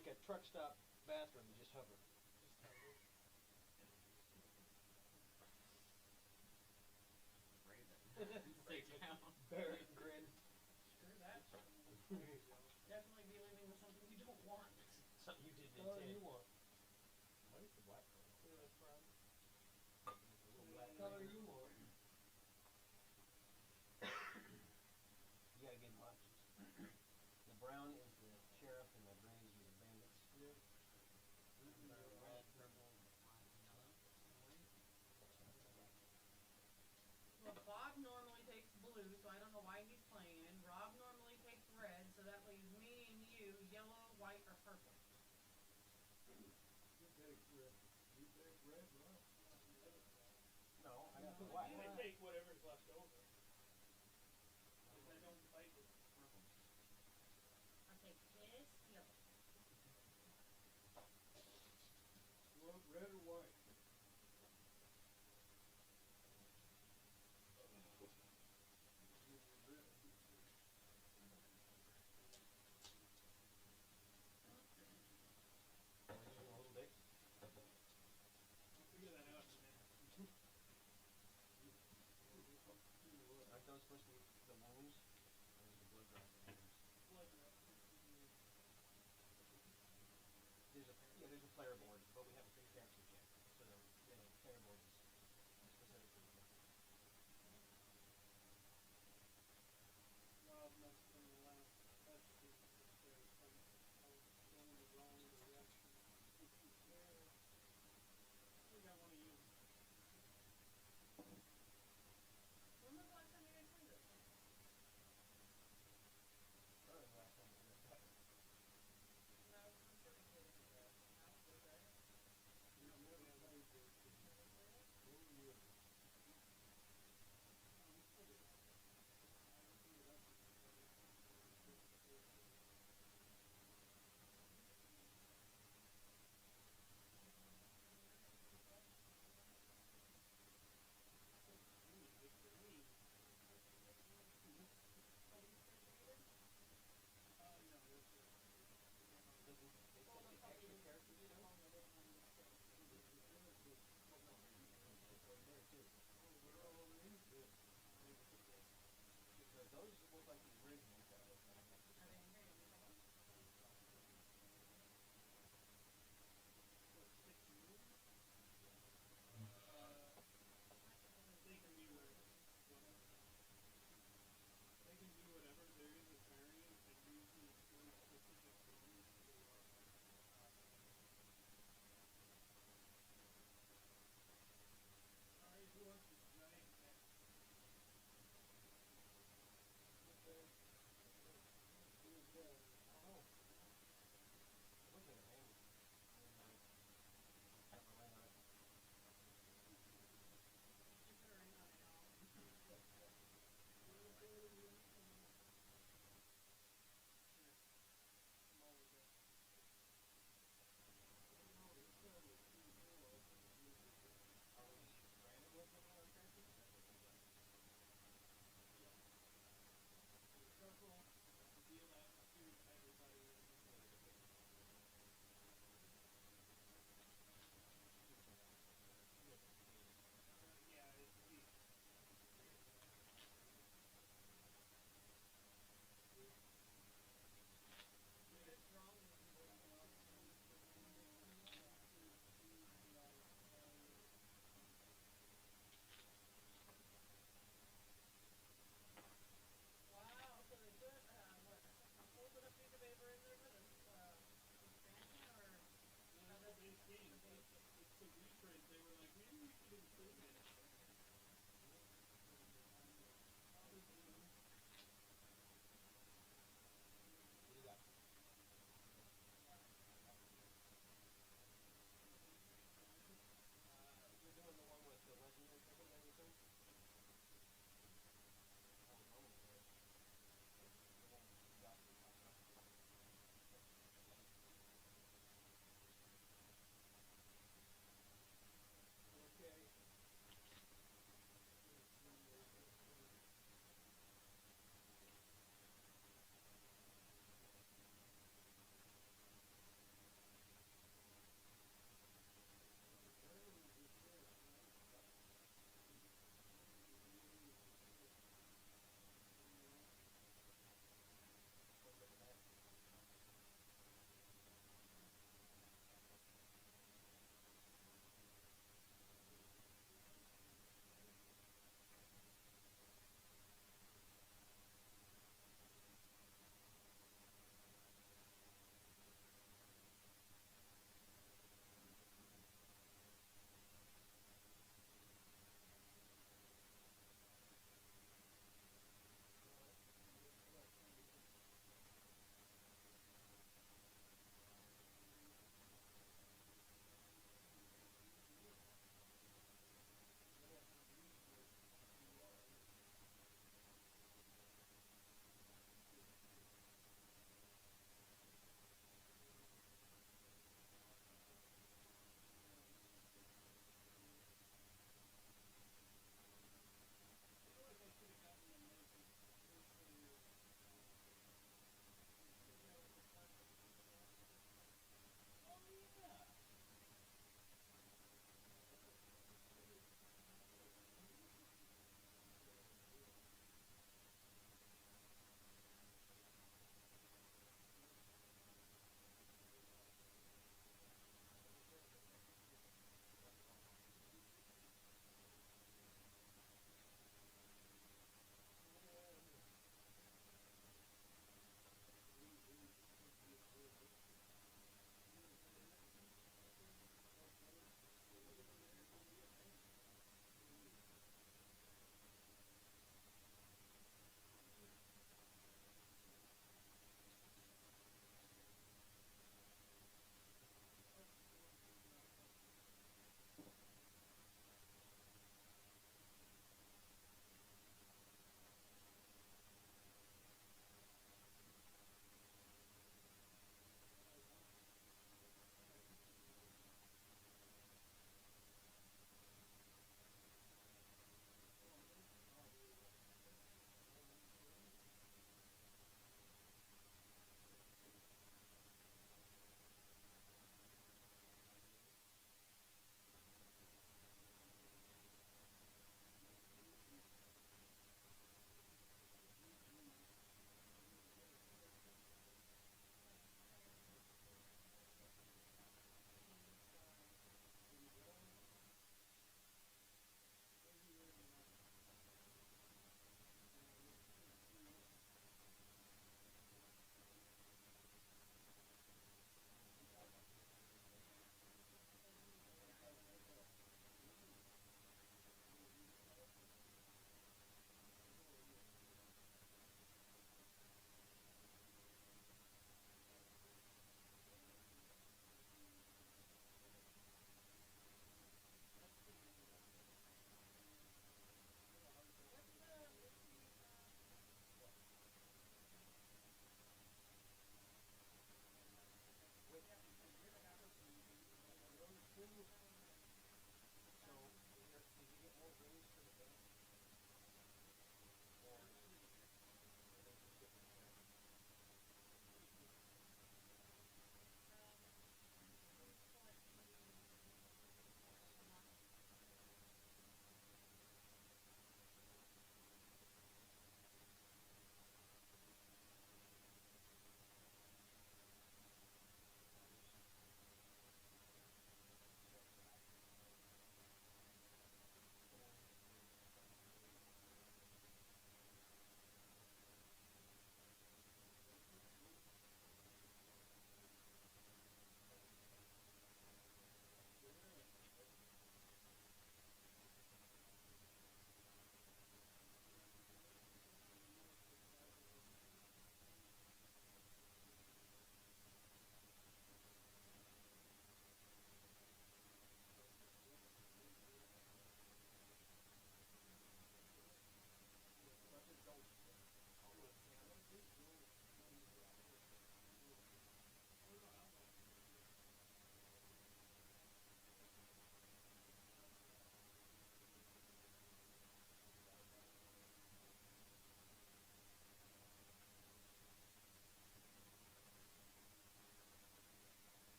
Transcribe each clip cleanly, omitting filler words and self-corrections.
like a truck stop bathroom. You just hover. Stay down. Bear it and grin. Screw that. Definitely be living with something you don't want. Something you didn't What color intend. you want? What is the black color? That's brown. A little black What color paper. you want? You gotta give them options. The brown is the sheriff and the gray is the bandits. Yeah. Red, purple, white, and yellow. Well, Bob normally takes blue, so I don't know why he's playing. Rob normally takes red, so that leaves me and you yellow, white, or purple. You take red. You take red, Rob. No, I got No, black. you- I take whatever's left over. Because I don't fight with purple. I take this yellow. You want red or white? Give you red. Are we using a little dick? We'll figure that out in a minute. Aren't those supposed to be the wounds? Or is the blood drops the wounds? Blood drops just to be... There's a player board, but we haven't figured out yet.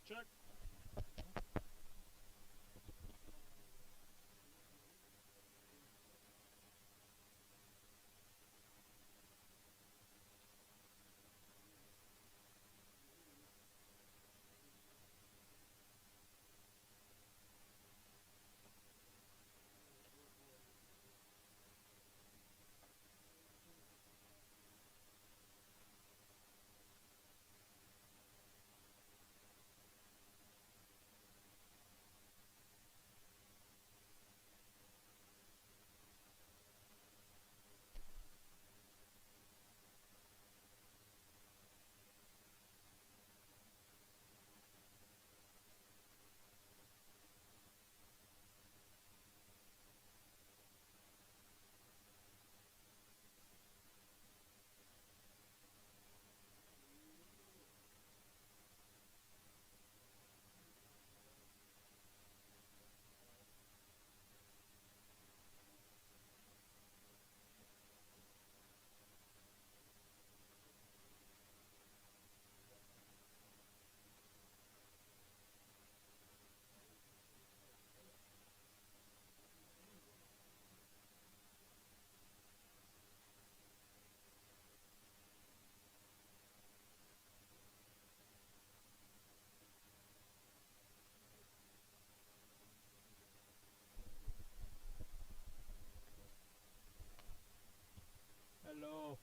Check. Hello.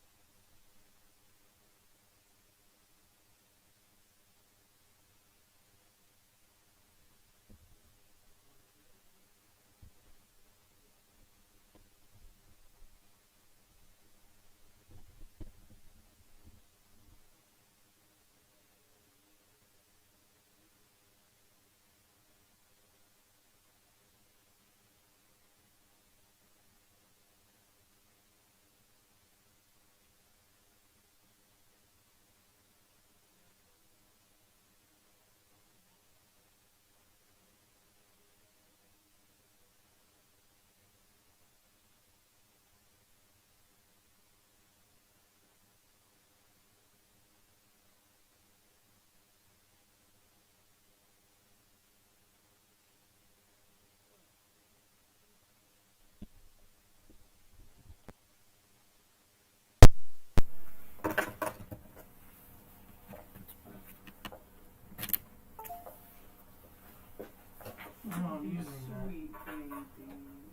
Oh, I'm using that. Sweet baby.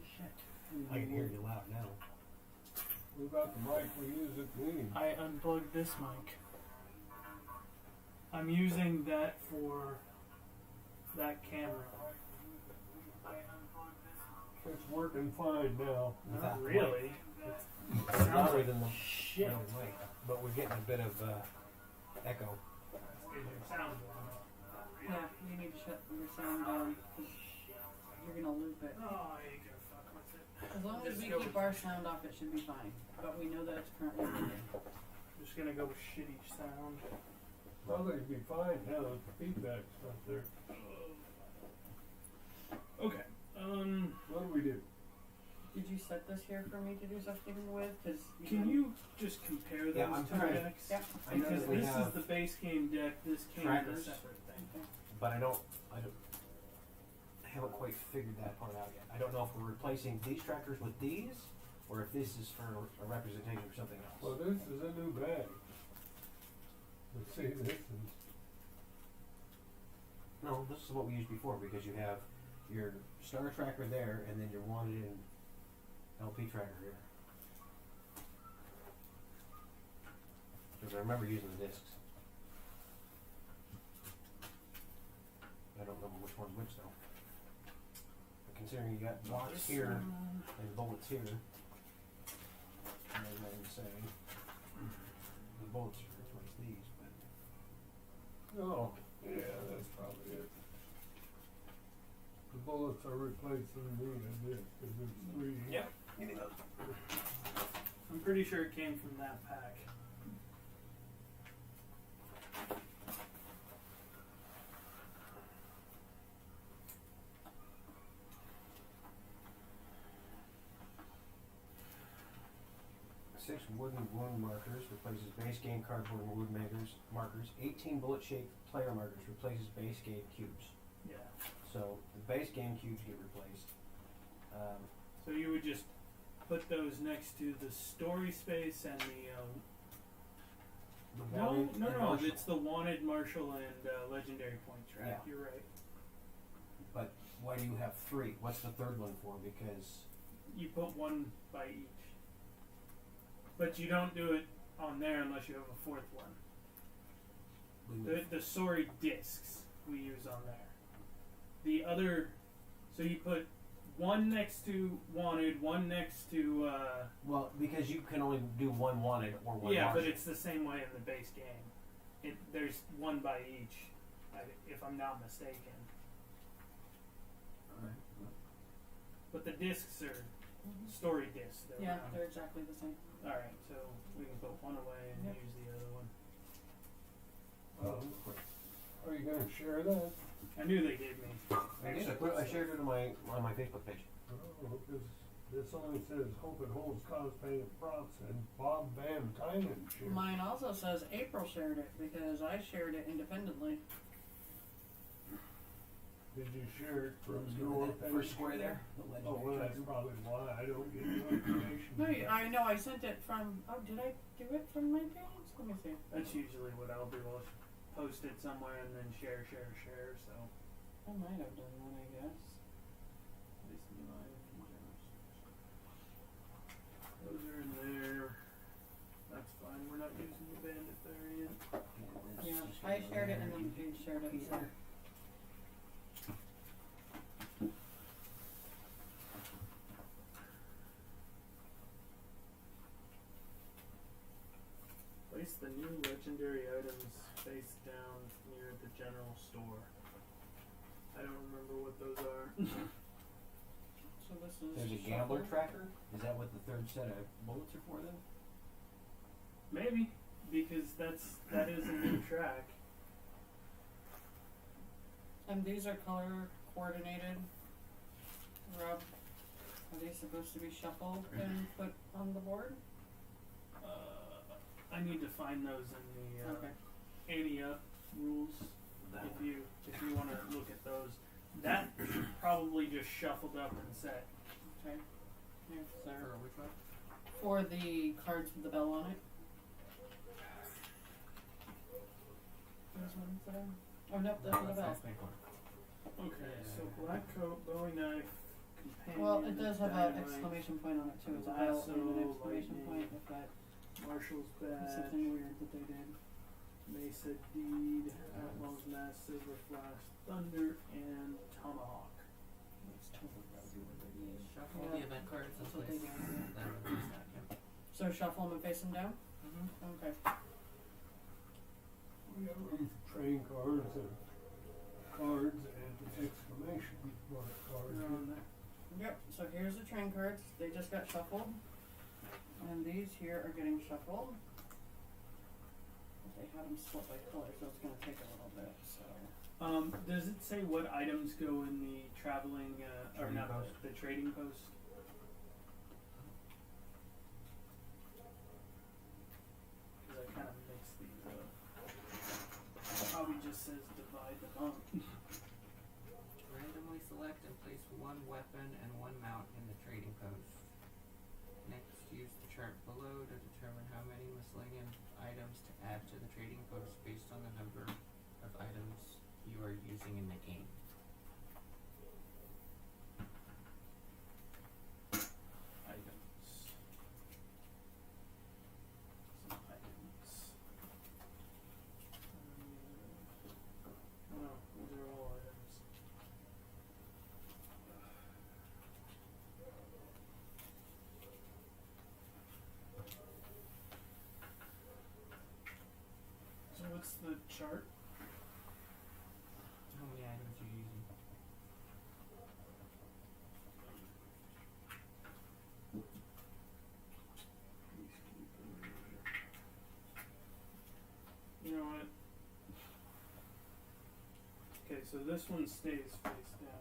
Shit. I can hear you loud now. What about the mic we use at the meeting? I unplugged this mic. I'm using that for that camera. I unplugged this. It's working fine now. Without Not the really. It's Sounds louder like than the shit. real mic, but we're getting a bit of echo. Sounds Yeah, you need to shut your sound down because you're gonna loop it. Oh, I ain't gonna fuck with it. As long as Just we go keep with- our sound off, it should be fine. But we know that it's currently moving. I'm just gonna go with shitty sound. I think it'd be fine now that the feedback's not there. Okay. What do we do? Did you set this here for me to do something with? Cause Can you just compare those Yeah, I'm two trying to- decks? Yeah. I know Because that we this is have the base game deck. This came in a trackers. separate thing. Okay. but I don't I haven't quite figured that part out yet. I don't know if we're replacing these trackers with these, or if this is for a representation of something else. Well, this is a new bag. Let's see, this is, No, this is what we used before, because you have your star tracker there, and then your wanted in LP tracker here. Because I remember using the discs. I don't remember which one's which though. But considering you got blocks here and bullets here, I'm not even saying the bullets are replace these, but oh, yeah, that's probably it. The bullets are replacing these, because there's three. Yep. Give me those. I'm pretty sure it came from that pack. 6 wooden wound markers, replaces base game cardboard and wood markers. 18 bullet-shaped player markers, replaces base game cubes. Yeah. So the base game cubes get replaced. So you would just put those next to the story space and the The wanted and no, martial. it's the wanted, martial, and legendary point track. Yeah. You're right. But why do you have 3? What's the third one for? Because You put one by each, but you don't do it on there unless you have a fourth one. The sorry discs we use on there. The other, so you put one next to wanted, one next to well, because you can only do one wanted or one yeah, martial. but it's the same way in the base game. There's one by each, if I'm not mistaken. Alright. But the discs are story discs. Yeah, they're exactly the same. All right, so we can put one away and Yep. use the other one. Are you gonna share that? I knew they gave me. I did. I shared it on my Facebook page. Oh, because this only says Hope and Holds cosplay and props and Bob Van Tynen shared. Mine also says April shared it because I shared it independently. Did you share it from Let's go your with that page? first square there. The Oh, legendary well, that's trophy. probably why I don't get notifications. No, I know I sent it from. Oh, did I do it from my page? Let me see. That's usually what I'll do. I'll post it somewhere and then share. So I might have done that, I guess. at least in mine. Those are in there. That's fine. We're not using the bandit variant. Yeah, I shared it and then you shared it. So. Place the new legendary items face down near the general store. I don't remember what those are. So this is. There's a gambler tracker. Is that what the third set of bullets are for then? Maybe, because that is a new track. And these are color coordinated. Rob, are they supposed to be shuffled and put on the board? I need to find those in the Okay. ante up rules. If you want to look at those, that should probably just shuffled up and set. Okay. Here's For our, which one? for the cards with the bell on it. Those ones that are. Oh nope, those are the bells. Okay, so black coat, Bowie knife, companion. Well, it does have an dynamite, exclamation point on it too. It's a Lasso, bell and an exclamation point. lightning. If that Marshall's is badge, something weird that they did. Mesa deed, Outlaw's mass, silver flash, thunder, and tomahawk. It's totally rosy what they did. Shuffle Yeah, the event cards in that's what they place. do. Then release that, yeah. So shuffle them and face them down. Mm-hmm. Okay. We have room for train cards and exclamation mark cards. They're on there. Yep. So here's the train cards. They just got shuffled, and these here are getting shuffled. But they have them split by color, so it's going to take a little bit. So. Does it say what items go in the traveling, or Trading not post? the trading post? Because I kind of mixed these up. Probably just says divide them up. Randomly select and place one weapon and one mount in the trading post. Next, use the chart below to determine how many miscellaneous items to add to the trading post based on the number of items you are using in the game. Items. Some items. No, these are all items. So what's the chart? How many items are you using? You know what? Okay, so this one stays face down.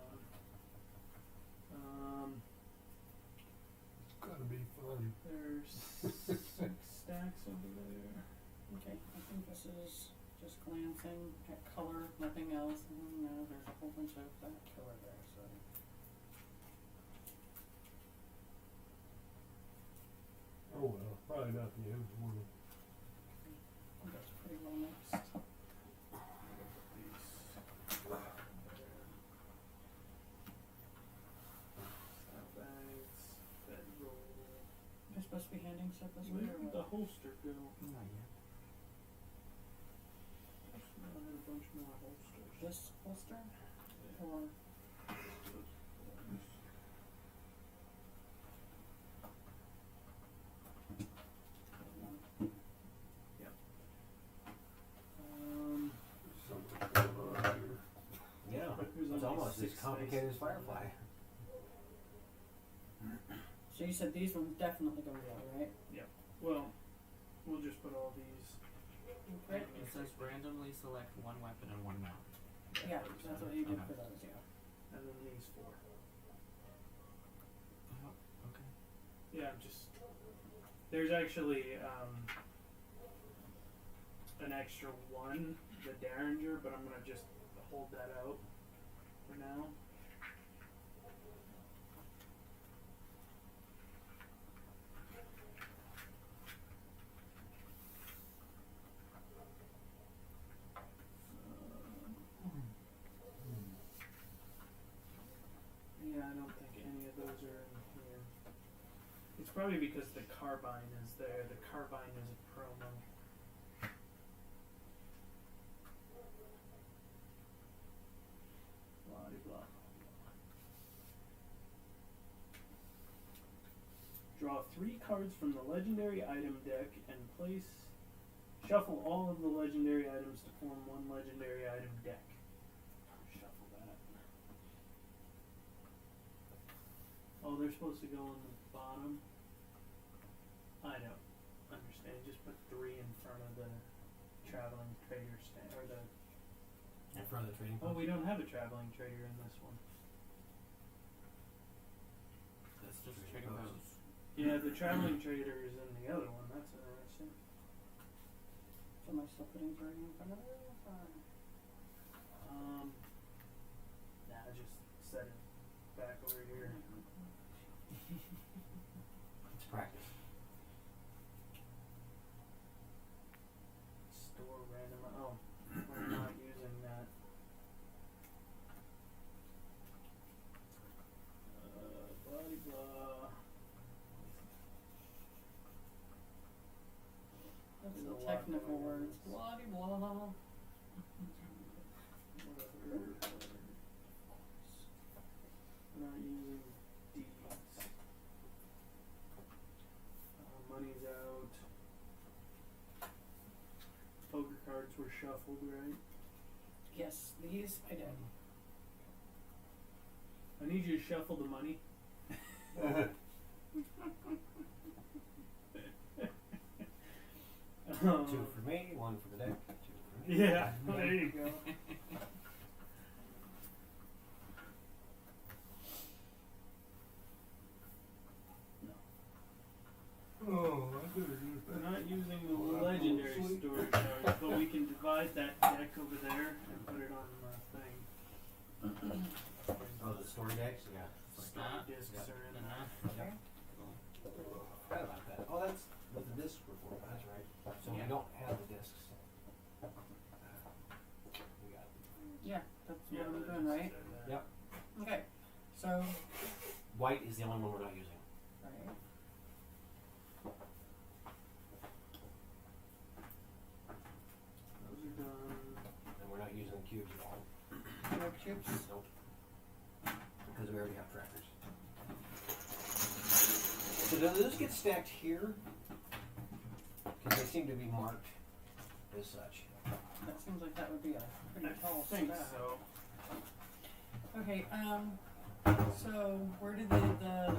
Got ought to be fun. There's 6 stacks over there. Okay, I think this is just glancing at color, nothing else. No, there's a whole bunch of that killer there, so. Oh well, probably not the end of the world. I think that's pretty well mixed. Bags, bedroll. You're supposed to be handing stuff this way Where or did the what? holster go? Not yet. I had a bunch more holsters. This holster? Or, Something going on here. Yeah, There's it's only almost as 6 complicated as spaces. Firefly. so you said these ones definitely gonna go, right? Well, we'll just put all these. Okay. It says randomly select one weapon and one mount. Yeah, that's what you did Okay. for those, yeah. And then these 4. Oh, okay. Yeah, just there's actually an extra 1, the Derringer, but I'm gonna just hold that out for now. Yeah, I don't think any of those are in here. It's probably because the carbine is there. The carbine is a promo. Blah de blah. Draw 3 cards from the legendary item deck and shuffle all of the legendary items to form one legendary item deck. Shuffle that. Oh, they're supposed to go on the bottom. I don't understand. Just put 3 in front of the traveling trader stand, or the. In front of the trading Oh, post. we don't have a traveling trader in this one. That's just Trading trading posts. posts. Yeah, the traveling trader is in the other one. That's interesting. So am I still putting 30 in front of it? Or? Nah, just set it back over here. It's practice. Store random. Oh, we're not using that. Blah de blah. That's There's a the lot technical going on. words. Blah de blah. Whatever. We're not using deeds. Money's out. Poker cards were shuffled, right? Yes, these I did. I need you to shuffle the money. Two for me, 1 for the deck, 2 for me. Yeah, there you go. Oh, I could have used We're that. not using the Oh, I'm legendary asleep. storage cards, but we can divide that deck over there and put it on the thing. Oh, the story decks? Yeah. Story discs Yeah. are in And there. that. Yeah. Forgot about that. Oh, that's what the discs were for. That's right. So Yeah. we don't have the discs. We got Yeah, that's Yeah, what I'm but doing, it's right? in there. Yep. Okay, so, White is the only one we're not using. right. Those are done. And we're not using cubes at all. No cubes. Nope. Because we already have trackers. So do those get stacked here? Because they seem to be marked as such. That seems like that would be a pretty I tall think stack. so. Okay, so where did the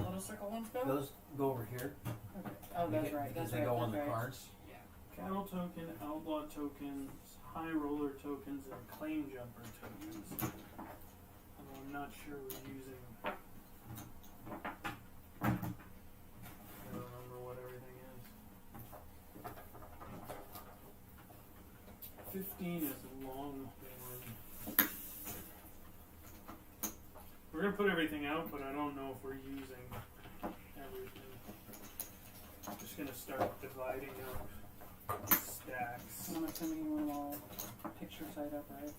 little circle ones go? Those go over here. Okay. Oh, that's right. Because That's they right. go on That's the right. cards. Cattle token, outlaw tokens, high roller tokens, and claim jumper tokens. I'm not sure we're using. 15 is Longhorn. We're gonna put everything out, but I don't know if we're using everything. I'm just gonna start dividing up stacks. I'm assuming you want them all picture side up, right?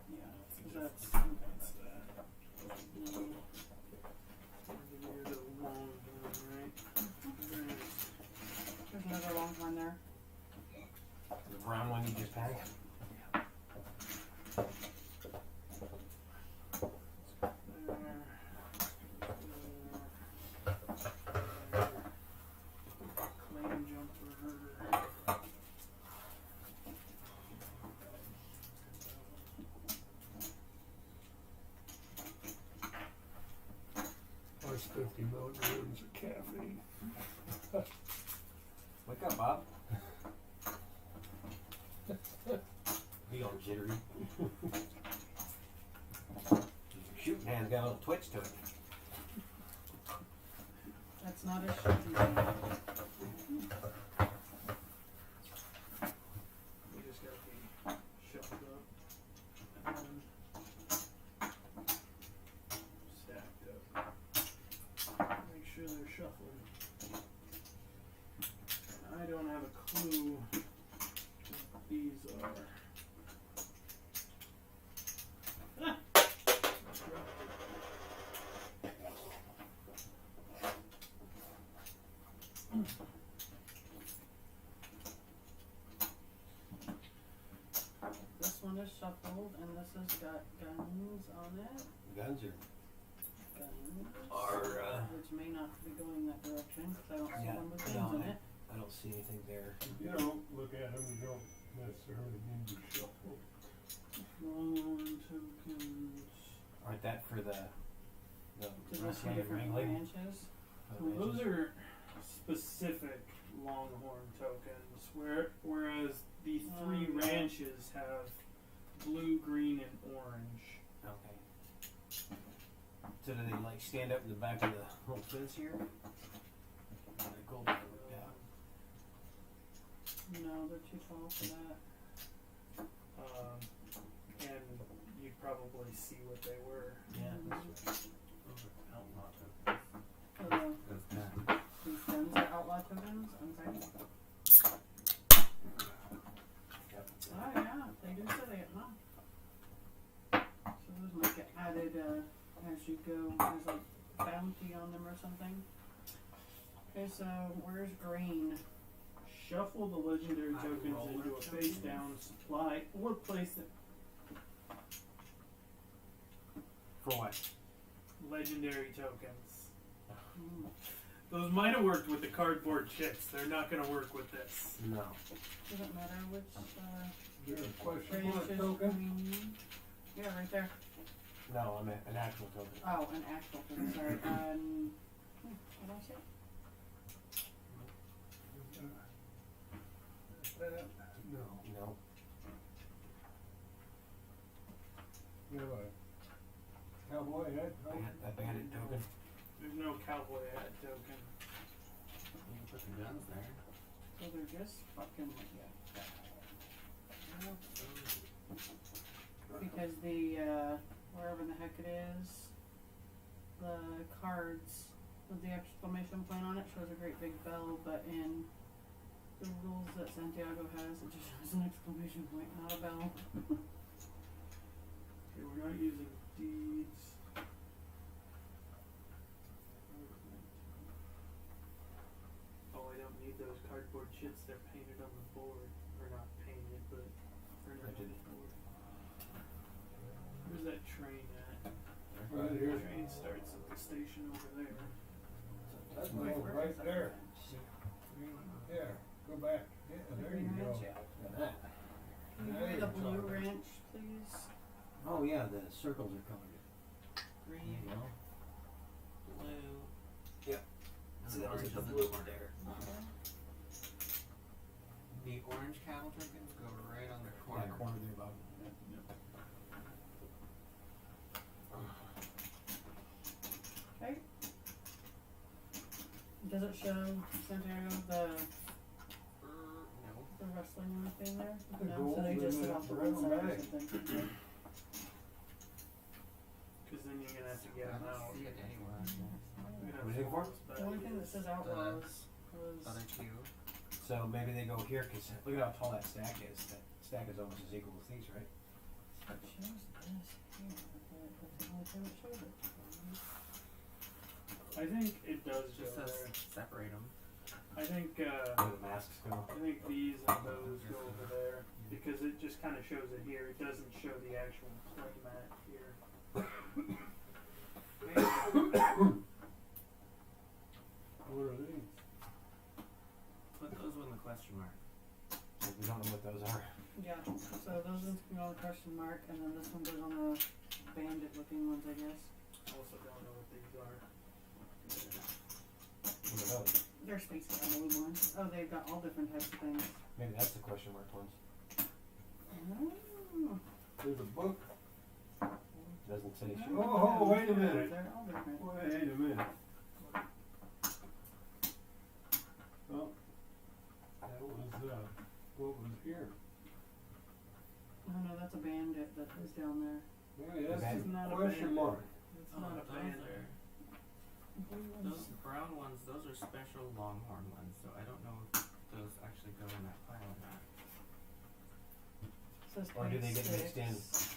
Yeah. 'Cause that's That's that. Blue. Here's the Longhorn, right? There's another long one there. The brown one you just had? Claim jumper. Plus 50 milligrams of caffeine. Wake up, Bob. Be all jittery. Your shooting hand's got a little twitch to it. That's not a shooting hand. We just gotta be shuffled up and then stacked up. Make sure they're shuffled. And I don't have a clue what these are. Ah! This one is shuffled, and this has got guns on it. Guns are Guns. Which may not be going that direction, because I don't see Yeah, one with no, guns in it. I don't see anything there. If you don't look at them, you don't necessarily need to shuffle. Longhorn tokens. Aren't that for the To list wrestling different ring branches. Well, those are specific Longhorn tokens, whereas the three Yeah. ranches have blue, green, and orange. Okay. So do they like stand up in the back of the little fence here? They're gold, yeah. No, they're too tall for that. And you'd probably see what they were. Yeah. Those are outlaw tokens. Oh, Those guns. these guns are outlaw tokens? Okay. Yep. Oh yeah, they do say it, huh? So those might get added as you go. There's like bounty on them or something. Okay, so where's green? Shuffle the legendary High tokens roller into a tokens. face down supply or place them. For what? Legendary tokens. Hmm. Those might have worked with the cardboard chits. They're not going to work with this. No. Doesn't matter which Is there a question mark branches token? green. Yeah, right there. No, I meant an actual token. Oh, an actual token, sorry. What else here? No. No. You have a cowboy hat, right? A bandit token. There's no cowboy hat token. You can put the guns there. So they're just fucking, because the, wherever the heck it is, the cards with the exclamation point on it shows a great big bell, but in the rules that Santiago has, it just shows an exclamation point, not a bell. Okay, we're not using deeds. Oh, I don't need those cardboard chits. They're painted on the board. Or not painted, but printed on Printed. the board. Where's that train at? Right The here. train starts at the station over there. That's Wait, one where right is that? there. Yeah, go back. Yeah, there you go. Look at that. Can you Now give me the you're blue talking. wrench, please? Oh yeah, the circles are colored. Green, Well, blue. Yep. And So that was orange the in blue corner. there. The orange cattle tokens go right on the corner. That corner there, Bob. Okay. Does it show Santiago the No. rest sling thing there? The No, so gold they just in sit that off the brown one side or bag. something. Because then you're gonna have to get I them don't out. see it anywhere on here. You're gonna What are you have looking for? to The only thing that says outlaws was. Other two. So maybe they go here, cause look at how tall that stack is. That stack is almost as equal as these, right? It shows this here, but that's the only thing that shows it. I think it does It go just says there. separate them. I think Where the masks go. these and those go over there because it just kind of shows it here. It doesn't show the actual play mat here. What are these? Put those in the question mark. We don't know what those are. Yeah, so those ones can go on the question mark, and then this one goes on the bandit looking ones, I guess. I also don't know what these are. What are those? They're space cowboy ones. Oh, they've got all different types of things. Maybe that's the question mark ones. Oh. There's a book. Doesn't say shit. Oh, wait a minute. They're all different. Wait a minute. Oh, that was, what was here? Oh no, that's a bandit that is down there. Yeah, that's Bandit. a Not a question bandit. mark. It's Oh, not a those bandit. are those brown ones. Those are special longhorn ones. So I don't know if those actually go in that pile or not. Says Or do they page get mixed in? 6.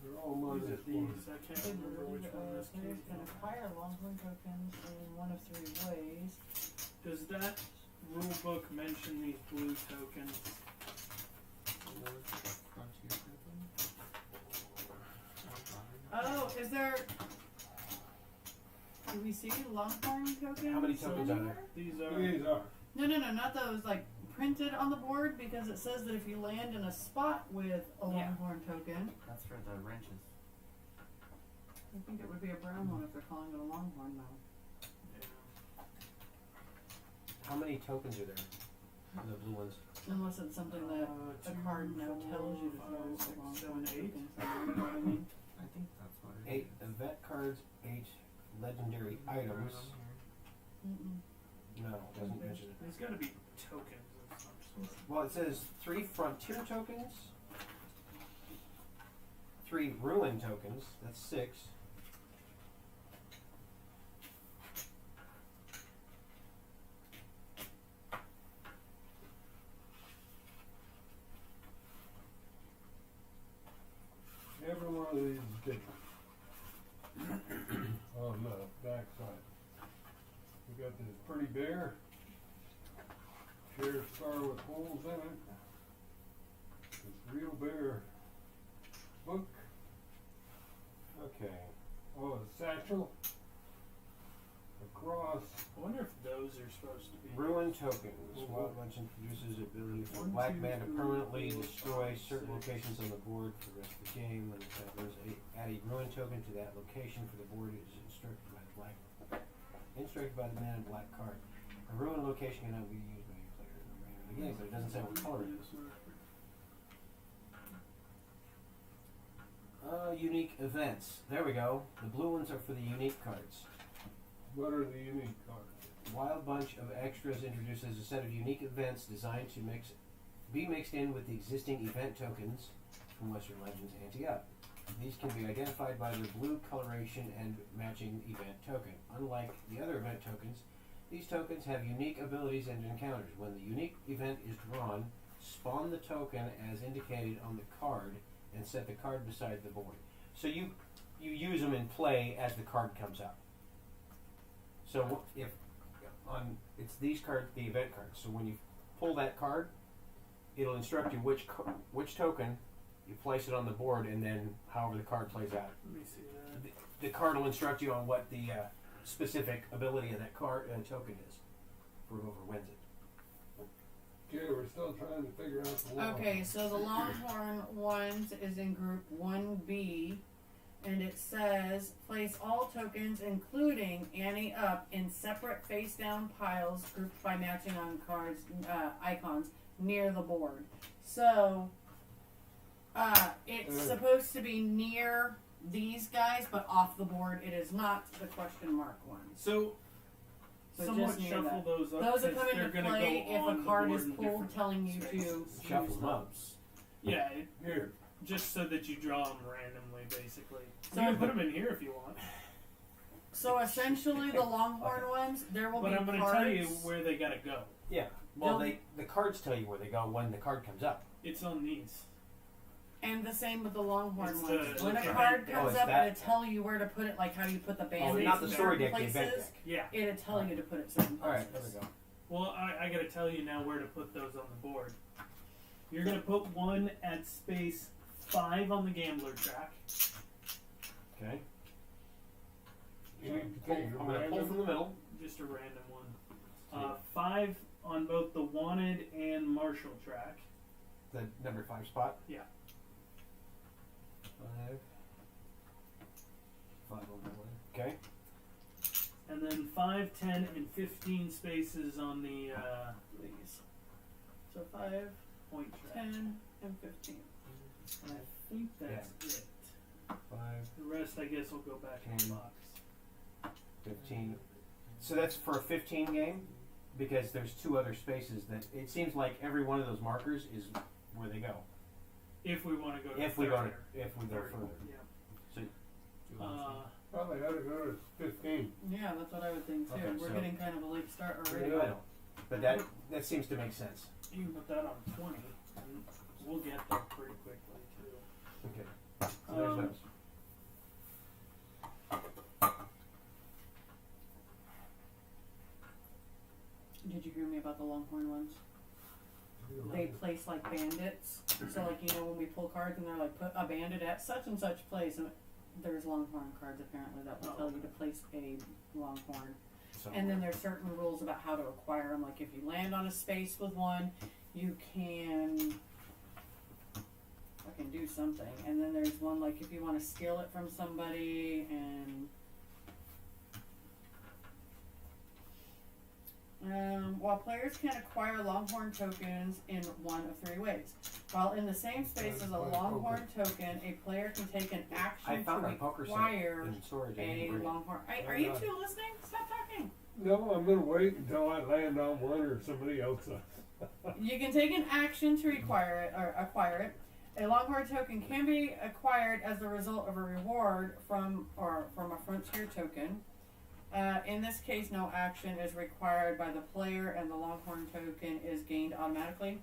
They're all minus These, one. I can't remember which one this came Players can from. acquire longhorn tokens in one of 3 ways. Does that rule book mention these blue tokens? Are those the frontier tokens? Oh, is there? Do we see longhorn tokens? How many tokens are there? These are. These are. No, not those like printed on the board, because it says that if you land in a spot with a Yeah. longhorn token, That's for the wrenches. I think it would be a brown one if they're calling it a longhorn though. Yeah. How many tokens are there? The blue ones. Unless it's something that a card now tells you to throw a longhorn token. You know what I mean? I think that's what it is. 8 event cards, 8 legendary items. Mm-mm. No, it doesn't mention it. There's gotta be tokens of some sort. Well, it says 3 frontier tokens, 3 ruin tokens, that's 6. Every one of these is different. On the back side. We got this pretty bear. Sheriff star with holes in it. This real bear book. Okay. Oh, a satchel. A cross. I wonder if those are supposed to be. Ruin tokens. Wild Legend produces the ability for a black man to permanently destroy certain locations on the board for the rest of the game. When add a ruin token to that location for the board is instructed by the man in black card. A ruin location cannot be used by any player in the remainder of the game, but it doesn't say what color it is. Unique events. There we go. The blue ones are for the unique cards. What are the unique cards? Wild Bunch of Extras introduces a set of unique events designed to be mixed in with the existing event tokens from Western Legends Ante-Up. These can be identified by their blue coloration and matching event token. Unlike the other event tokens, these tokens have unique abilities and encounters. When the unique event is drawn, spawn the token as indicated on the card and set the card beside the board. So you use them in play as the card comes out. So if it's these cards, the event cards. So when you pull that card, it'll instruct you which token you place it on the board, and then however the card plays out. Let me see that. The card will instruct you on what the specific ability of that card token is for whoever wins it. Okay, we're still trying to figure out the law. Okay, so the longhorn ones is in group 1B, and it says place all tokens, including Ante Up, in separate face-down piles grouped by matching on cards icons near the board. So it's supposed to be near these guys, but off the board. It is not the question mark ones. So, But somewhat just near shuffle that. those up. Those will 'cause come they're into gonna play go if on a the card board is in pulled different telling you spaces. to Shuffle use them up. those. Yeah, Here. just so that you draw them randomly, basically. So you can if- put them in here if you want. So essentially, the Longhorn ones, there will But be I'm going to cards. tell you where they gotta go. Yeah. Well, They'll- the cards tell you where they go when the card comes up. It's on these. And the same with the Longhorn It's ones. the- When a okay. card Oh, comes it's up, that- it'll tell you where to put it, like how you put the Oh, band-aids not the in story certain deck, the event places. deck. Yeah. It'll tell you to put it certain All right, places. there we go. Well, I gotta tell you now where to put those on the board. You're gonna put one at space 5 on the gambler track. Okay. You Pull, take a I'm gonna pull random- from the middle. Just a random one. 5 on both the wanted and marshal track. The number 5 spot. Yeah. 5. 5 on the way. Okay. And then 5, 10, and 15 spaces on the These. So 5, point track. 10, and 15. And I think that's it. 5, The rest, I guess, will go back in the 10. box. 15. So that's for a 15 game, because there's 2 other spaces that it seems like every one of those markers is where they go. If we want to go to If we go third. further. Yeah. So Probably ought to go to 15. Yeah, that's what I would think too. Okay, We're so- getting kind of a late start I already. don't. But that seems to make sense. You can put that on 20, and we'll get there pretty quickly, too. Okay. So there's Um, those. Did you hear me about the Longhorn ones? They place like bandits. So like, you know, when we pull cards and they're like, put a bandit at such and such place, and there's Longhorn cards apparently that will tell you to place a Longhorn. So And then there's certain rules about how to acquire them. Like if you land on a space with one, you can do something. And then there's one like if you want to steal it from somebody, and while players can acquire Longhorn tokens in one of 3 ways. While in the same space as a Longhorn token, a player can take an I action found to my poker set acquire in storage. I a didn't bring it. Longhorn. Are you two listening? Stop talking. No, I'm gonna wait until I land on one or somebody else does. You can take an action to acquire it. A Longhorn token can be acquired as the result of a reward from a Frontier token. In this case, no action is required by the player, and the Longhorn token is gained automatically.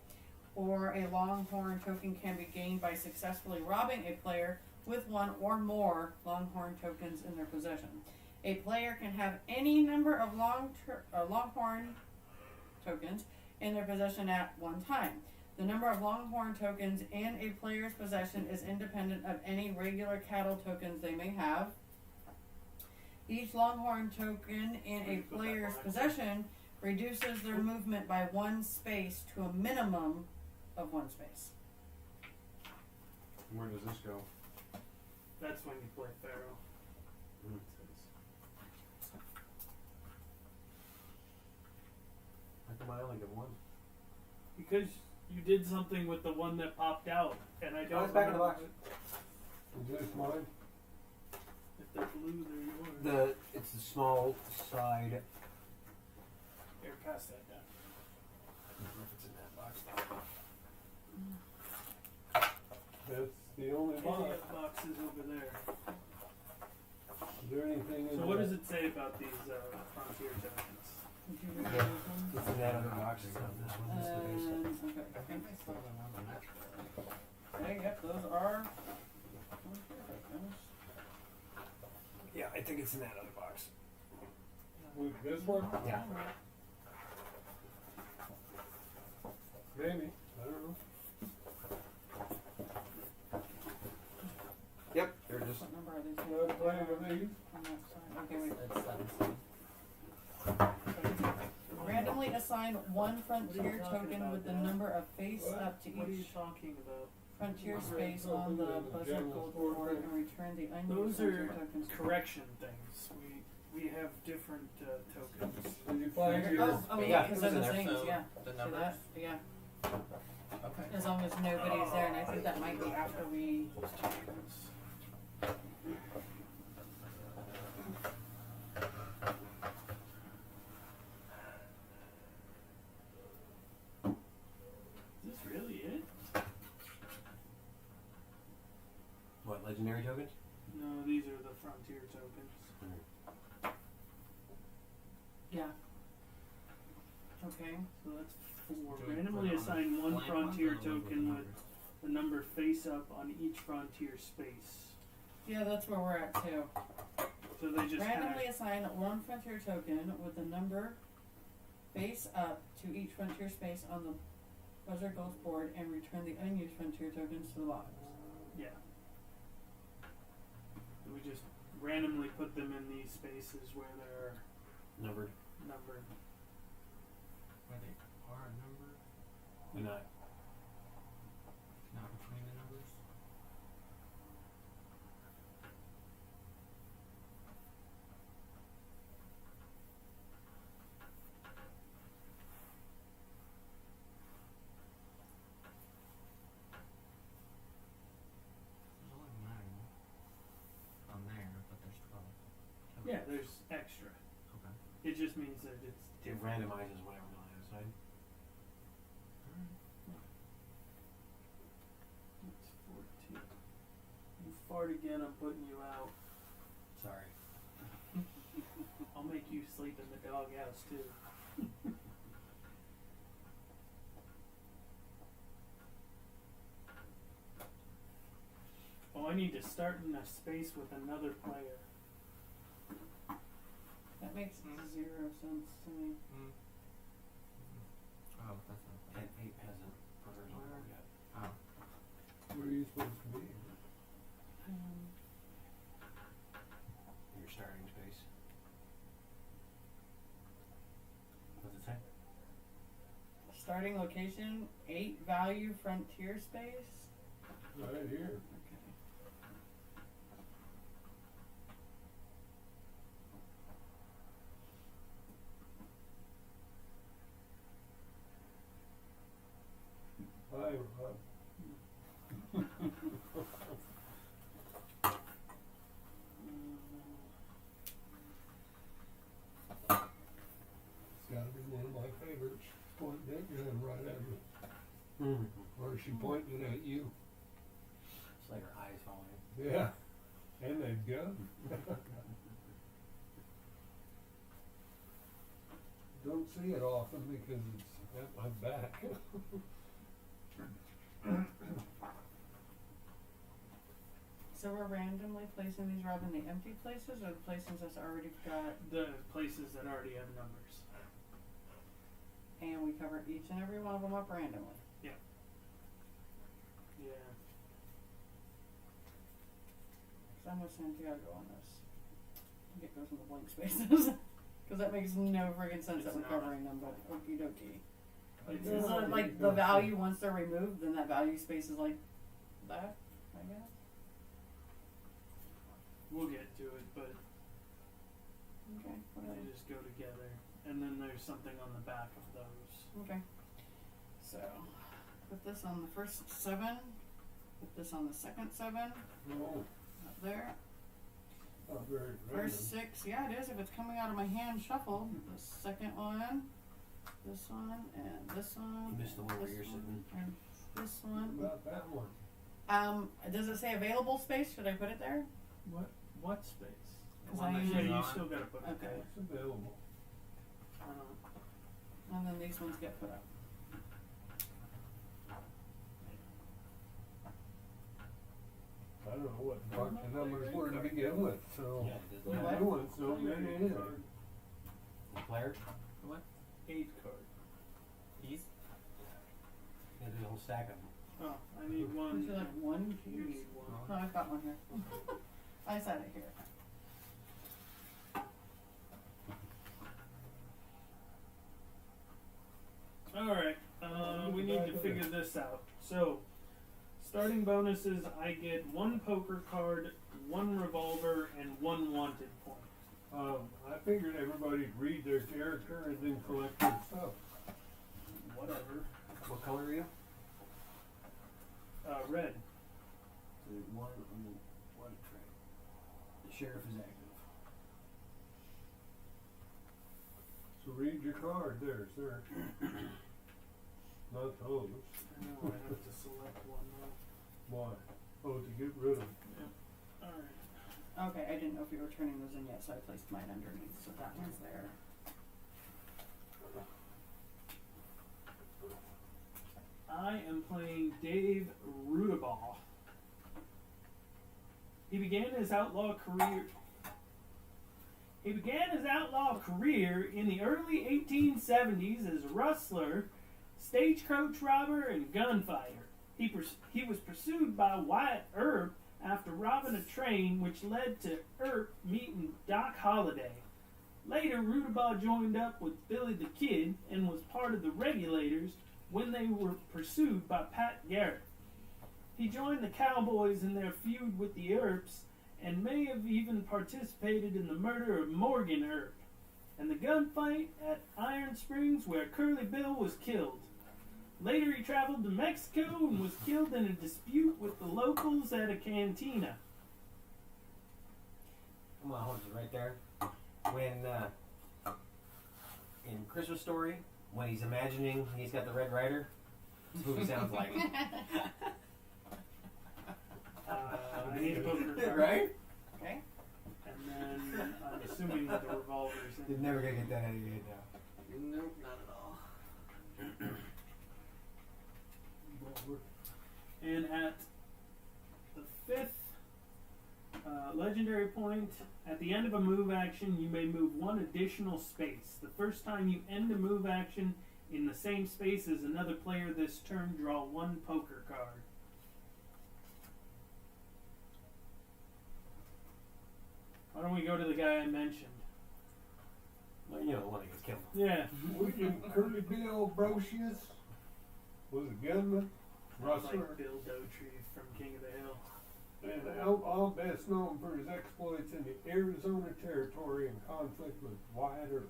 Or a Longhorn token can be gained by successfully robbing a player with one or more Longhorn tokens in their possession. A player can have any number of Longhorn tokens in their possession at one time. The number of Longhorn tokens in a player's possession is independent of any regular cattle tokens they may have. Each Longhorn token in a player's possession reduces their movement by 1 space to a minimum of 1 space. Where does this go? That's when you play Pharaoh. Mm. How come I only get one? Because you did something with the one that popped out, and I don't Oh, it's back in the remember box. Is this mine? if they're blue, they're yours. It's the small side. Here, pass that down. I don't know if it's in that box. That's the only Any box. of the boxes over there. Is there anything in So what there? does it say about these Frontier tokens? Did you read Yeah. those ones? It's in that other box. It's not this one. This is the basic. Okay, yep, those are. tokens. Yeah, I think it's in that other box. With this one? Yeah. Maybe. I don't know. Yep, they're just. What number are these? Not playing with these. On that side. Okay, wait. That's 17. Randomly assign one What Frontier are you talking token about, with the Dad? number of face What? up to What are you each talking about? Frontier space on the buzzer gold board and return the unused Those Frontier are tokens. correction things. We have different tokens. Did you find Oh, your? oh Yeah, yeah, it because was in those there. things, So, yeah. the So numbers? that, yeah. Okay. As long as nobody's there, and I think that might be after we. Legendary tokens? No, these are the frontier tokens. Yeah. Okay. So that's 4. Do we Randomly put it on assign the one blank frontier ones or the ones token the with numbers? the number face up on each frontier space. Yeah, that's where we're at too. So they just Randomly assign one frontier token with the number face up to each frontier space on the Wizard Goals board and return the unused frontier tokens to the box. yeah. We just randomly put them in these spaces where they're Numbered. numbered. Where they are numbered, And not. not between the numbers. There's only 9 on there, but there's 12. Yeah, there's extra. Okay. It just means that it's It randomizes whatever's on the other side. It's 14. You fart again, I'm putting you out. Sorry. I'll make you sleep in the doghouse too. Oh, I need to start in a space with another player. That makes zero sense to me. Oh, that's not And 8 hasn't put hers on board yet. Oh. Where are you supposed to be? Your starting space. What's it say? Starting location, 8 value frontier space. Right here. Okay. Hi, Rob. It's gotta be one of my favorites. Point that gun right at me. Or is she pointing it at you? It's like her eyes falling. Yeah. And that gun. Don't see it often because it's at my back. So we're randomly placing these, Rob, in the empty places or the places that's already got, The places that already have numbers. and we cover each and every one of them up randomly. Yeah. So I'm with Santiago on this. It goes in the blank spaces. Because that makes no friggin' sense that It's we're not. covering them, but okie dokie. It's Is not it like the value once they're removed, then that value space is like that, I guess? We'll get to it, but Okay, whatever. they just go together. And then there's something on the back of those. Okay. So, put this on the first 7. Put this on the second 7. No, Up there. not very random. First 6, yeah, it is if it's coming out of my hand shuffled. The second one, this one, and this one. You missed the one where this you're one, sitting. And this What one. about that one? Does it say available space? Should I put it there? What space? Because One I that Yeah, she's you on. still gotta put it Okay. there. It's available. And then these ones get put up. I don't know what the fuck the numbers were to begin with, so. Yeah, it doesn't What? matter. New ones don't mean anything. The player? What? 8 card. These? Yeah, there's a whole stack of them. Oh, I need one. Would you like one? You need one. No, I've got one here. I said it here. Alright, we need to figure this out. So, starting bonuses, I get 1 poker card, 1 revolver, and 1 wanted point. I figured everybody'd read their character and then collect their stuff. Whatever. What color are you? Red. The one on the white tray. The sheriff is active. So read your card there, sir. Not those. I know I have to select one now. Why? Oh, to get rid of them. Yeah. Okay, I didn't know if you were turning those in yet, so I placed mine underneath, so that one's there. I am playing Dave Rudabaugh. He began his outlaw career in the early 1870s as a rustler, stagecoach robber, and gunfighter. He was pursued by Wyatt Earp after robbing a train, which led to Earp meeting Doc Holliday. Later, Rudabaugh joined up with Billy the Kid and was part of the Regulators when they were pursued by Pat Garrett. He joined the Cowboys in their feud with the Earps and may have even participated in the murder of Morgan Earp and the gunfight at Iron Springs where Curly Bill was killed. Later he traveled to Mexico and was killed in a dispute with the locals at a cantina. I'm gonna hold you right there. When in Christmas Story, when he's imagining he's got the Red Rider, that's who he sounds like. I need a poker card. Right? Okay. And then I'm assuming that the revolver's You're in. never gonna get that out of your head now. Nope, not at all. And at the fifth legendary point, at the end of a move action, you may move one additional space. The first time you end a move action in the same space as another player this turn, draw one poker card. Why don't we go to the guy I mentioned? Well, you know, the one that gets killed. Yeah. William Curly Bill Brocius was a gunman, rustler, Like Bill Dotree from King of the Hill. and an outlaw best known for his exploits in the Arizona Territory in conflict with Wyatt Earp.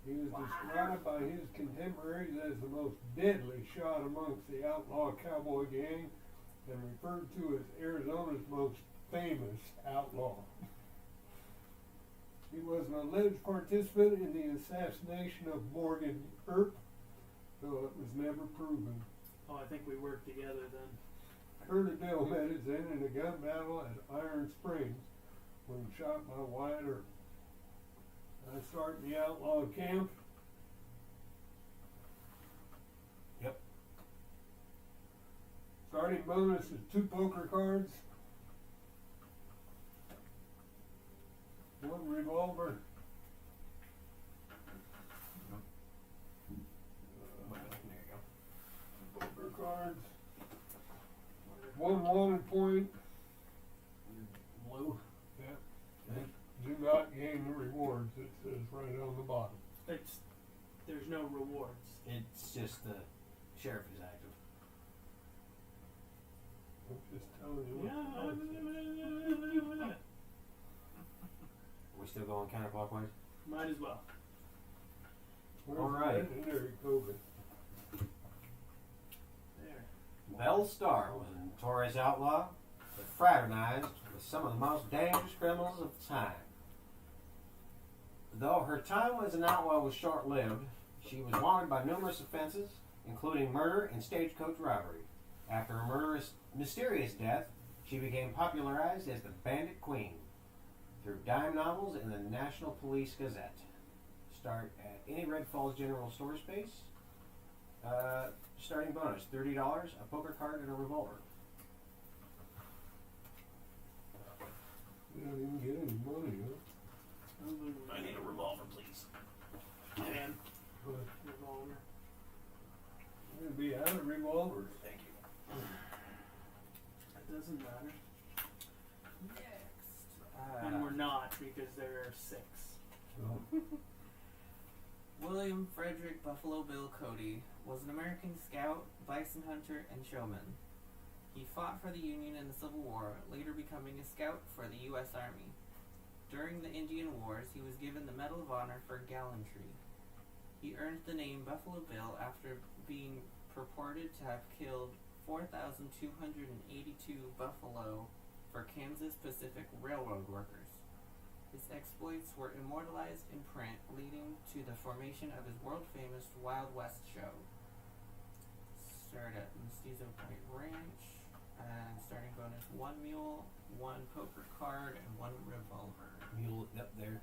He was described by his contemporaries as the most deadly shot amongst the outlaw cowboy gang and referred to as Arizona's most famous outlaw. He was an alleged participant in the assassination of Morgan Earp, though it was never proven. Oh, I think we worked together then. Curly Bill met his end in a gun battle at Iron Springs when shot by Wyatt Earp. I start in the outlaw camp. Yep. Starting bonus is 2 poker cards, 1 revolver, There you go. poker cards, 1 wanted point. Blue. Yep. Do not gain the rewards, it says right on the bottom. There's no rewards. It's just the sheriff is active. I'm just telling you what the cards say. Are we still going counterclockwise? Might as well. Where's All right. the legendary COVID? There. Belle Starr was a notorious outlaw that fraternized with some of the most dangerous criminals of the time. Though her time as an outlaw was short-lived, she was wanted by numerous offenses, including murder and stagecoach robbery. After her mysterious death, she became popularized as the Bandit Queen through dime novels in the National Police Gazette. Start at any Red Falls General Store space. Starting bonus, $30, a poker card, and a revolver. We don't even get any money, huh? I need a revolver, please. And But revolver. we're gonna be out of revolvers. Thank you. It doesn't matter. Next. And we're not because there are 6. So, William Frederick Buffalo Bill Cody was an American scout, bison hunter, and showman. He fought for the Union in the Civil War, later becoming a scout for the U.S. Army. During the Indian Wars, he was given the Medal of Honor for gallantry. He earned the name Buffalo Bill after being purported to have killed 4,282 buffalo for Kansas Pacific Railroad workers. His exploits were immortalized in print, leading to the formation of his world-famous Wild West show. Start at Mestizo Point Ranch, and starting bonus bonus. 1 mule, 1 poker card, and 1 revolver. Mule up there.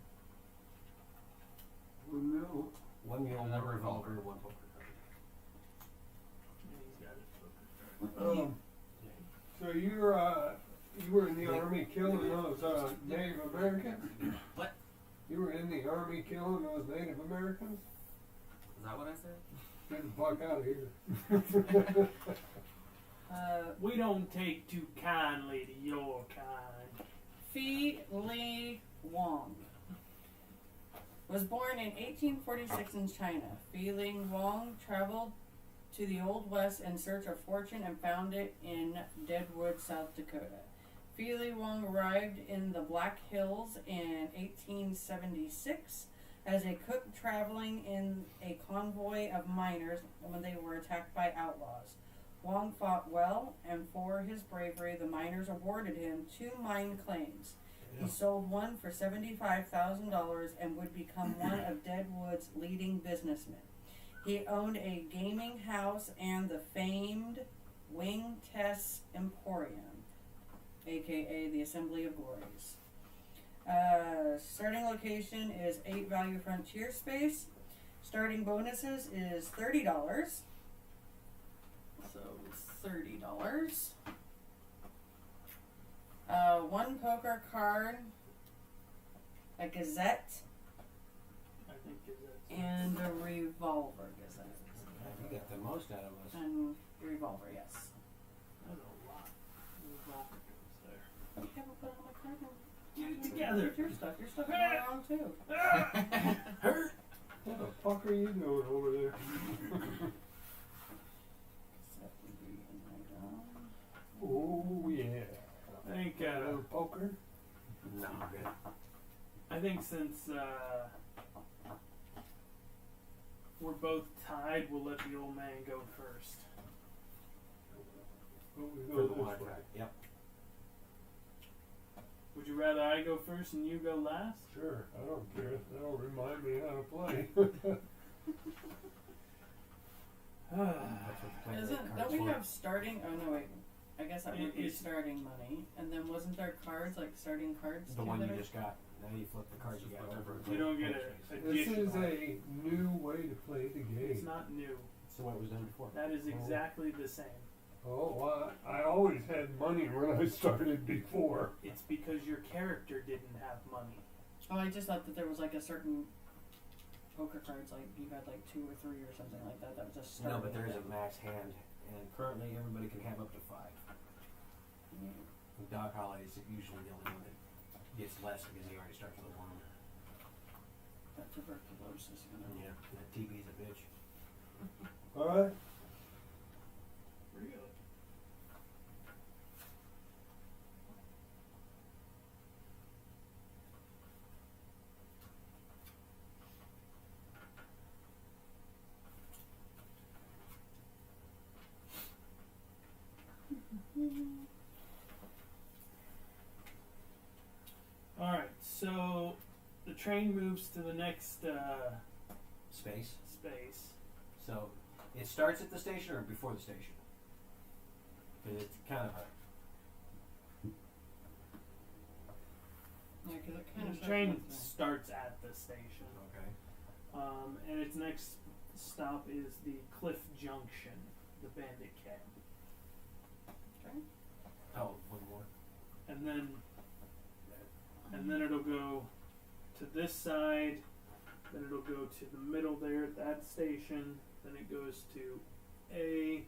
No. One mule, And one a revolver, revolver. one poker card. And he's got his poker card. So you were in the army killing those Native Americans? What? You were in the army killing those Native Americans? Is that what I said? Get the fuck out of here. We don't take too kindly to your kind. Fi Li Wang was born in 1846 in China. Fi Li Wang traveled to the Old West in search of fortune and found it in Deadwood, South Dakota. Fi Li Wang arrived in the Black Hills in 1876 as a cook traveling in a convoy of miners when they were attacked by outlaws. Wang fought well, and for his bravery, the miners awarded him 2 mine claims. He sold one for $75,000 and would become one of Deadwood's leading businessmen. He owned a gaming house and the famed Wing Tess Emporium, aka the Assembly of Glories. Starting location is 8 Value Frontier Space. Starting bonuses is $30. So $30. 1 poker card, a gazette, I think that's and a revolver gazette. You got the most out of us. And revolver, yes. that's a lot. Revolver goes there. I haven't put on my card now. Get it together. Put your stuff. Your stuff is all wrong too. Hurt! What the fuck are you doing over there? Gazette would be in my Oh yeah. I think A little poker. No, I'm good. I think since we're both tied, we'll let the old man go first. But we For go the this water way. track. Yep. Would you rather I go first and you go last? Sure, I don't care. That'll remind me how to play. That's what the play Isn't, rate don't cards we for. have starting, oh no wait, I guess that would be It's- starting money, and then wasn't there cards, like starting cards The too one that you are- just got. Now you flip the cards you got over. You don't get a This is additional. a new way to play the It's game. not new. It's the way it was done before. That is exactly the same. Oh, well, I always had money when I started before. It's because your character didn't have money. Oh, I just thought that there was like a certain poker cards, like you had like 2 or 3 or something like that, that was just No, starting. but there is a max hand, and currently everybody can have up to 5. Yeah. Doc Holly is usually the only one that gets less because he already starts with a 1. That tuberculosis, you know. Yeah, that TB's a bitch. Alright? Really? Alright, so the train moves to the next Space. space. So it starts at the station or before the station? Because it's kind of a. Yeah, because it kind of The train starts at the station. Okay. And its next stop is the Cliff Junction, the bandit camp. Okay. Oh, one more. And then it'll go to this side, then it'll go to the middle there at that station, then it goes to A,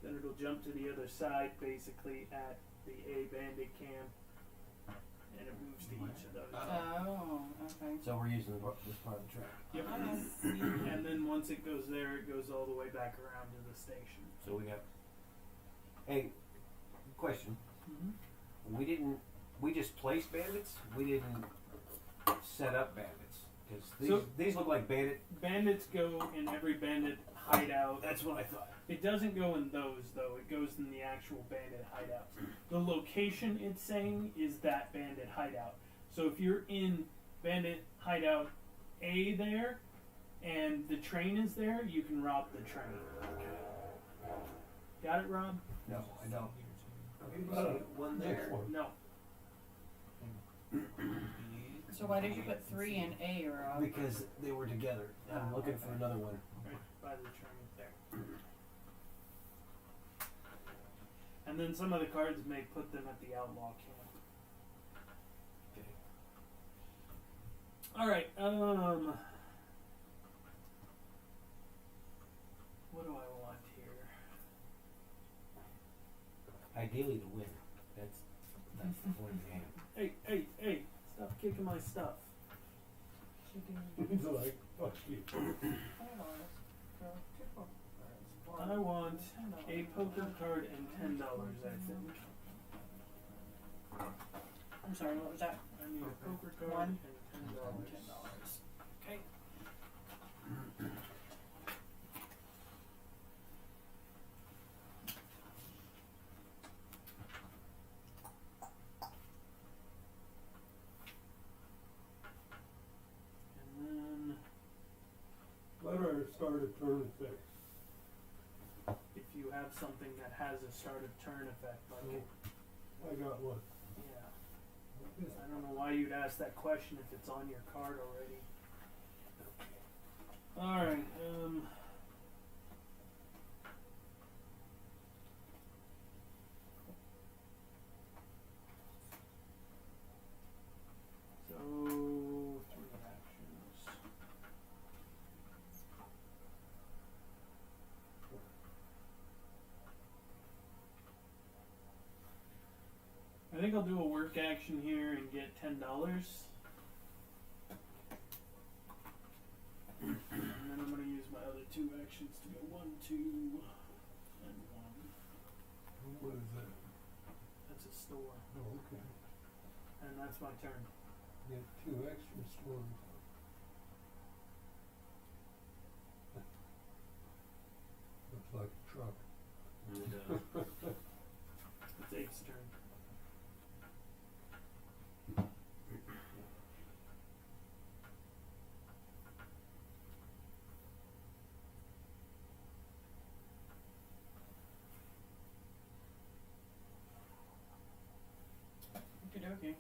then it'll jump to the other side basically at the A bandit camp, and it moves to each of those. Oh, okay. So we're using this part of the track. Yep. Oh. And then once it goes there, it goes all the way back around to the station. So we got. Hey, question. Mm-hmm. We just placed bandits. We didn't set up bandits because So- these look like bandit. Bandits go in every bandit hideout. That's what I thought. It doesn't go in those though. It goes in the actual bandit hideouts. The location it's saying is that bandit hideout. So if you're in bandit hideout A there, and the train is there, you can rob the train. Got it, Rob? No, I don't. Okay, so one Next there. one. No. So why did you put 3 in A, Rob? Because they were together. I'm Oh, looking for okay. another one. Right by the train there. And then some of the cards may put them at the outlaw camp. Okay. Alright, what do I want here? Ideally to win. That's the point of the game. Hey, stop kicking my stuff. He's like, fuck you. I want a poker card and $10, I think. I'm sorry, what was that? I need a poker card One. and $10. $10. Okay. And then Let her start a turn effect. if you have something that has a start of turn effect, like I got one. yeah. I don't know why you'd ask that question if it's on your card already. Alright, so 3 actions. I think I'll do a work action here and get $10. And then I'm going to use my other 2 actions to go 1, 2, and 1. What is that? That's a store. Oh, okay. And that's my turn. Get 2 extra storms. Looks like a truck. And, It's Abe's turn. Okey-dokey.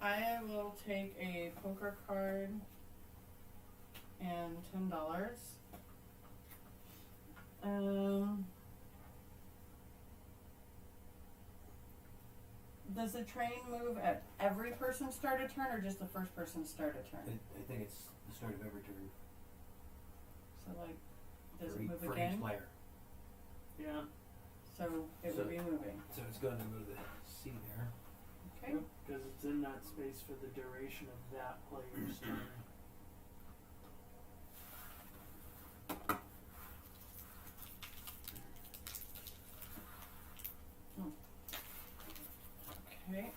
I will take a poker card and $10. Does the train move at every person's start a turn or just the first person's start a turn? I think it's the start of every turn. So like, does for it each- move for again? each player. Yeah. So it would be moving. So it's going to go to the C there. Okay. Because it's in that space for the duration of that player's turn. Okay.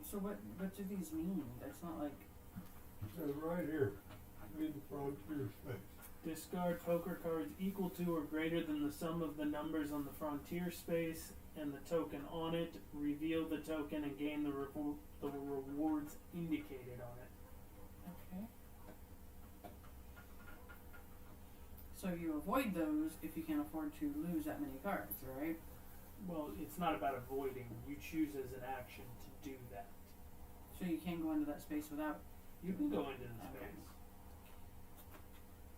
So what do these mean? That's not like, So right here, mid frontier space. Discard poker cards equal to or greater than the sum of the numbers on the frontier space and the token on it. Reveal the token and gain the rewards indicated on it. okay. So you avoid those if you can afford to lose that many cards, right? Well, it's not about avoiding. You choose as an action to do that. So you can't go into that space without. You can go into the Okay. space.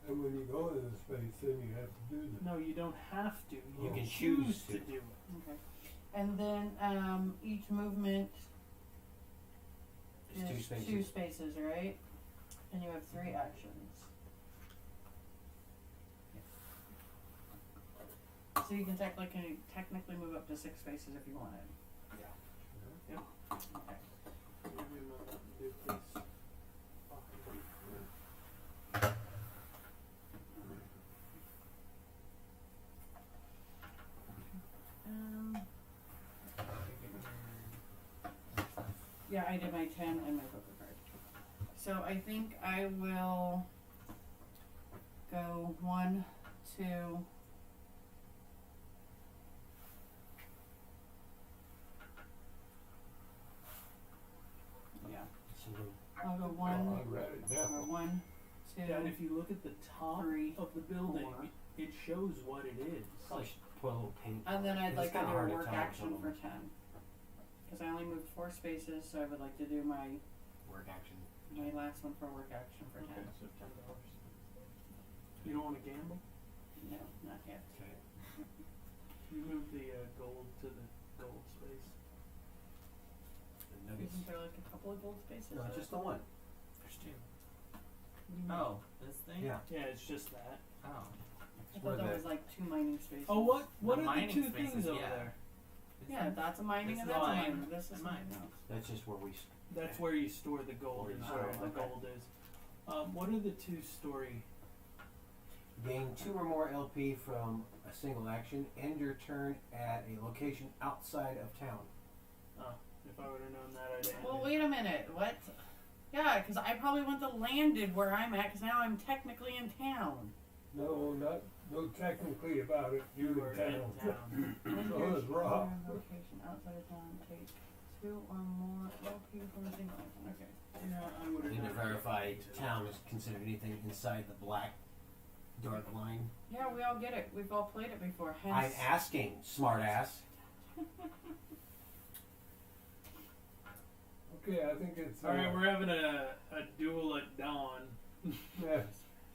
And when you go into the space, then you have to do that. No, you don't have to. You can choose choose to to. do it. Okay. And then each movement It's is 2 spaces. 2 spaces, right? And you have 3 actions. So you can technically move up to 6 spaces if you wanted. Yeah. Okay. Give me a moment to do this. Yeah, I did my 10 and my poker card. So I think I will go 1, 2, I'll go Oh, one, I read it or down. 1, 2, Yeah, and if you look at the top 3, of the building, 4. it shows what it is. Probably should put a little paint. And then I'd It's like to kinda do a hard to work tell action from for 10. Because I only moved 4 spaces, so I would like to do my Work action. last one for work action for 10. Okay, so $10. You don't want to gamble? No, not yet. Okay. You move the gold to the gold space. The nuggets. Isn't there like a couple of gold spaces? No, there? just the one. There's two. What do you mean? Oh, this thing? Yeah. Yeah, it's just that. Oh. I Where thought there the- was like 2 mining spaces. Oh, what The are the mining two spaces, things over yeah. there? Yeah, that's a mining This and is that's a mine. mining. This is And mine. something else. That's just where we. That's where you store the gold. Is Oh, where the okay. gold is. What are the 2-story? Gain 2 or more LP from a single action. End your turn at a location outside of town. Oh, if I would have known that, I'd have. Well, wait a minute. What? Yeah, because I probably wouldn't have landed where I'm at because now I'm technically in town. No, no technically about it. You were in in town. town. So is Rob. Location outside of town. Take 2 or more LP from a single action. Okay. Yeah, I would have. And to verify, town is considered anything inside the black dark line. Yeah, we all get it. We've all played it before. I'm Hence. asking, smartass. Okay, I think it's. All right, we're having a duel at dawn. Yes.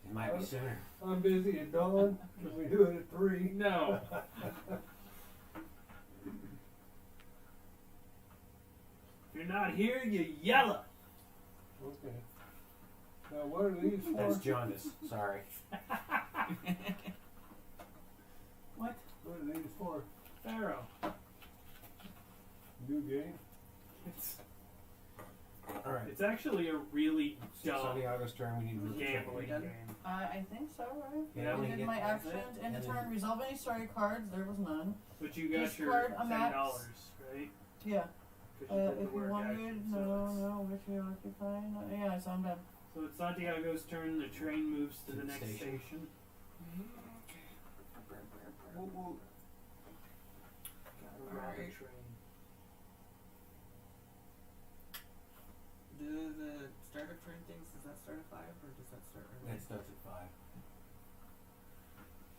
It might be sooner. I'm busy at dawn. Can we do it at 3? No. If you're not here, you yellow. Okay. Now, what are these for? That's jaundice. Sorry. What? What are these for? Pharaoh. New game? It's All right. it's actually a really dumb Santiago's turn. We need to move the gambling check. game. I think so, right? Yeah, I we did get- my that's it. actions. End of And then- turn. Resolve any story cards. There was none. But you got Discard your a max. $10, right? Yeah. 'Cause you did the If you work wanted, action, no, so it's- no, which you occupy. No, yeah, so I'm done. So it's Santiago's turn. The train moves to To the the next station. station. Woo woo. Gotta rob the Alright. train. Do the start of turn things, does that start at 5 or does that start early? That starts at 5.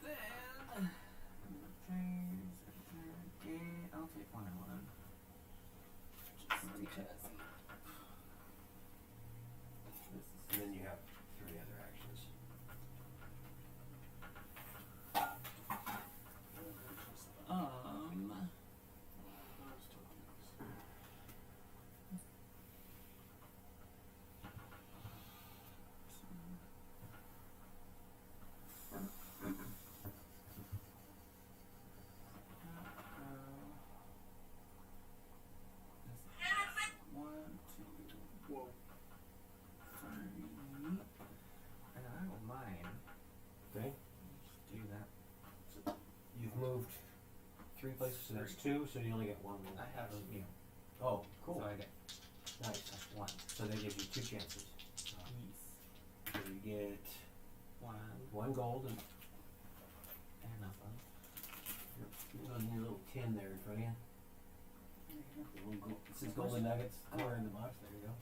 Then trains, okay, I'll take 1 and 1. Just because. And then you have 3 other actions. Those tokens. Whoa. And I will mine. Okay. Just do that. You've moved 3 places, so that's 2. So you only get 1 move. I have a meal. Oh, cool. So I get Nice. 1. So that gives you 2 chances. Yes. So you get 1 1 gold and and nothing. your little tin there in front of you. The little gold, it says golden nuggets. Corner in the box. There you go.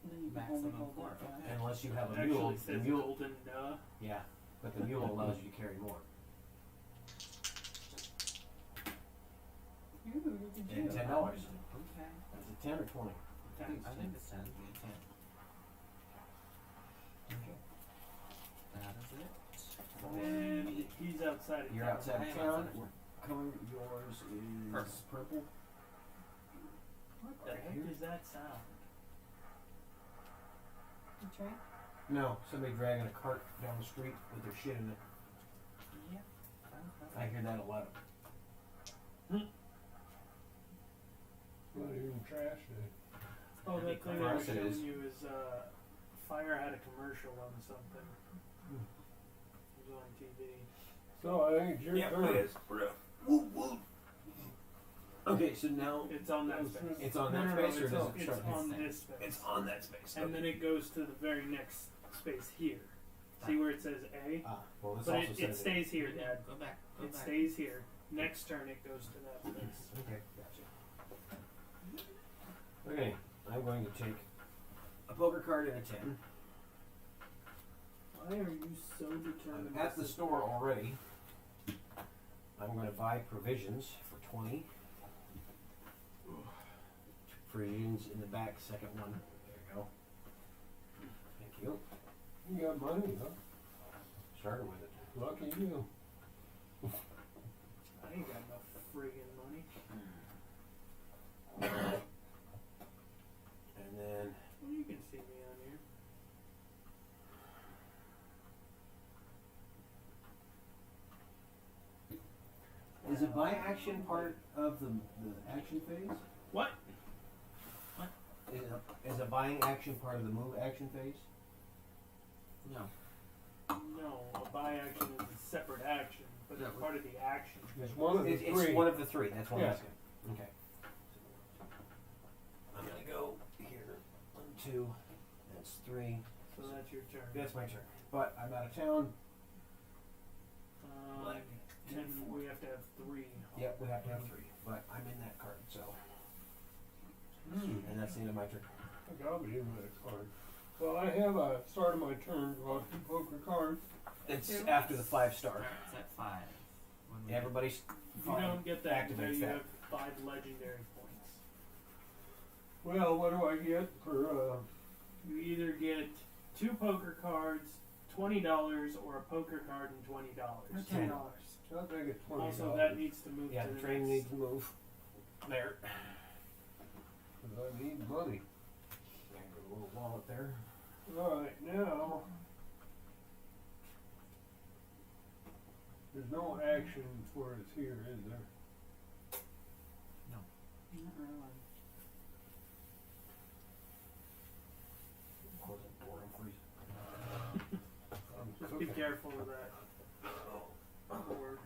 And then you can only Maximum hold 4. that back. And unless you have a It mule, actually the says mule. golden duh. Yeah, but the mule allows you to carry more. Ooh, look at And you. $10. Okay. That's a 10 or 20. I think it's 10. Okay. That is it. And he's outside of You're town. outside I of am town. outside of town. Color yours is Purple. purple. What the Right heck here. does that sound? The train? No, somebody dragging a cart down the street with their shit in it. Yeah. I hear that a lot. Not even trash day. Oh, that thing I was Yes, it showing is. you is Fire had a commercial on something. It was on TV. So I think it's your turn. Woo woo. Okay, so now It's on that That was space. really- it's on that No, space, or it's does on, it it's start on here? this space. It's on that space. And then it goes to the very next space here. See where it says A? Well, this But also it says stays here, Yeah, Dad. go back. Go It back. stays here. Next turn it goes to that space. Okay, gotcha. Okay, I'm going to take a poker card and a 10. Why are you so determined? I'm at the store already. I'm going to buy provisions for 20. Provisions in the back, second one. There you go. Thank you. You got money, huh? Started with it. Lucky you. I ain't got no friggin' money. And then Well, you can see me on here. is a buy action part of the action phase? What? Is a buying action part of the move action phase? No. No, a buy action is a separate action, but it's part of the action. It's one of the It's three. one of the three. That's what Yeah. I'm asking. Okay. I'm gonna go here. 1, 2. That's 3. So that's your turn. That's my turn. But I'm out of town. Um, and we have to have 3. Yep, we have to have 3. But I'm in that card, so. And that's the end of my turn. I got me in that card. Well, I have a start of my turn. Draw 2 poker cards. It's after the 5-star. Starts at 5. When we Everybody's You don't get that until activates you that. have 5 legendary points. Well, what do I get for? You either get 2 poker cards, $20, or a poker card and $20. Or $10. $10. I'll take it $20. Also, that needs to move Yeah, to the the train next. needs to move. There. 'Cause I need money. Yeah, got a little wallet there. All right, now there's no action for us here, is there? Not really. Close the door, I'm freezing. I'm Just be cooking. careful with that cord.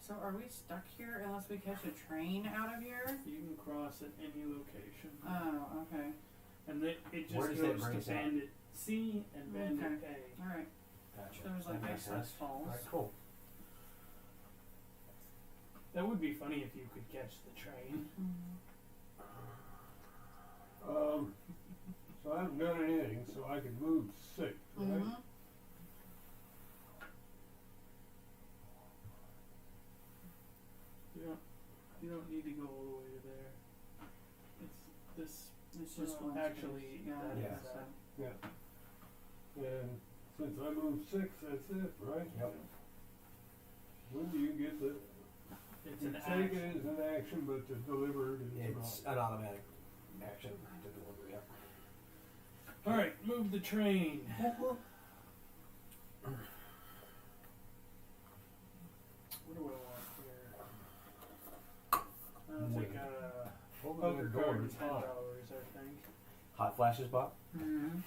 So are we stuck here unless we catch a train out of here? You can cross at any location. Oh, okay. And it just Where does that goes bring to us at? Bandit C and Bandit A. Alright. Gotcha. So there's like That makes Express sense. Falls. Alright, cool. That would be funny if you could catch the train. So I haven't done anything, so I could move 6, right? Mm-hmm. You don't need to go all the way to there. It's It's just well, one actually, space. Yeah. that Yeah. is that. Yeah. And since I moved 6, that's it, right? Yep. When do you get the? It's You an take action. it as an action, but to deliver it is It's not. an automatic action to deliver, yep. All right, move the train. What do I want here? I'll take a Open poker that door, card and it's $10, hot. I think. Hot flashes, Bob? Mm-hmm.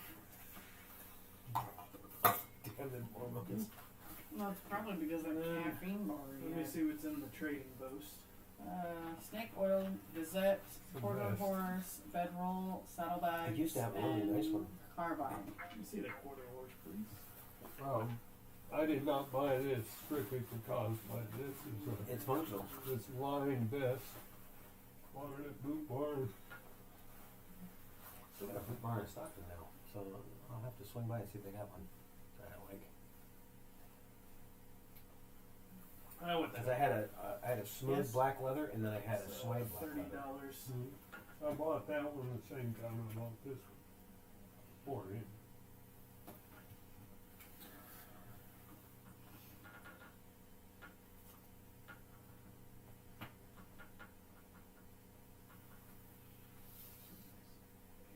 Damn them poor buckets. Well, it's probably because of the caffeine bar. Let me see what's in the trading post. Snake oil, Gazette, The quarter best. horse, bedroll, saddlebags, They used to have a really nice one. carbine. Let me see the quarter horse, please. I did not buy this strictly for cosplay. This is It's functional. this line vest. Wanted at Boot Barn. Still got a boot barn in Stockton now, so I'll have to swing by and see if they got one that I like. I know what Because that. I had a smooth Yes. black leather, and then I had a suede black $30. leather. I bought that one the same time I bought this one for him.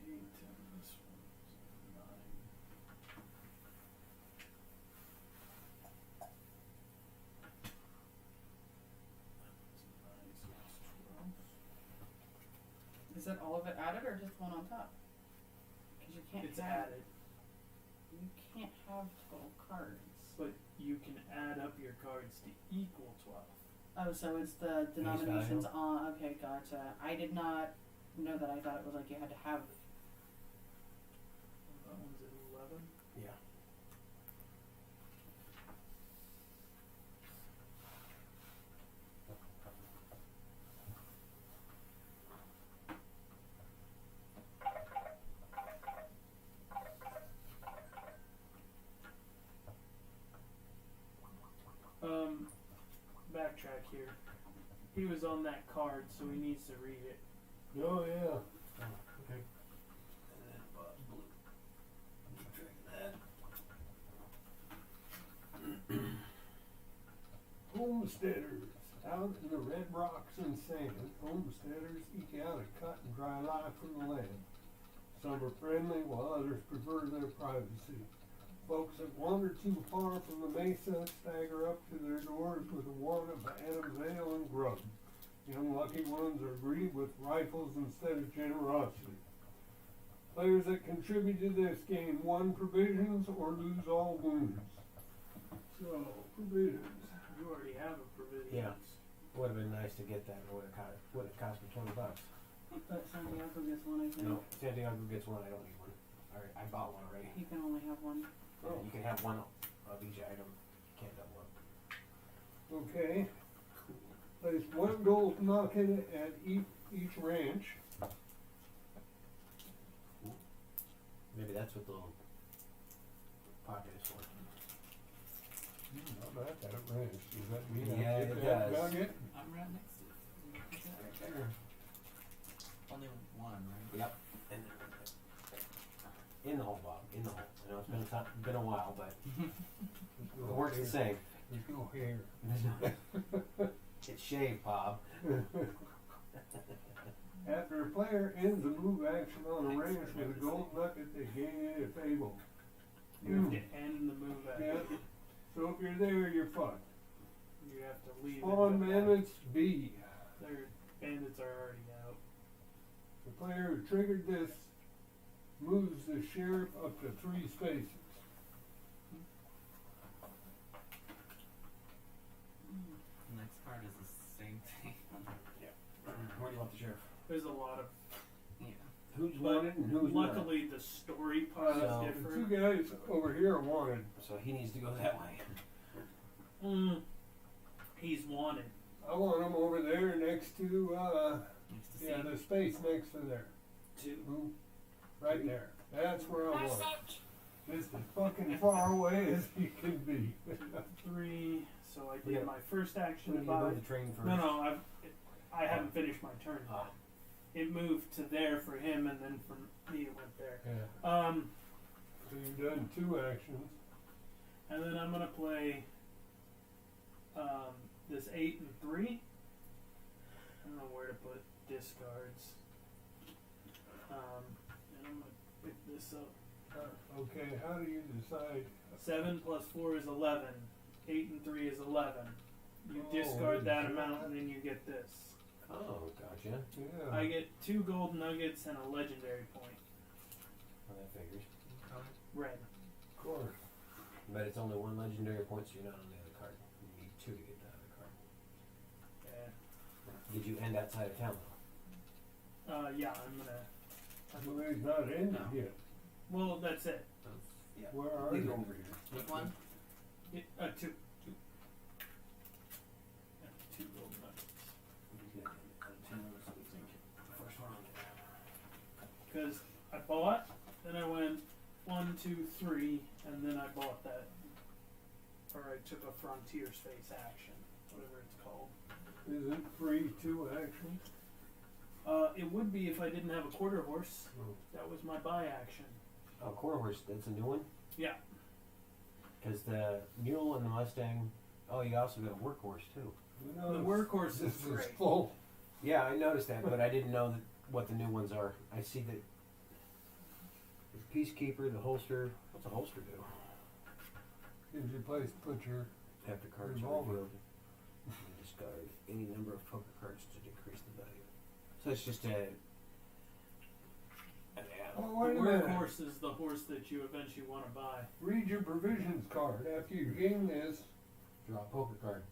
Eight, and this one's 9. Is that all of it added or just one on top? Because you can't It's have, added, you can't have 12 cards. but you can add up your cards to equal 12. Oh, so it's the denominations on. Okay, gotcha. I did not know that. I thought it was like you had to have Yeah. Backtrack here. He was on that card, so he needs to read it. Oh, yeah. Okay. And then Bob's blue. Keep track of that. Homesteaders. Out in the red rocks and sand, homesteaders eke out a cut and dry life from the land. Some are friendly while others prefer their privacy. Folks that wander too far from the mesa stagger up to their doors with a want of Adam's ale and grub. The unlucky ones are greeted with rifles instead of generosity. Players that contribute to this gain 1 provisions or lose all wounds. So, provisions. You already have a provision. Yeah. Would have been nice to get that. Would have cost me $20. But Santiago gets one, I think. No, Santiago gets one. I don't need one. Alright, I bought one already. You can only have one. Yeah, you can have one of each item. You can't double up. Okay. Place 1 gold nugget at each ranch. Maybe that's what the little pocket is for. How about that ranch? Does that mean I Yeah, get it that does. nugget? I'm right next to it. What's that? Right there. Only one, right? Yep. And in the hole, Bob. In the hole. I know it's been a while, but There's it no works the hair. same. There's no hair. It's shaved, Bob. After a player ends a move action on a ranch with a gold nugget, they gain a fable. You have to end the move Yeah. action. So if you're there, you're fucked. You have to leave Spawn it. bandits B. Their bandits are already out. The player who triggered this moves the sheriff up to 3 spaces. Next card is the same thing. Where do you want the sheriff? There's a lot of. Yeah. Who's But wanted and who's not? luckily, the story part So- is The different. 2 guys over here are wanted. So he needs to go that way. He's wanted. I want them over there next to, Next to yeah, C. the space next to there. 2. Ooh, right there. That's where I want it. Just as fucking far away as he can be. 3. So I Yeah. did my first action When to do you buy. move the train first? No, I haven't finished my turn. Ah. It moved to there for him, and then for me it went there. Yeah. So you've done 2 actions. And then I'm gonna play this 8 and 3. I don't know where to put discards. And I'm gonna pick this up. Okay, how do you decide? 7 plus 4 is 11. 8 and 3 is 11. You Oh, discard that yeah. amount, and then you get this. Oh, gotcha. Yeah. I get 2 gold nuggets and a legendary point. Well, that figures. Red. Of course. But it's only 1 legendary point, so you're not on the other card. You need 2 to get the other card. Yeah. Did you end outside of town though? Yeah, I'm gonna. Well, he's not ended No. yet. Well, that's it. Yeah. Where are Leave it you? over here. Pick one. 2. Yeah, 2 gold nuggets. The first one on there. Because I bought, then I went 1, 2, 3, and then I bought that. Or I took a frontier space action, whatever it's called. Is it free 2 actions? It would be if I didn't have a quarter horse. Oh. That was my buy action. Oh, quarter horse, that's a new one? Yeah. Because the mule and the Mustang, oh, you also got a workhorse too. You know, The workhorse this is is great. full. Yeah, I noticed that, but I didn't know what the new ones are. I see that the Peacekeeper, the holster. What's a holster do? Gives you a place to put your. After cards are Revolver. revealed, you discard any number of poker cards to decrease the value. So it's just an add. Oh, The wait a minute. workhorse is the horse that you eventually want to buy. Read your provisions card. After you gain this, Draw a poker card.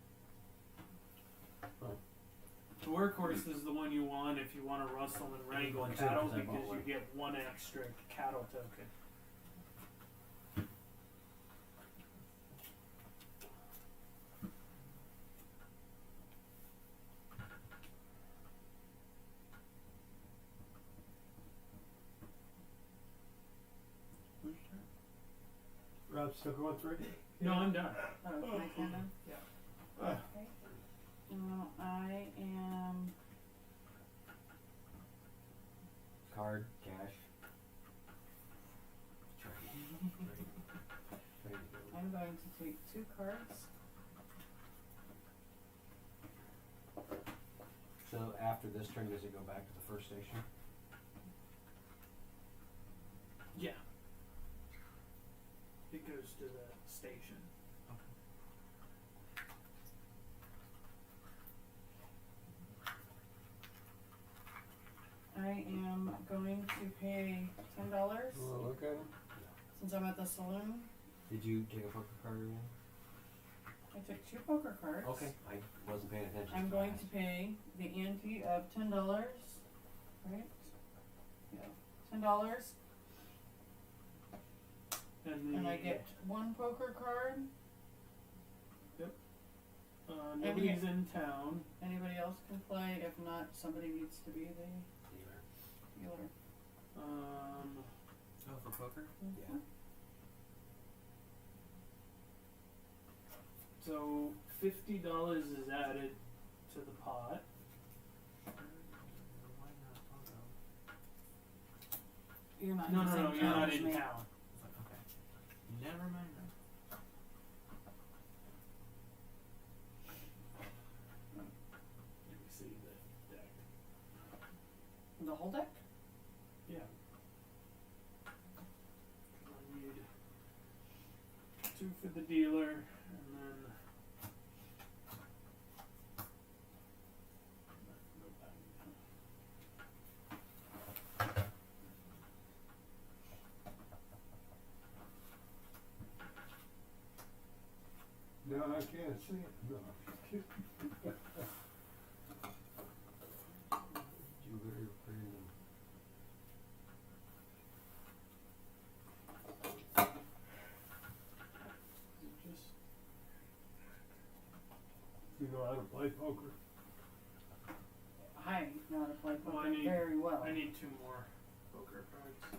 The workhorse is the one you want if you want to rustle and wrangle One too, cattle 'cause I bought because you one. get 1 extra cattle token. I'm still going through it. No, I'm done. Oh, can I stand on? Yeah. Okay. I am Card, cash. Trading code. I'm going to take 2 cards. So after this turn, does it go back to the first station? Yeah. It goes to the station. I am going to pay $10 Well, look at him. since I'm at the saloon. Did you take a poker card again? I took 2 poker cards. Okay, I wasn't paying attention. I'm going to pay the ante of $10, right? Yeah, $10, and I get 1 poker card. Nobody's in town. Anybody else can play. If not, somebody needs to be the dealer. Oh, for poker? Yeah. So $50 is added to the pot. Why not? I'll go. You're not No, in the same you're town not as in me. town. Okay. Never mind then. Let me see the deck. The whole deck? Yeah. I need 2 for the dealer, and then go back. No, I can't see it. No. Jupiter, random. Just You know how to play poker? I know how to play Well, poker I need- very well. I need 2 more poker cards.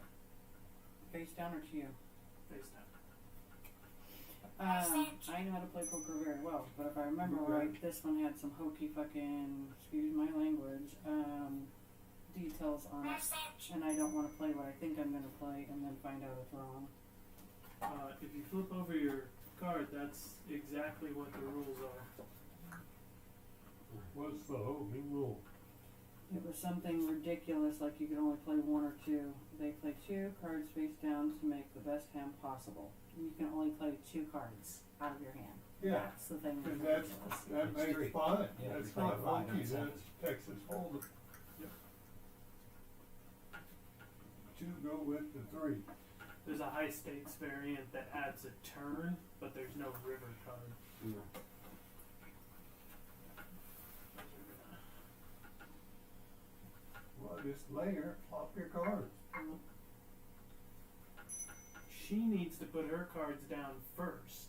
Face down or to you? Face down. I know how to play poker very well, but if I remember Okay. right, this one had some hokey fucking, excuse my language, details on it. And I don't want to play what I think I'm going to play and then find out it's wrong. If you flip over your card, that's exactly what the rules are. What's the hokey rule? It was something ridiculous, like you could only play 1 or 2. They play 2 cards face down to make the best hand possible. You can only play 2 cards out of your hand. Yeah. That's the thing. And That's that's, ridiculous. that makes Street. fine. Yeah, That's you're not playing five, hokey, not seven. that's Texas Hold'em. Yep. 2 go with the 3. There's a high stakes variant that adds a turn, but there's no river card. Yeah. Those are Well, just layer, flop your cards. she needs to put her cards down first.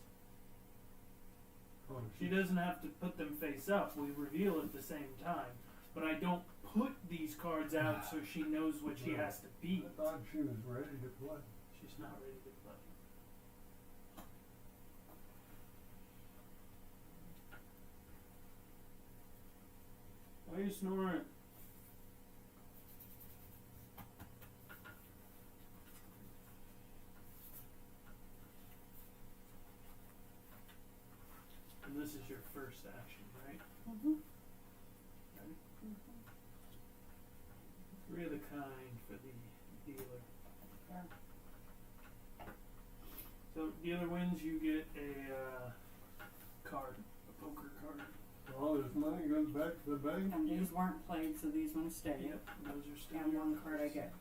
Oh, She doesn't have to put them face up. We reveal at the same time. But I don't put these cards out so she knows what she has to beat. I thought she was ready to play. She's not ready to play. Why are you snoring? And this is your first action, right? Mm-hmm. Ready? 3 of the kind for the dealer. Yeah. So dealer wins, you get a card, a poker card. All this money goes back to the bank. And these weren't played, so these ones stay. Yep, those are still And 1 yours. card I get.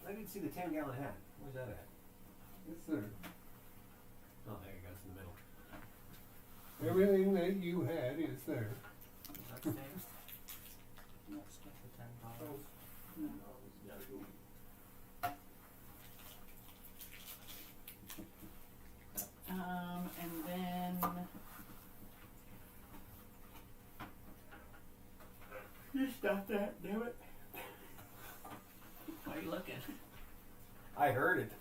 I didn't see the 10-gallon hat. Where's that at? It's there. Oh, there you go. It's in the middle. Everything that you had is there. Upstairs? Next step. The $10. No. Oh, you gotta go. And then You stop that, damn it. Why are you looking? I heard it.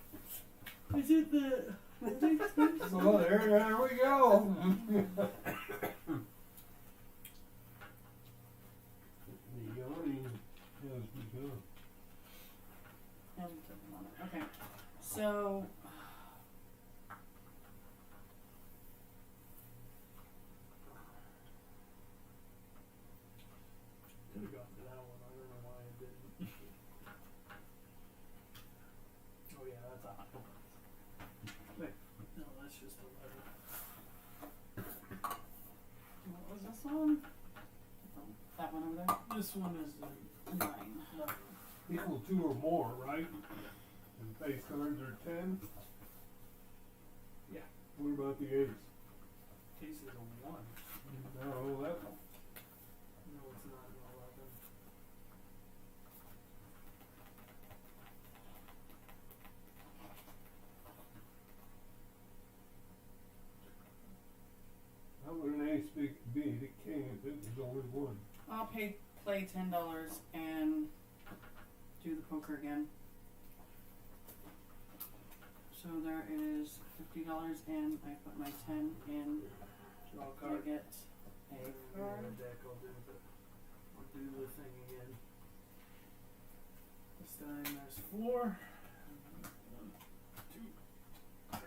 Is it the So there we go. The yawning has begun. Okay, so Could have gone to that one. I don't know why I didn't. Oh yeah, that's a hot one. Wait, no, that's just 11. what was this one? That one over there? This one is 9. 9. Equal 2 or more, right? And face cards are 10? Yeah. What about the ace? Case is a 1. No, that No, it's not an 11. how would an ace be the king if it was only 1? I'll play $10 and do the poker again. So there is $50 and I put my 10 in. Draw a I card. get a Yeah, card. deck, I'll do the thing again. This time there's 4. 1, 2,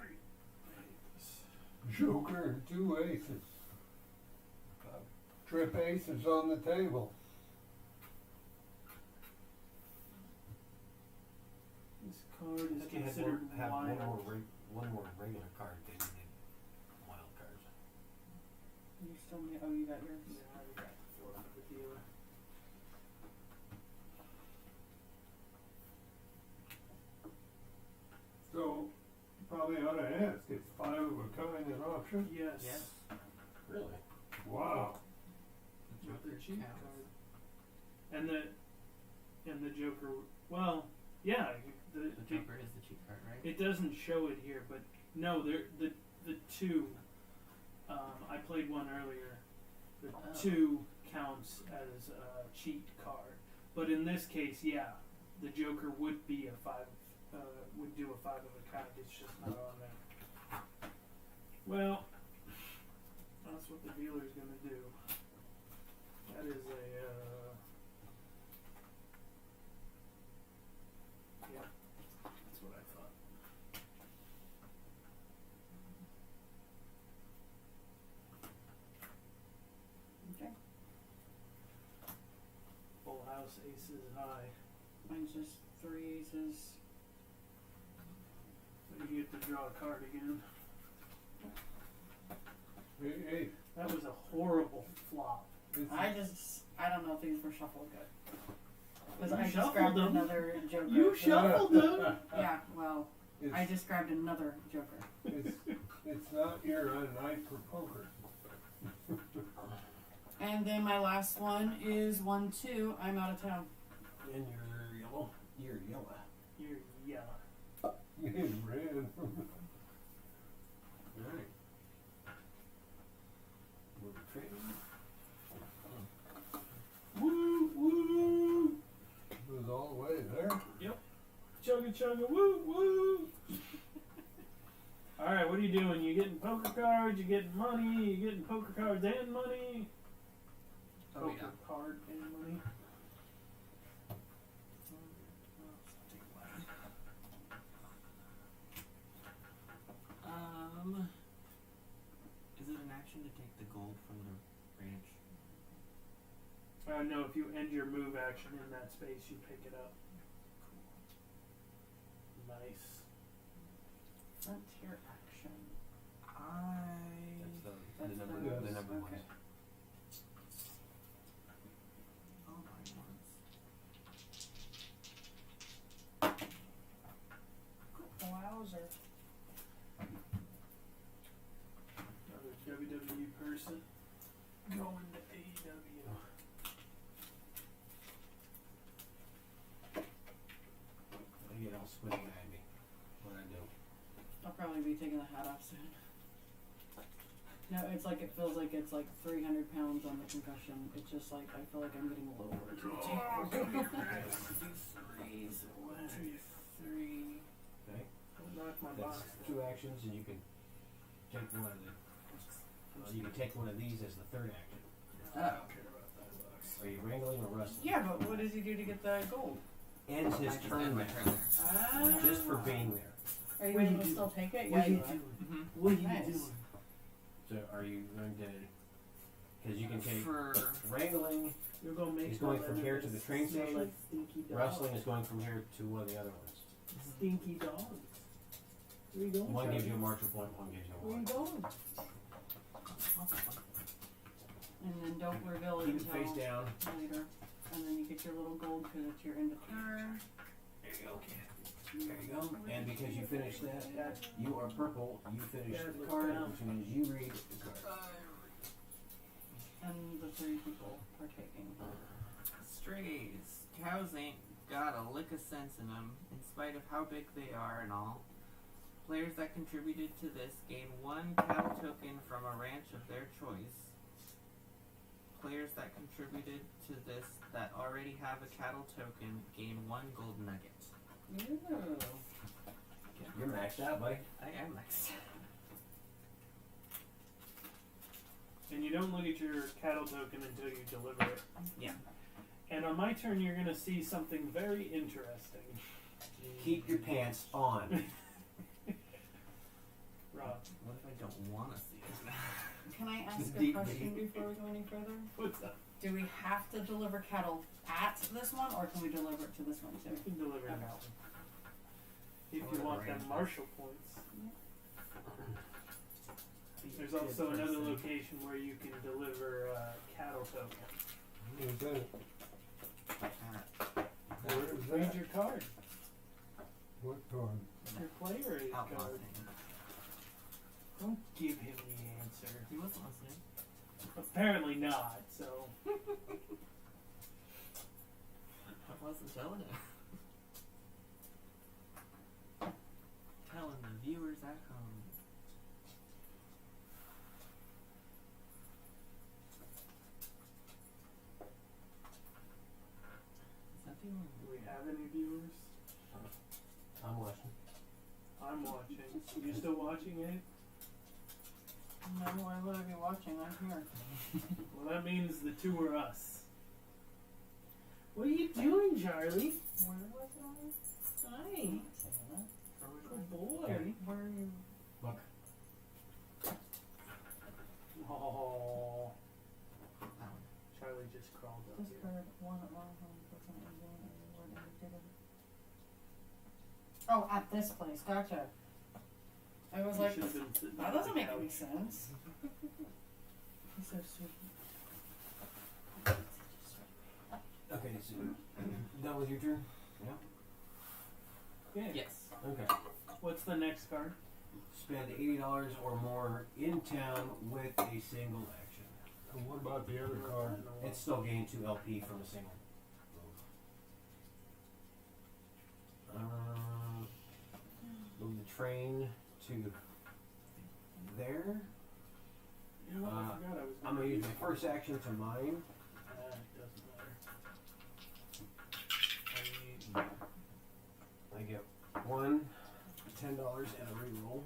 3. Joker and 2 aces. Trip aces on the table. This card I is think you had considered have wild. one more regular card than you did wild cards. You still need, oh, you got yours. Yeah, I already got the 4 for the dealer. So, probably ought to ask, is 5 of a kind an option? Yes. Yes. Really? Wow. The With the Joker cheat counts. card. And the Joker. Well, yeah. The Joker is the cheat card, right? It doesn't show it here, but no, the 2. I played one earlier. The 2 counts as a cheat card, but in this case, yeah, the Joker would be a 5. Would do a 5 of a kind. It's just not on there. Well, that's what the dealer's gonna do. That is a. Yeah, that's what I thought. Okay. Full house, aces high. Mine's just 3 aces. So you get to draw a card again. Hey, That was a horrible flop. it's I don't know if these were shuffled good. Because You I just shuffled grabbed them. another joker. You shuffled them. Yeah, well, it's, I just grabbed another joker. it's not your night for poker. And then my last one is 1-2. I'm out of town. And you're yellow. You're yellow. You're yellow. You ran. Alright. We're trading. Woo woo. It was all the way there. Chugga chugga woo woo. Alright, what are you doing? You getting poker cards, you getting money, you getting poker cards and money. Oh, Poker yeah. card and money. Is it an action to take the gold from the branch? No, if you end your move action in that space, you pick it up. Nice. Frontier action. That's the That's number, the- the number okay. ones. All mine once. Wowzer. Another WWE person going to AEW. They get all squinty at me when I do. I'll probably be taking the hat off soon. No, it's like it feels like it's like 300 pounds on the concussion. It's just like I feel like I'm getting lower to the table. These threes. 1, 2, 3. Okay? knock my box. That's 2 actions, and you can take one of the. You can take one of these as the 3rd action. I don't care about that box. Are you wrangling or wrestling? Yeah, but what does he do to get the gold? Ends his I just turn end my there. turn there. Ah. Just for being there. Are you What are able you to still take it? What Yeah, are you you are. doing? Mm-hmm. What are you Nice. doing? So are you going to? Because you can take For wrangling. You're gonna make He's going my from here to the train smell station. Like stinky dogs. Wrestling is going from here to one of the other ones. Stinky dogs. Where you going? One gives Charlie? you a marcher point. One gives you a Where you one. going? And then don't reveal it Keep it until face down. later. And then you get your little gold because it's your end of turn. There you go. There you go. And because you finished that, you are purple. You finished Yeah, the look card, down. which means you read the card. And the 3 people are taking. strays. Cows ain't got a lick of sense in them, in spite of how big they are and all. Players that contributed to this gain 1 cattle token from a ranch of their choice. Players that contributed to this that already have a cattle token gain 1 gold nugget. Ooh. You're maxed out, buddy. I am next. And you don't look at your cattle token until you deliver it. Yeah. And on my turn, you're gonna see something very interesting. Keep your pants on. Rob, What if I don't want to see it? Can I ask a Deep, question deep. before we go any further? what's up? Do we have to deliver cattle at this one, or can we deliver it to this one You too? can deliver it out. If you Whatever want them range. marshal points. There's also another location where you can deliver cattle token. Where's that? Where is Read that? your card. What card? Your player aid Outlaw card. thing. Don't give him the answer. He wasn't listening. Apparently not, so. I wasn't telling him. Telling the viewers at home. Is that the only Do we have any viewers? I'm watching. I'm watching. You still watching it? No, why would I be watching? I'm here. Well, that means the 2 are us. What are you doing, Charlie? Where was I? Hi. Good boy. Here. Where are you? Look. Oh, that one? Charlie just crawled up here. Discard one at one home. Puts an engine and reward indicated. Oh, at this place. Gotcha. I was You like, should've been sitting that on doesn't the make any couch. sense. He's so sweet. Okay, so done with your turn? Yeah. Yes. Okay. What's the next card? Spend $80 or more in town with a single action. And what about the other card? It still gained 2 LP from a single. Move the train to there. You know what? I Uh, forgot I was I'm gonna use my first action to mine. It doesn't matter. I get $1, $10, and a reroll.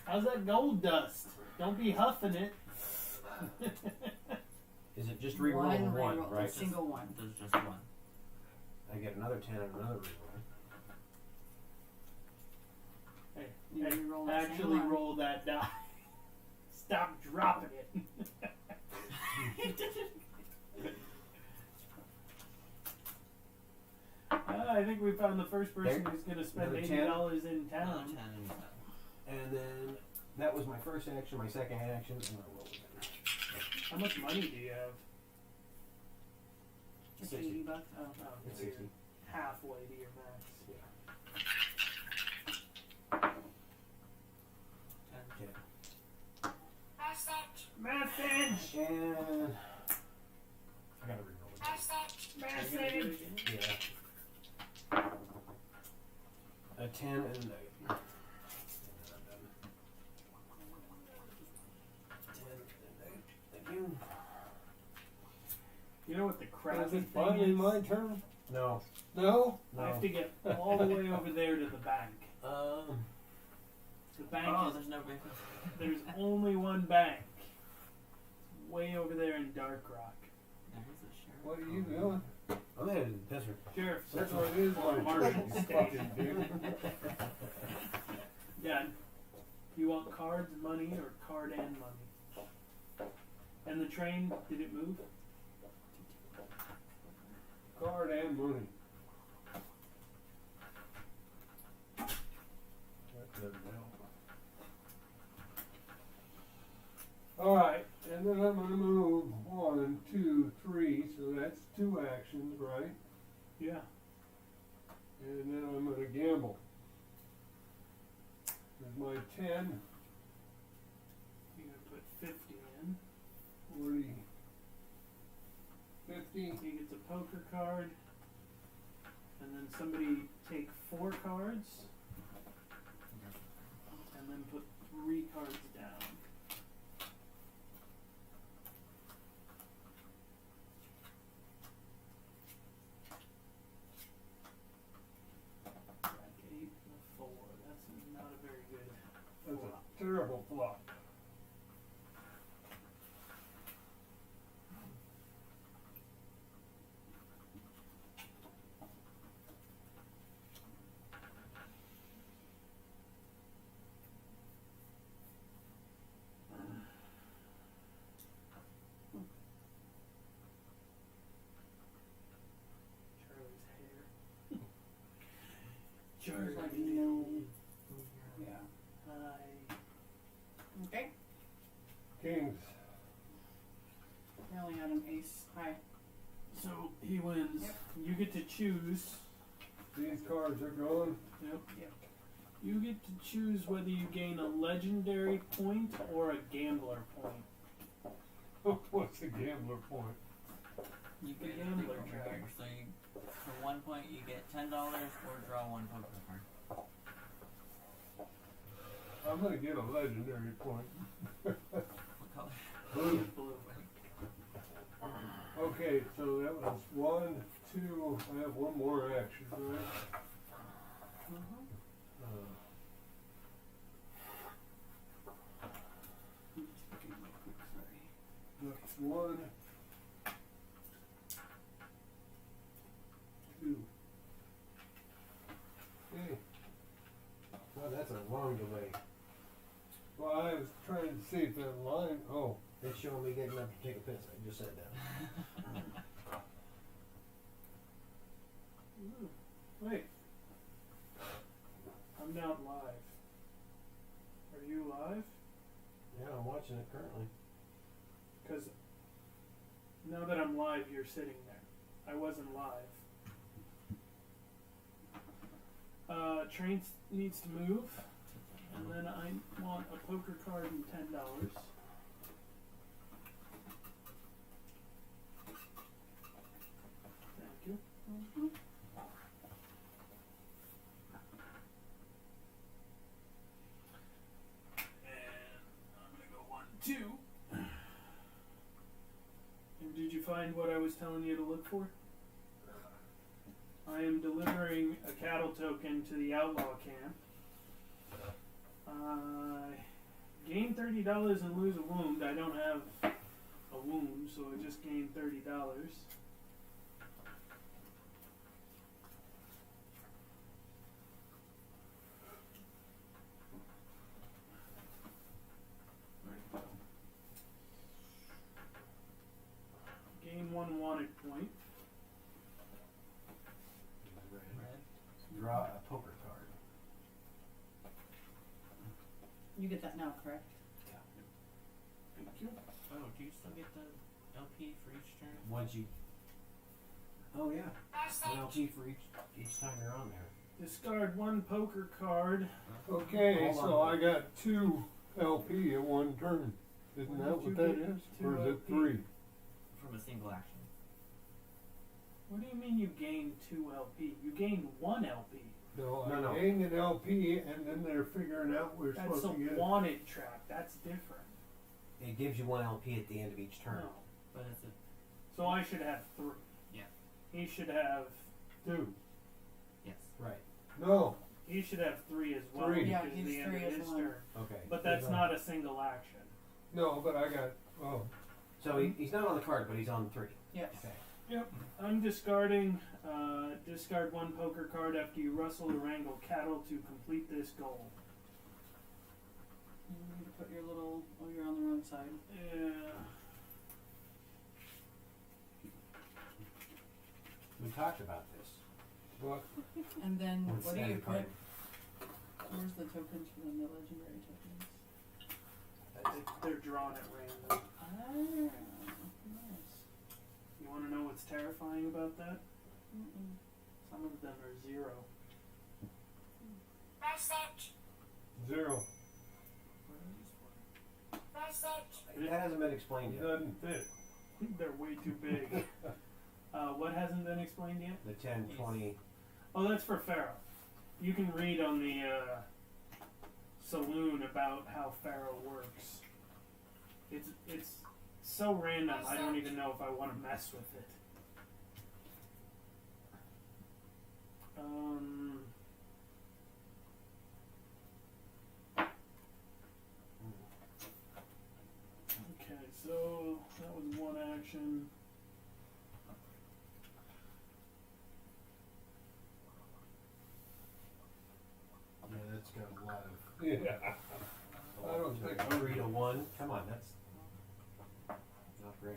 How's that gold dust? Don't be huffing it. Is it just reroll One one, reroll, right? a single one. There's just one. I get another 10 and another reroll. Hey, You hey, reroll that same actually one. roll that die. Stop dropping it. I think we found the first person There. who's going to spend Another $80 in Another town. 10 and And then that was my first action, my second action, and I roll again. How much money do you have? Just 60. $80. Oh. Oh, It's so you're 60. halfway to your max. Okay. Message! And I gotta reroll again. Message! Yeah. A 10 and a nugget. And then I'm done. 10 and a nugget. Thank you. You know what the Is crappy it thing finally is? my turn? No. No? I have No. to get all the way over there to the bank. The bank Oh, is there's no bank. there's only one bank. It's way over there in Dark Rock. There is a sheriff. What are you doing? I'm headed to Pittsburgh. Sheriff, That's what it is, my Marshall fucking Station. dude. Yeah. You want cards, money, or card and money? And the train, did it move? Card and money. That doesn't help. Alright, and then I'm gonna move 1, 2, 3, so that's 2 actions, right? Yeah. And then I'm gonna gamble. There's my 10, You're gonna put 50 in. 40, 50. He gets a poker card. And then somebody take 4 cards. And then put 3 cards down. Jack 8 and a 4. That's not a very good That's flop. a terrible flop. Charlie's hair. There's like no. Yeah. Okay. Kings. I only had an ace high. So he wins. Yep. You get to choose. These cards are gone. Yep. Yep. You get to choose whether you gain a legendary point or a gambler point. What's a gambler point? You The get gambler over track. here. So you, for 1 point, you get $10 or draw 1 poker card. I'm gonna get a legendary point. What color? Blue. Blue. Okay, so that was 1, 2, I have one more action, right? Uh-huh. That's 1, 2. Okay, Well, that's a long delay. well, I was trying to see if that line, oh, It's showing me getting up to take a piss. I just sat down. Wait. I'm not live. Are you live? Yeah, I'm watching it currently. Because now that I'm live, you're sitting there. I wasn't live. Train needs to move. And then I want a poker card and $10. Thank you. Mm-hmm. And I'm gonna go 1, 2. And did you find what I was telling you to look for? I am delivering a cattle token to the outlaw camp. Gain $30 and lose a wound. I don't have a wound, so I just gained $30. Gain 1 wanted point. Red. Draw a poker card. You get that now, correct? Thank you. Oh, do you still get the LP for each turn? Once you. Oh yeah. An LG for each time you're on there. Discard 1 poker card. okay, Hold so on. I got 2 LP in one turn. Isn't When that did what you that get is? 2 Or is it LP? 3? From a single action. What do you mean you gain 2 LP? You gain 1 LP. No, No. I gained an LP and then they're figuring out we're That's supposed a to get wanted track. That's different. It gives you 1 LP at the end of each turn. No. But it's a So I should have 3. Yeah. He should have 2. Yes. Right. No. He should have 3 as well. 3. Yeah, because he's the end 3 of as his well. turn. Okay. But that's Yeah. not a single action. No, but I got. Oh. So he's not on the card, but he's on 3. Yes. Okay. I'm discarding. Discard 1 poker card after you rustle or wrangle cattle to complete this goal. You need to put your little. Oh, you're on the wrong side. Yeah. We talked about this. What? And then What's what do that you card? put? Where's the tokens for them? The legendary tokens. They're drawn at random. Ah, nice. You want to know what's terrifying about that? Mm-mm. Some of them are 0. 0. That hasn't been explained It yet. doesn't fit. They're way too big. What hasn't been explained yet? The 10, 20. Oh, that's for Pharaoh. You can read on the saloon about how Pharaoh works. It's so random. I don't even know if I want to mess with it. Okay, so that was 1 action. Yeah, that's got a lot of. Yeah. I don't think. 3 to 1. Come on, that's not great.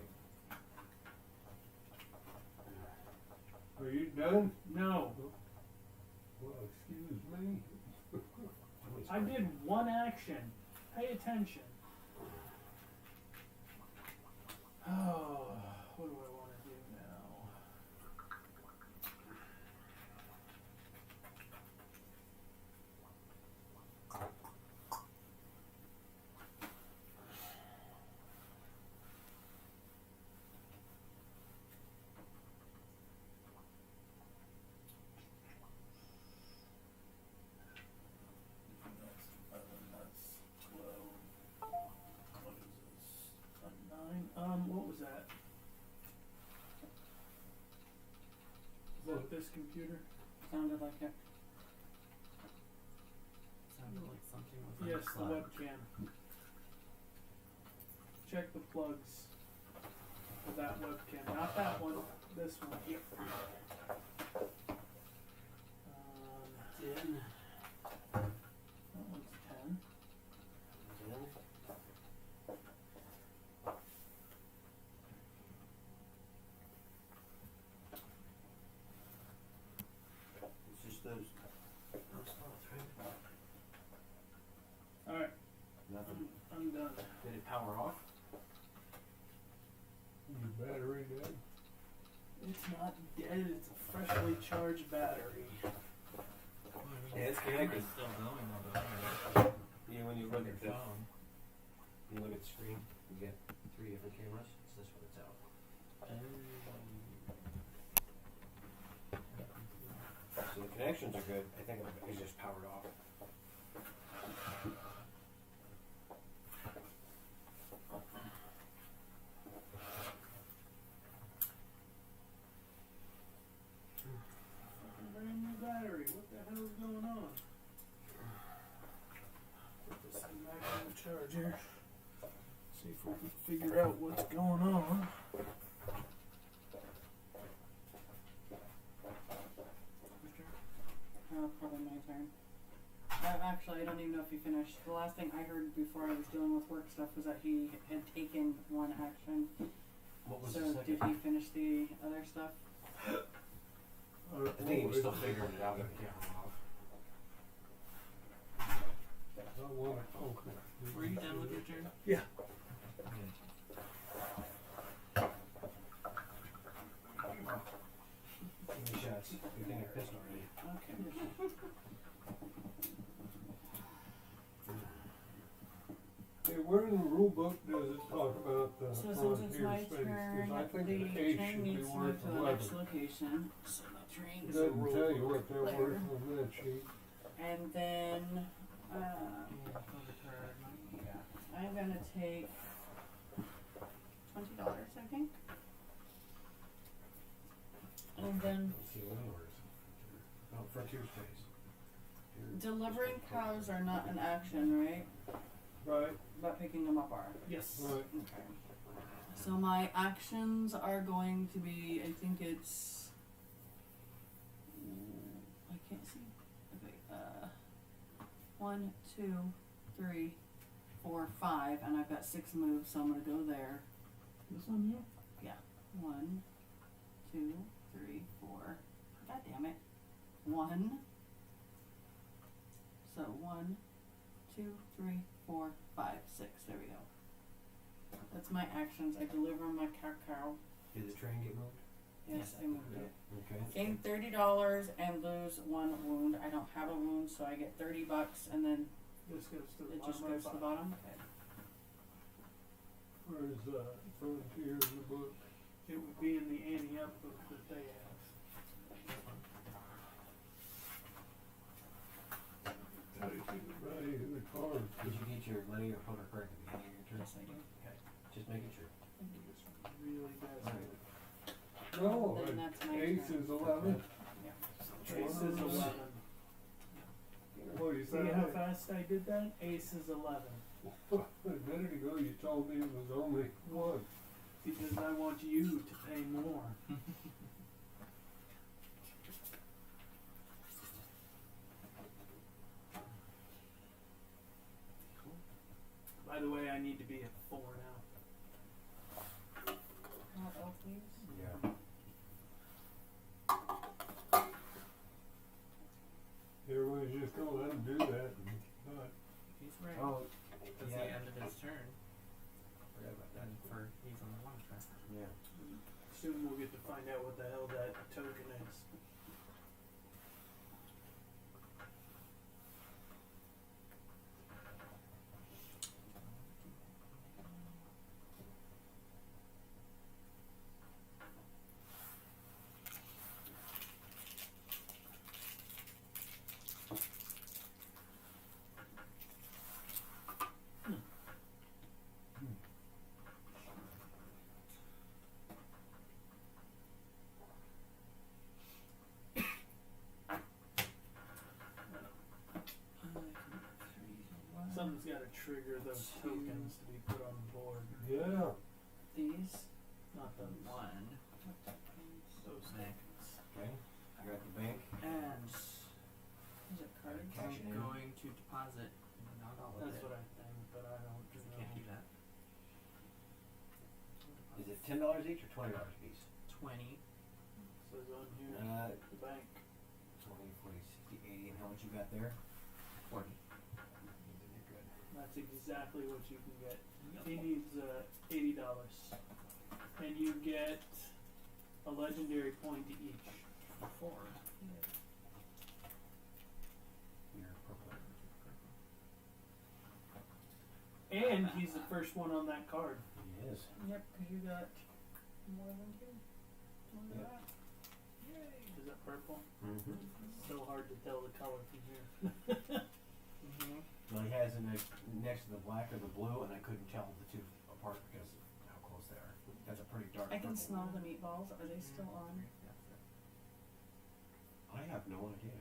Are you done? No, Well, excuse me. I did 1 action. Pay attention. Oh, what do I want to do now? That's 11, that's 12. What is this? A 9? What was that? Is that this computer? Sounded like it. Sounded like something was on Yes, the the cloud. webcam. Check the plugs for that webcam. Not that one, this one. Yep. 10. That one's 10. It's just those spots, right? Alright, Nothing. I'm done. Did it power off? Your battery dead? It's not dead, it's a freshly charged battery. Yeah, it's Camera's connected. still going over there. Yeah, when you On look your at the phone. you look at the screen, you get 3 different cameras. It's this one that's out. So the connections are good. I think it's just powered off. Brand new battery, what the hell is going on? Put this thing back on the charger. See if we can figure out what's going on. Probably my turn. Actually, I don't even know if he finished. The last thing I heard before I was dealing with work stuff was that he had taken 1 action. What was So the second? did he finish the other stuff? I think he was still figuring it out with the camera off. I want a poker. Were you done with your turn? Yeah. Give me shots. Good thing I pissed already. Okay. Hey, where in the rule book does it talk about the So since frontier it's my space? turn, 'Cause I think the the case train should be needs to worth move to the 11. next location. So the train It is a doesn't roll tell you what they're later. worth on that sheet. And then I'm gonna take $20, I think. And then Let's see what yours. frontier space. Here. Delivering cows are not an action, right? Right, But picking them up are. Yes. right. Okay. So my actions are going to be, I think it's, I can't see. Okay, 1, 2, 3, 4, 5, and I've got 6 moves, so I'm gonna go there. This one here? 1, 2, 3, 4. God damn it. 1. So 1, 2, 3, 4, 5, 6. There we go. That's my actions. I deliver my cacao. Did the train get moved? Yes, I moved it. Okay. Gain $30 and lose 1 wound. I don't have a wound, so I get $30, and then This goes to the it just bottom goes to the bottom. Okay. Where's Frontier in the book? It would be in the Annie Up book that they have. Right in the cards. Did you get your linear poker card at the beginning of your turn? Yes, I do. Okay. Just making sure. Really bad. Alright. No, Then that's my ace turn. is 11. Ace is 11. What you See said? how fast I did that? Ace is 11. A minute ago you told me it was only 1. Because I want you to pay more. By the way, I need to be at 4 now. What else, please? Yeah. Everybody's just gonna let him do that and not. He's right. Oh, That's yeah. the end of his turn. Forgot about that. And for he's on the 1 track. Yeah. Soon we'll get to find out what the hell that token is. Something's got to trigger those tokens to be put on the board. Yeah. These. Not the 1. those Next. Okay. I got the bank. And Is it cards? Cash it in. I'm going to deposit not all of That's it. what I think, but I don't Because know. I can't do that. Is it $10 each or $20 a piece? 20. Says on here, the bank. 20, 40, 60, 80, and how much you got there? 40. Good. That's exactly what you can get. He needs $80, and you get a legendary point to each. 4. You're purple. And he's the first one on that card. He is. Yep, because you got more than 2. Look at Yep. that. Is that purple? Mm-hmm. So hard to tell the color from here. Mm-hmm. Well, he has it next to the black or the blue, and I couldn't tell the two apart because of how close they are. That's a pretty dark I can purple. smell the meatballs. Are they still on? I have no idea.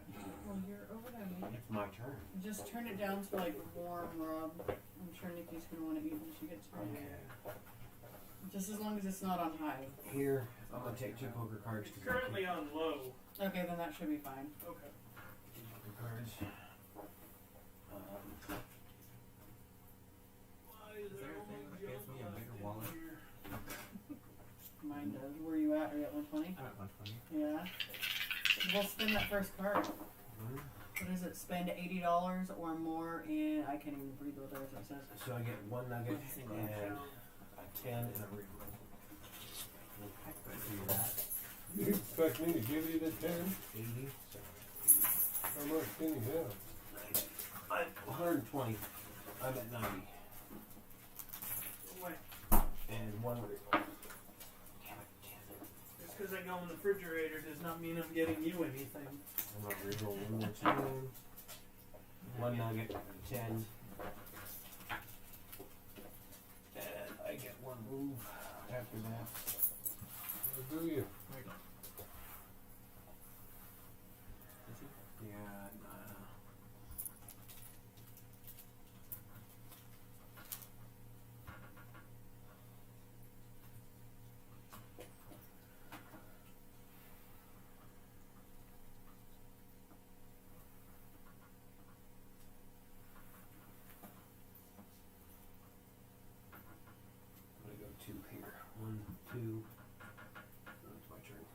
Well, you're over there, maybe. It's my turn. Just turn it down to like warm rub. I'm sure Nikki's gonna want to eat when she gets ready. Okay. Just as long as it's not on high. Here, I'm gonna take 2 poker cards. It's currently on low. Okay, then that should be fine. Okay. Poker cards. Is there a thing that gives me a bigger wallet? Mine does. Where you at? Are you at 120? I'm at 120. Yeah. We'll spin that first card. Mhm. What is it? Spend $80 or more, and I can't even read what the rest of it says. So I get 1 nugget Single and account. a 10 and a reroll. I could do that. You expect me to give you the 10? 80. How much can you have? 120. I'm at 90. Wait. And 1 reroll. Damn it. Just because I go in the refrigerator does not mean I'm getting you anything. I'm gonna reroll 1 more time. 1 nugget and a 10. And I get 1 move after that. Or do you? There you go. Is he? 2. It's my turn.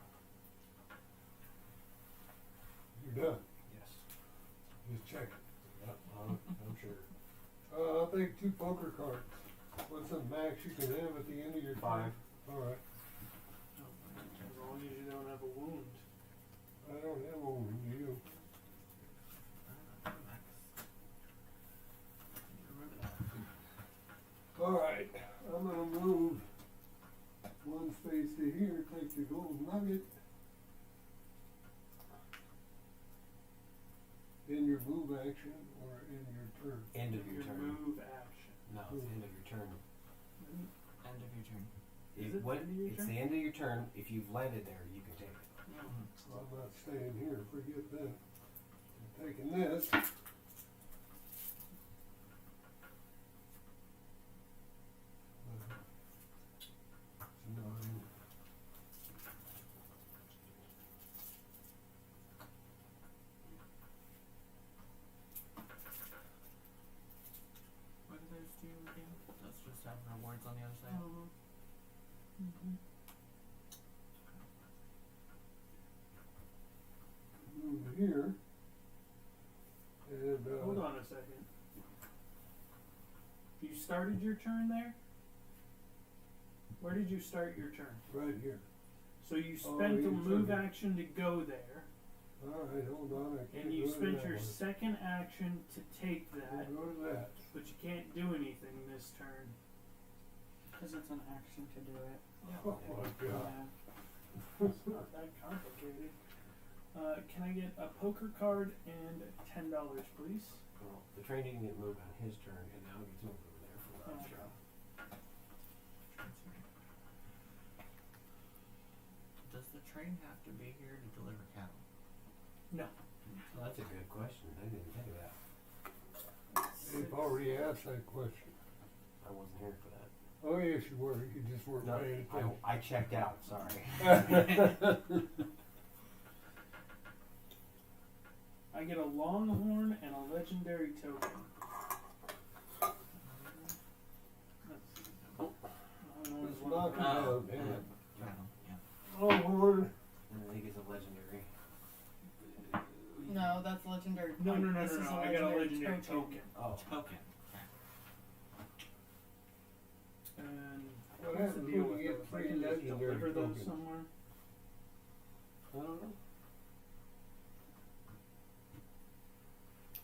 You're done. Yes. Just checking. Yep, I'm sure. I'll take 2 poker cards. What's the max you can have at the end of your 5. turn? Alright. As long as you don't have a wound. I don't have a wound, do you? Alright, I'm gonna move 1 space to here, take the gold nugget. In your move action or in your turn? End of your turn. Move action. No, it's the end of your turn. End of your turn. Is it the end of your It's turn? the end of your turn. If you've landed there, you can take it. I'm not staying here, forget that. I'm taking this. It's 9. What do those do again? Those just have rewards on the other side. Move here. And, Hold on a second. You started your turn there? Where did you start your turn? right here. So you Oh, spent a you move took it. action to go there, Alright, hold on, I can't and you go to spent that your one. second action to take that, We'll go to that. but you can't do anything this turn. Because it's an action to do it. Oh my god. Yeah. It's not that complicated. Can I get a poker card and $10, please? Well, the train didn't get moved on his turn, and now he gets moved over there for Rob's Okay. job. Does the train have to be here to deliver cattle? No. Well, that's a good question. I didn't think of that. They've already asked that question. I wasn't here for that. Oh yes you were, you just weren't No, paying attention. I checked out. Sorry. I get a longhorn and a legendary token. Longhorn's It's one not of gonna my- help, yeah. man. Cattle, yeah. Longhorn. And then he gets a legendary. No, that's legendary. No, point. no, no, This no, is no. a I got a legendary token. Oh. Token. And What what's the happens deal when with you those? get I 3 can just legendary deliver those tokens? somewhere. I don't know.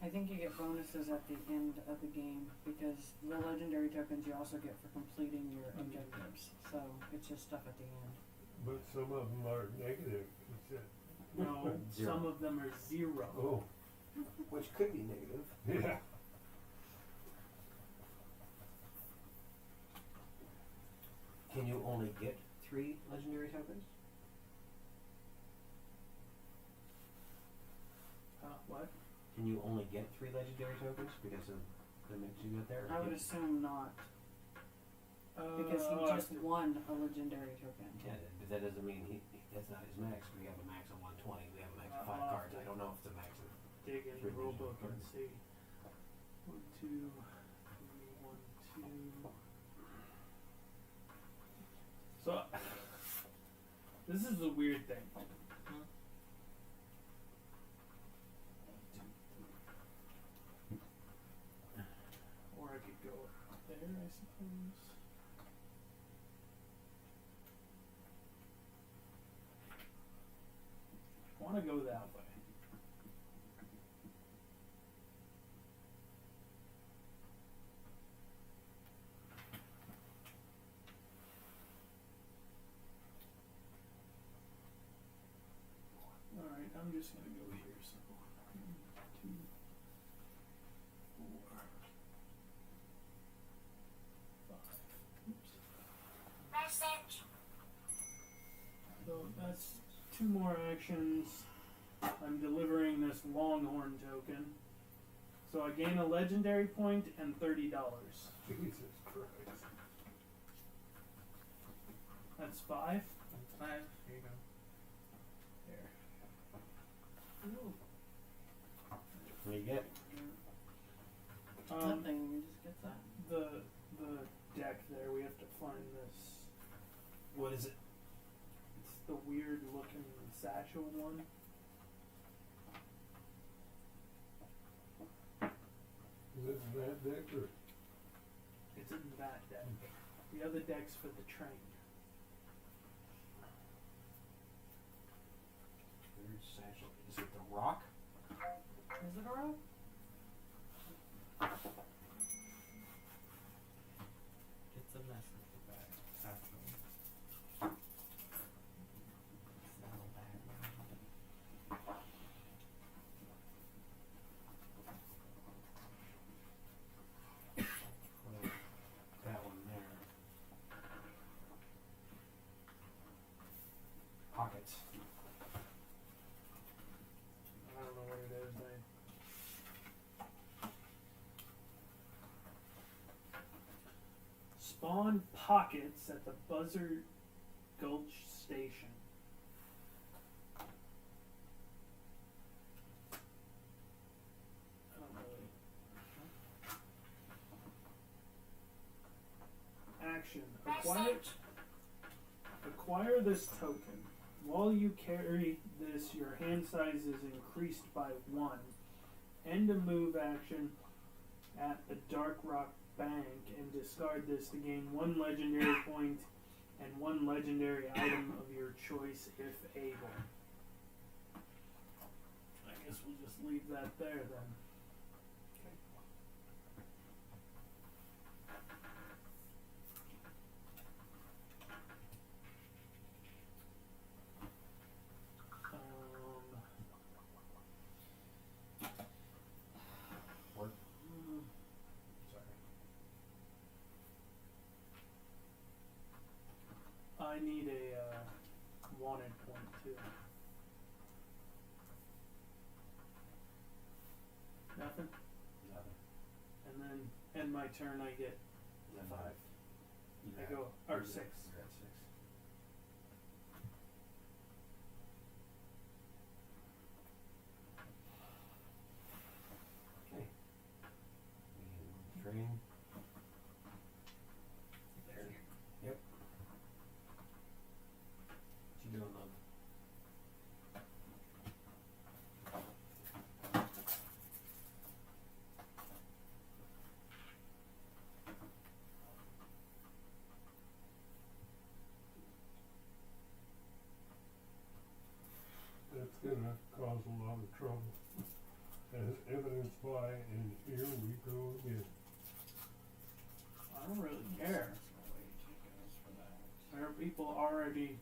I think you get bonuses at the end of the game because the legendary tokens you also get for completing your objectives. So it's just stuff at the end. But some of them are negative, he said. No, Zero. some of them are 0. Oh, Which could be negative. yeah. Can you only get 3 legendary tokens? What? Can you only get 3 legendary tokens because of the mix you got there? I would assume not because he I'll have just to won a legendary token. Yeah, but that doesn't mean that's not his max. We have a max of 120. We have a max of 5 I'll have cards. to I don't know if it's a max of. dig in the Three rule legendary book and cards. see. 1, 2, 3, 1, 2. So, this is a weird thing. Or I could go there, I suppose. I want to go that way. Alright, I'm just gonna go here. So 1, 2, 4, 5. Oops. So that's 2 more actions. I'm delivering this longhorn token. So I gain a legendary point and $30. Jesus Christ. That's 5. That's 5. Here you go. There. What do you get? Nothing. You just get that. The deck there. We have to find this. What is it? It's the weird looking satchel one. Is it that deck or? It's in that deck. The other deck's for the train. Weird satchel. Is it the rock? Is it a rope? It's a mess with the bag, actually. Saddlebag. Well, that one there. Pockets. I don't know what it is. Spawn pockets at the Buzzard Gulch Station. I don't really. Action. Acquire this token. While you carry this, your hand size is increased by 1. End a move action at the Dark Rock Bank and discard this to gain 1 legendary point and 1 legendary item of your choice if able. I guess we'll just leave that there then. Work. Sorry. I need a wanted point too. Nothing? Nothing. And then end my turn I get Then 5. You I have- go, or you're 6. You're at 6. Okay. We train. There. Yep. What you doing, love? That's gonna cause a lot of trouble. As evidenced by, and here we go again. I don't really care. There are people already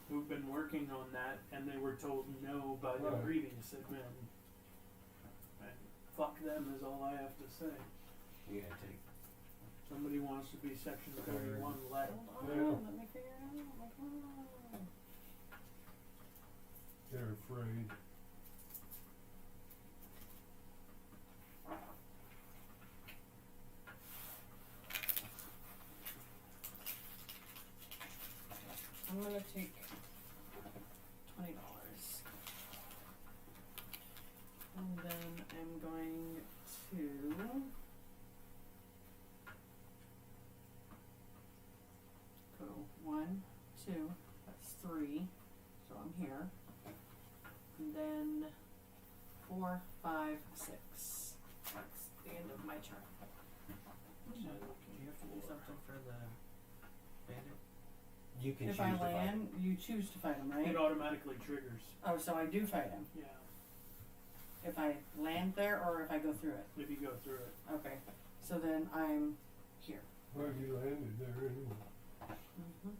who've been working on that and they were told no by the Right. previous admin. And fuck them is all I have to say. You gotta take. Somebody wants to be section 31, let them. Hold on, Yeah. let me figure it out. Hold on. They're afraid. I'm gonna take $20. And then I'm going to go 1, 2, that's 3. So I'm here. And then 4, 5, 6. That's the end of my turn. Do you have to do something for the bandit? You can If choose I to fight. land, you choose to fight him, right? It automatically triggers. Oh, so I do fight him. Yeah, If I land there or if I go through it. if you go through it. Okay. So then I'm here. Well, you landed there anyway. Mm-hmm.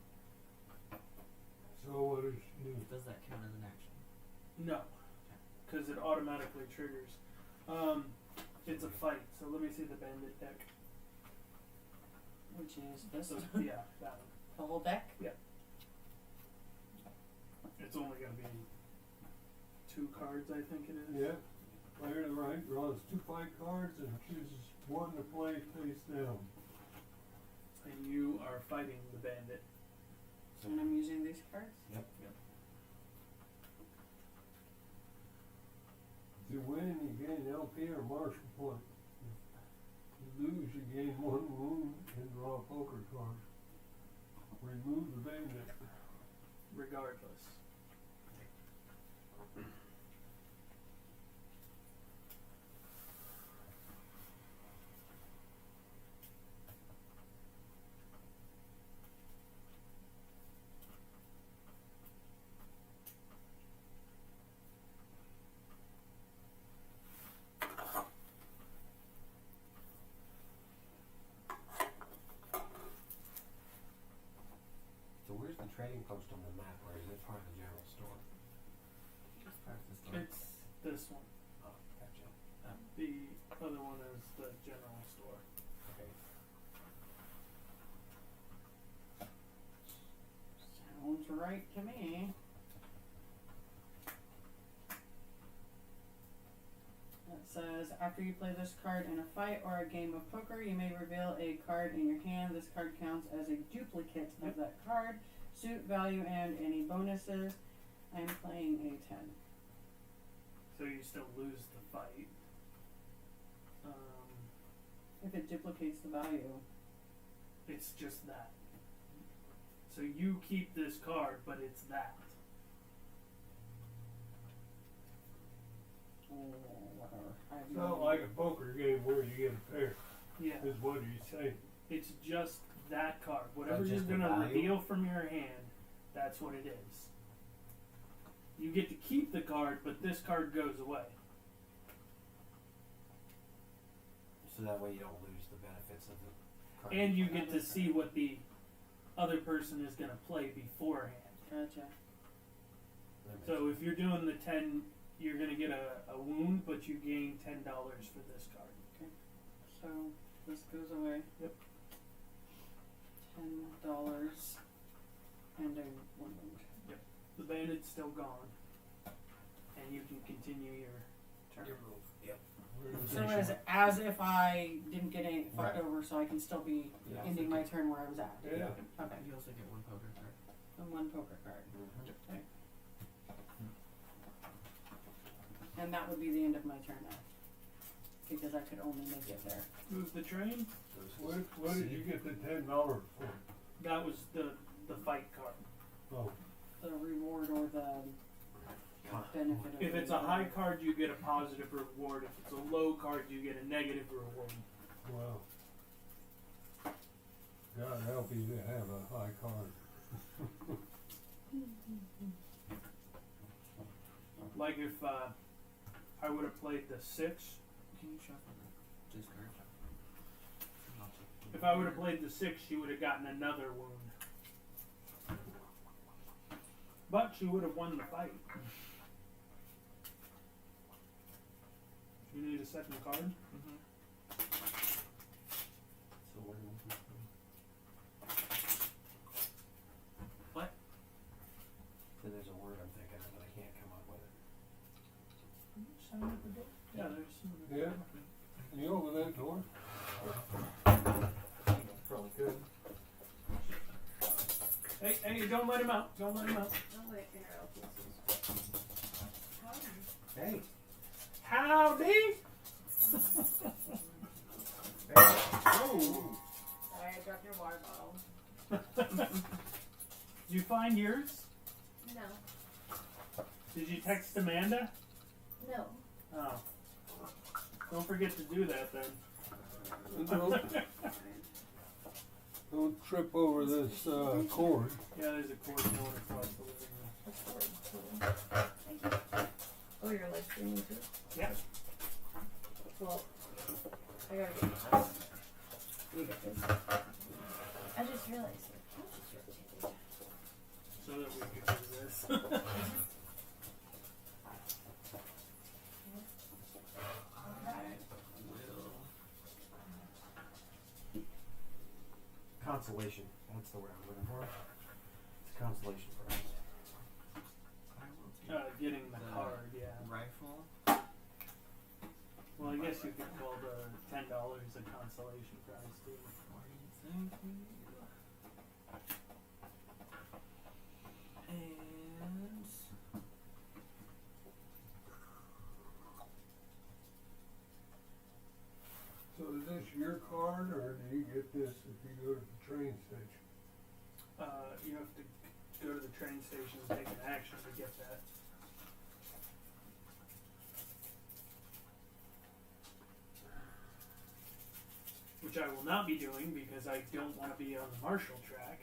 So what does she do? Does that count as an action? No, because it automatically triggers. It's a fight, so let me see the bandit deck. Which is this. So, yeah, that one. The whole deck? It's only going to be 2 cards, I think it is. Yeah. Player to the right draws 2 fight cards and chooses 1 to play face down. And you are fighting the bandit. And I'm using these cards? Yep. If you win, you gain LP or martial point. If you lose, you gain 1 wound and draw a poker card. remove the bandit. regardless. So where's the trading post on the map, or is it part of the general store? It's part of the store. It's this one. Oh, gotcha. The other one is the general store. Okay. Sounds right to me. It says, after you play this card in a fight or a game of poker, you may reveal a card in your hand. This card counts as a duplicate of that card, suit, value, and any bonuses. I'm playing a 10. So you still lose the fight. If it duplicates the value. It's just that. So you keep this card, but it's that. Oh, whatever. I have It's no not idea. like a poker game where you get a pair, Yeah. is what he's saying. It's just that card. Whatever you're just the going to value? reveal from your hand, that's what it is. You get to keep the card, but this card goes away. So that way you don't lose the benefits of the card. And you get to see what the other person is going to play beforehand. Gotcha. That makes So if you're doing the 10, you're going to get a wound, but you gain $10 for this card. So this goes away. Yep. $10 and a wound. The bandit's still gone. And you can continue your turn. your move. Yep. So as if I didn't get any fucked Right. over, so I can still be Yeah. ending my turn where I was at. Yeah. Okay. You also get one poker card. And one poker card. Mhm. And that would be the end of my turn now. Because I could only make it there. Move the train. What did you get the $10 for? That was the fight card. Oh, The reward or the benefit of If the it's a high reward. card, you get a positive reward. If it's a low card, you get a negative reward. well. God help you to have a high card. Like if I would have played the 6. Can you shuffle this card? If I would have played the 6, she would have gotten another wound. But she would have won the fight. You need a second card? Mm-hmm. So where do we What? So there's a word I'm thinking of, but I can't come up with it. Yeah, there's. Yeah? You open that door? Probably could. Hey, don't let him out. Don't let him out. Oh, wait, here, I'll put this. Hey. Howdy! Oh. Sorry, I dropped your water bottle. Did you find yours? No. Did you text Amanda? No. Oh. Don't forget to do that then. Don't trip over this cord. Yeah, there's a cord going across the living room. That's horrible. Thank you. Oh, you're live streaming too? Yeah. Well, I gotta get this. You get this. I just realized your couch is rotated. So that we could do this. Consolation. That's the word I'm looking for. It's a consolation prize. I will take Getting the The card, yeah. rifle. Well, I guess you could call the $10 a consolation prize too. What do you think? And So is this your card, or do you get this if you go to the train station? train stations taking action to get that. Which I will not be doing because I don't want to be on the Marshall track.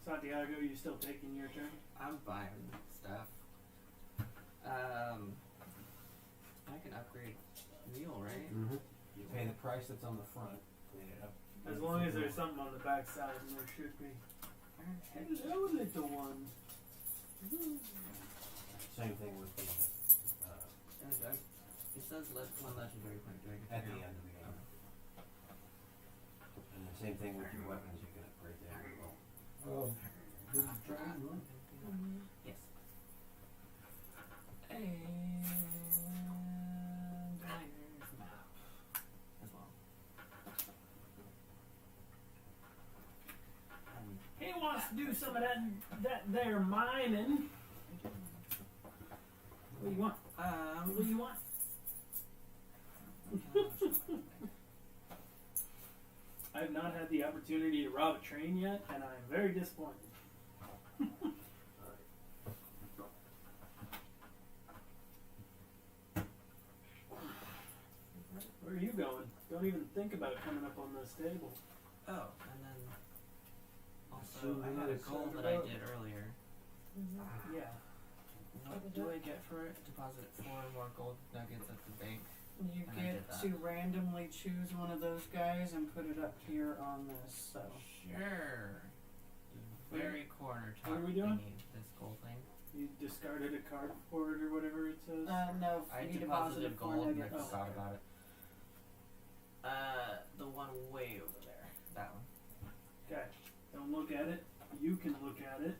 Santiago, you still taking your turn? I'm buying stuff. I can upgrade Neil, right? Mm-hmm. You pay the price that's on the front. And it up. As long as there's something on the back side, and there should be. Hello, little one. Same thing with the It says one legendary point. Do I get at to the now? end of the game. And the same thing with your weapons. You can upgrade them as well. Did you try one? Yes. And Dyer's map as well. He wants to do some of that there mining. What do you want? What do you want? I have not had the opportunity to rob a train yet, and I am very disappointed. Where are you going? Don't even think about coming up on this table. Oh, and then also So I we had a had goal set that I up. did earlier. Yeah. What do I get for it? Deposit 4 more gold nuggets at the bank. You And I get did that. to randomly choose one of those guys and put it up here on this, so. Sure. The very corner top What are we doing? thingy, this gold thing. You discarded a card for it or whatever it says. No, I you deposited deposited 4 gold and I nuggets. forgot about it. The one way over there. That one. Okay. Don't look at it. You can look at it.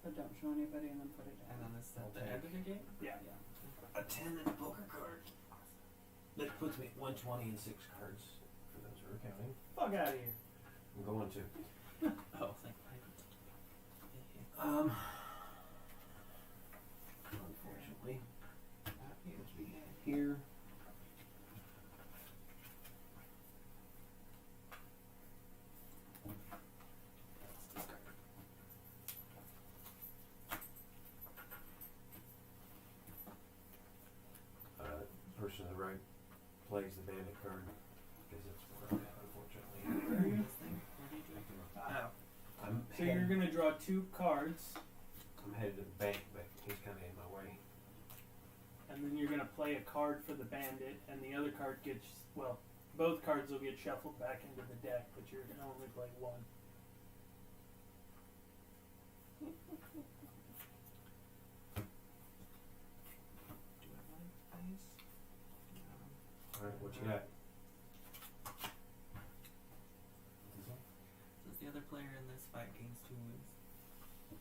But don't show anybody and then put it And down. then this is at the end of the game? Yeah. A 10 and a poker card. That puts me at 120 and 6 cards for those who are counting. Fuck out of here. I'm going to. Oh, thank Unfortunately, here. Person to the right plays the bandit card because that's where I'm at, unfortunately. Where are you? This thing? Where do you do it? Oh. So you're gonna draw 2 cards, I'm headed to the bank, but he's kind of in my way. and then you're gonna play a card for the bandit, and the other card gets, well, both cards will get shuffled back into the deck, but you're gonna only play one. Do I want to place? No. All right, what you got? Says the other player in this fight gains 2 wounds.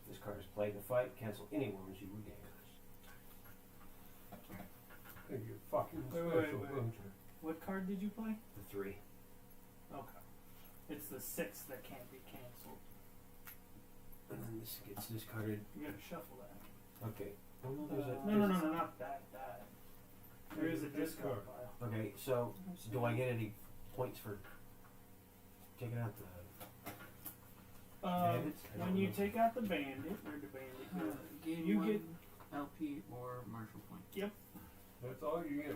This card is played in the fight. Cancel any wounds you regain. Think you're fucking Wait, special, wait. don't you? What card did you play? The 3. Okay. It's the 6 that can't be canceled. And then this gets discarded. You gotta shuffle that. Okay. Oh, no, there's a No, not that. There is a There's a discard discard. pile. Okay, so do I get any points for taking out the bandits? I When don't you know. take out the bandit, where'd the bandit go? Gain You 1 get- LP or Marshall point. That's all you get.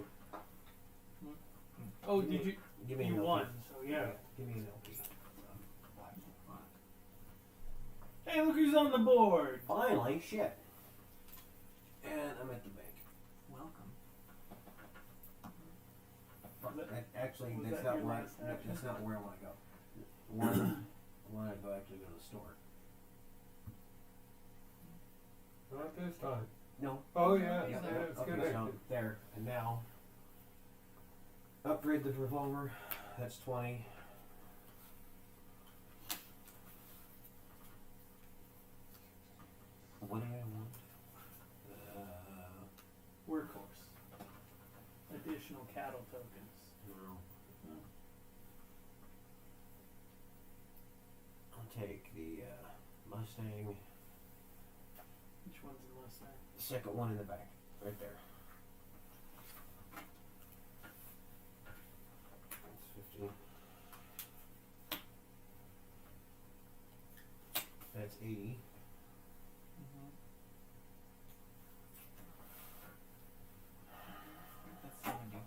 Oh, did you? Give me You an LP. won, so yeah. Give me an LP. Hey, look who's on the board! Finally, shit. And I'm at the bank. Welcome. Actually, Was that's that not your where last action? that's not where I want to go. I want to go actually go to the store. Not this time. No. Oh yeah, Yeah, yeah, it's Okay, connected. so there and now. Upgrade the revolver. That's 20. What do I want? Workhorse. Additional cattle tokens. No. Oh. I'll take the Mustang. Which one's the Mustang? The second one in the back, right there. That's 15. 80. That's 70.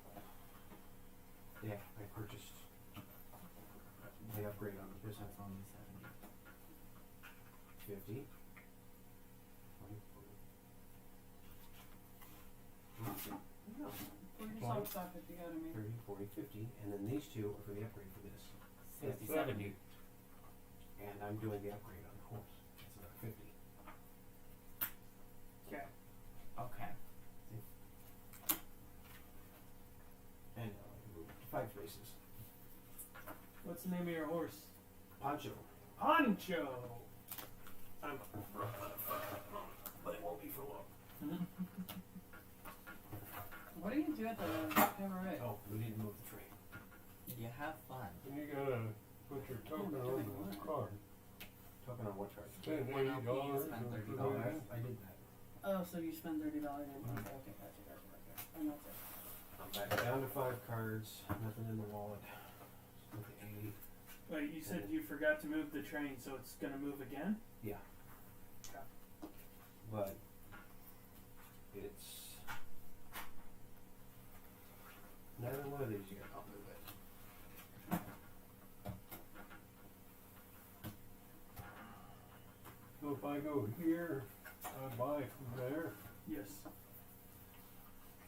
Yeah, I purchased the upgrade on the business. That's only 70. 50. 20, 40. No. Pour yourself Twenty. stuff if you got me. 30, 40, 50, and then these two are for the upgrade for this. 60, 70. 70. And I'm doing the upgrade on the horse. That's another 50. Okay. Okay. And move to 5 spaces. What's the name of your horse? Poncho. Poncho. I'm but it won't be for long. What do you do at the cabaret? Oh, we need to move the train. You have fun. And you gotta put your token on the card. Talking on what card? Spend One $80 LP, spend and $30. Oh, provisions. I did that. Oh, so you spend $30 in. Okay, gotcha. And that's it. I'm back down to 5 cards. Nothing in the wallet. Look at 80. Wait, you said you forgot to move the train, so it's gonna move again? Yeah. Okay. But it's neither one of these yet. I'll move it. So if I go here, I buy from there. Yes.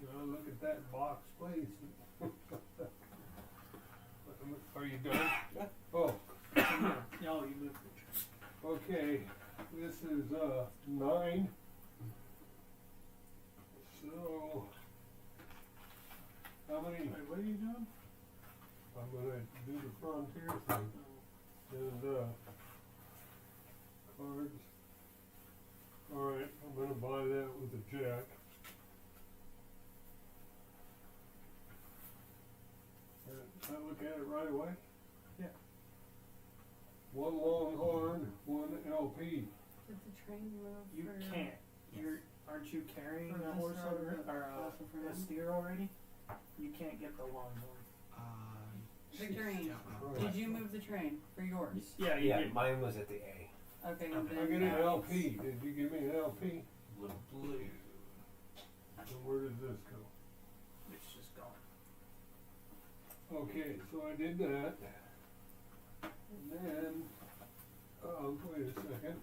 Now look at that box, please. Are you done? Yeah. Oh, No, you moved the train. okay. This is 9. So how many? Wait, what are you doing? I'm gonna do the frontier thing. And cards. Alright, I'm gonna buy that with a jack. Can I look at it right away? Yeah. 1 Longhorn, 1 LP. Did the train move You for can't. Aren't you carrying For a this horse or already, the- or also for a him? steer already? You can't get the longhorn. Victorine? Right. Did you move the train for yours? Yeah, you Yeah, did. mine was at the A. Okay, Okay. then I get an that LP. means- Did you give me an LP? Little blue. So where does this go? It's just gone. Okay, so I did that. And then, wait a second.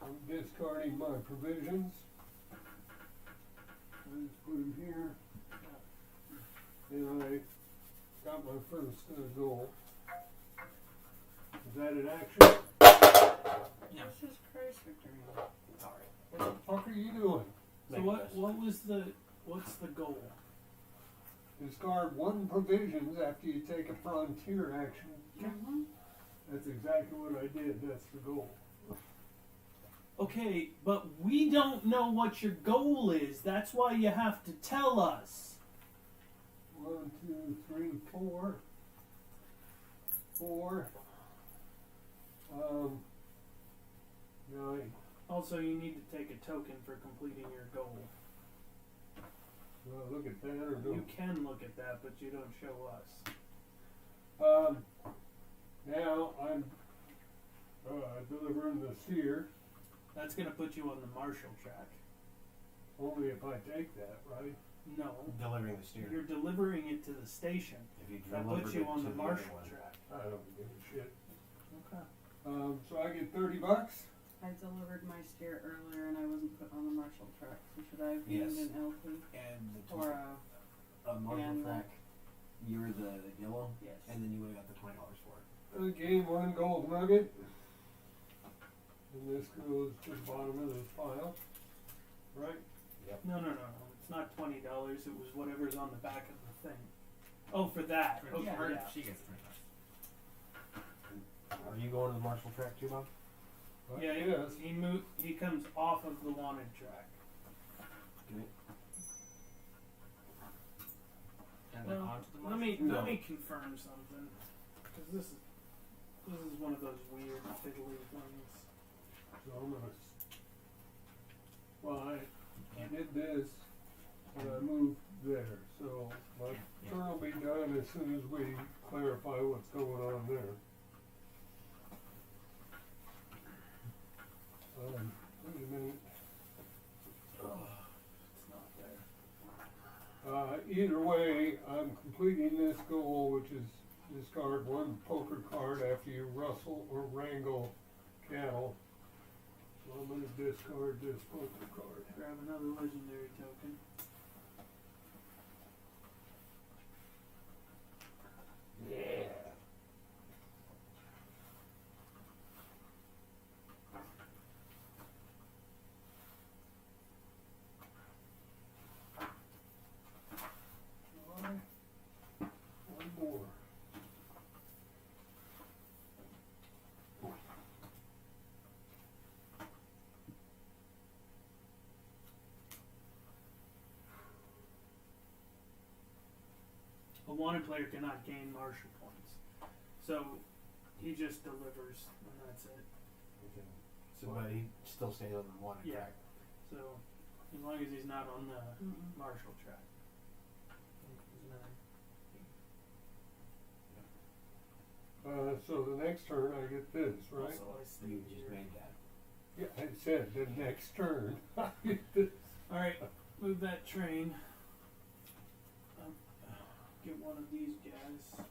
I'm discarding my provisions. I just put them here. And I got my first goal. Is that an action? Yeah. Jesus Christ, Victorine. Sorry. What the fuck are you doing? So what's the goal? Discard 1 provisions after you take a frontier action. Mm-hmm. That's exactly what I did. That's the goal. Okay, but we don't know what your goal is. That's why you have to tell us. 1, 2, 3, 4. 4. 9. Also, you need to take a token for completing your goal. Do I look at that or no? You can look at that, but you don't show us. Now I'm delivering the steer. That's gonna put you on the marshal track. Only if I take that, right? No, Delivering the steer. you're delivering it to the station. If you That delivered puts you it on to the other marshal one. track. I don't give a shit. Okay. So I get $30. I delivered my steer earlier and I wasn't put on the marshal track. So should I have Yes. named an LP And the or a marshal and track, you were the yellow, yes? and then you would have got the $20 for it. I gain 1 gold nugget. And this goes to the bottom of this pile. Right? No. It's not $20. It was whatever's on the back of the thing. Oh, for that. For Okay, her, yeah. she gets $20. Are you going to the marshal track too, Bob? Yeah, Yes. he comes off of the wanted track. Give me. And then Well, onto the let me No. let me confirm something, because this is one of those weird fiddly things. So I'm gonna. Well, I did this, and I moved there. So my turn will be done as soon as we clarify what's going on there. Wait a minute. It's not there. Either way, I'm completing this goal, which is discard one poker card after you rustle or wrangle cattle. So I'm going to discard this poker card. Grab another legendary token. Yeah. One more. A wanted player cannot gain martial points. So he just delivers and that's it. Okay. So, but he still stays on the wanted Yeah. track. So as long as he's not on the Mm-mm. martial track. So the next turn I get this, right? Also, I stay You just here. made that. Yeah, I said the next turn I get this. Alright, move that train. Get one of these guys.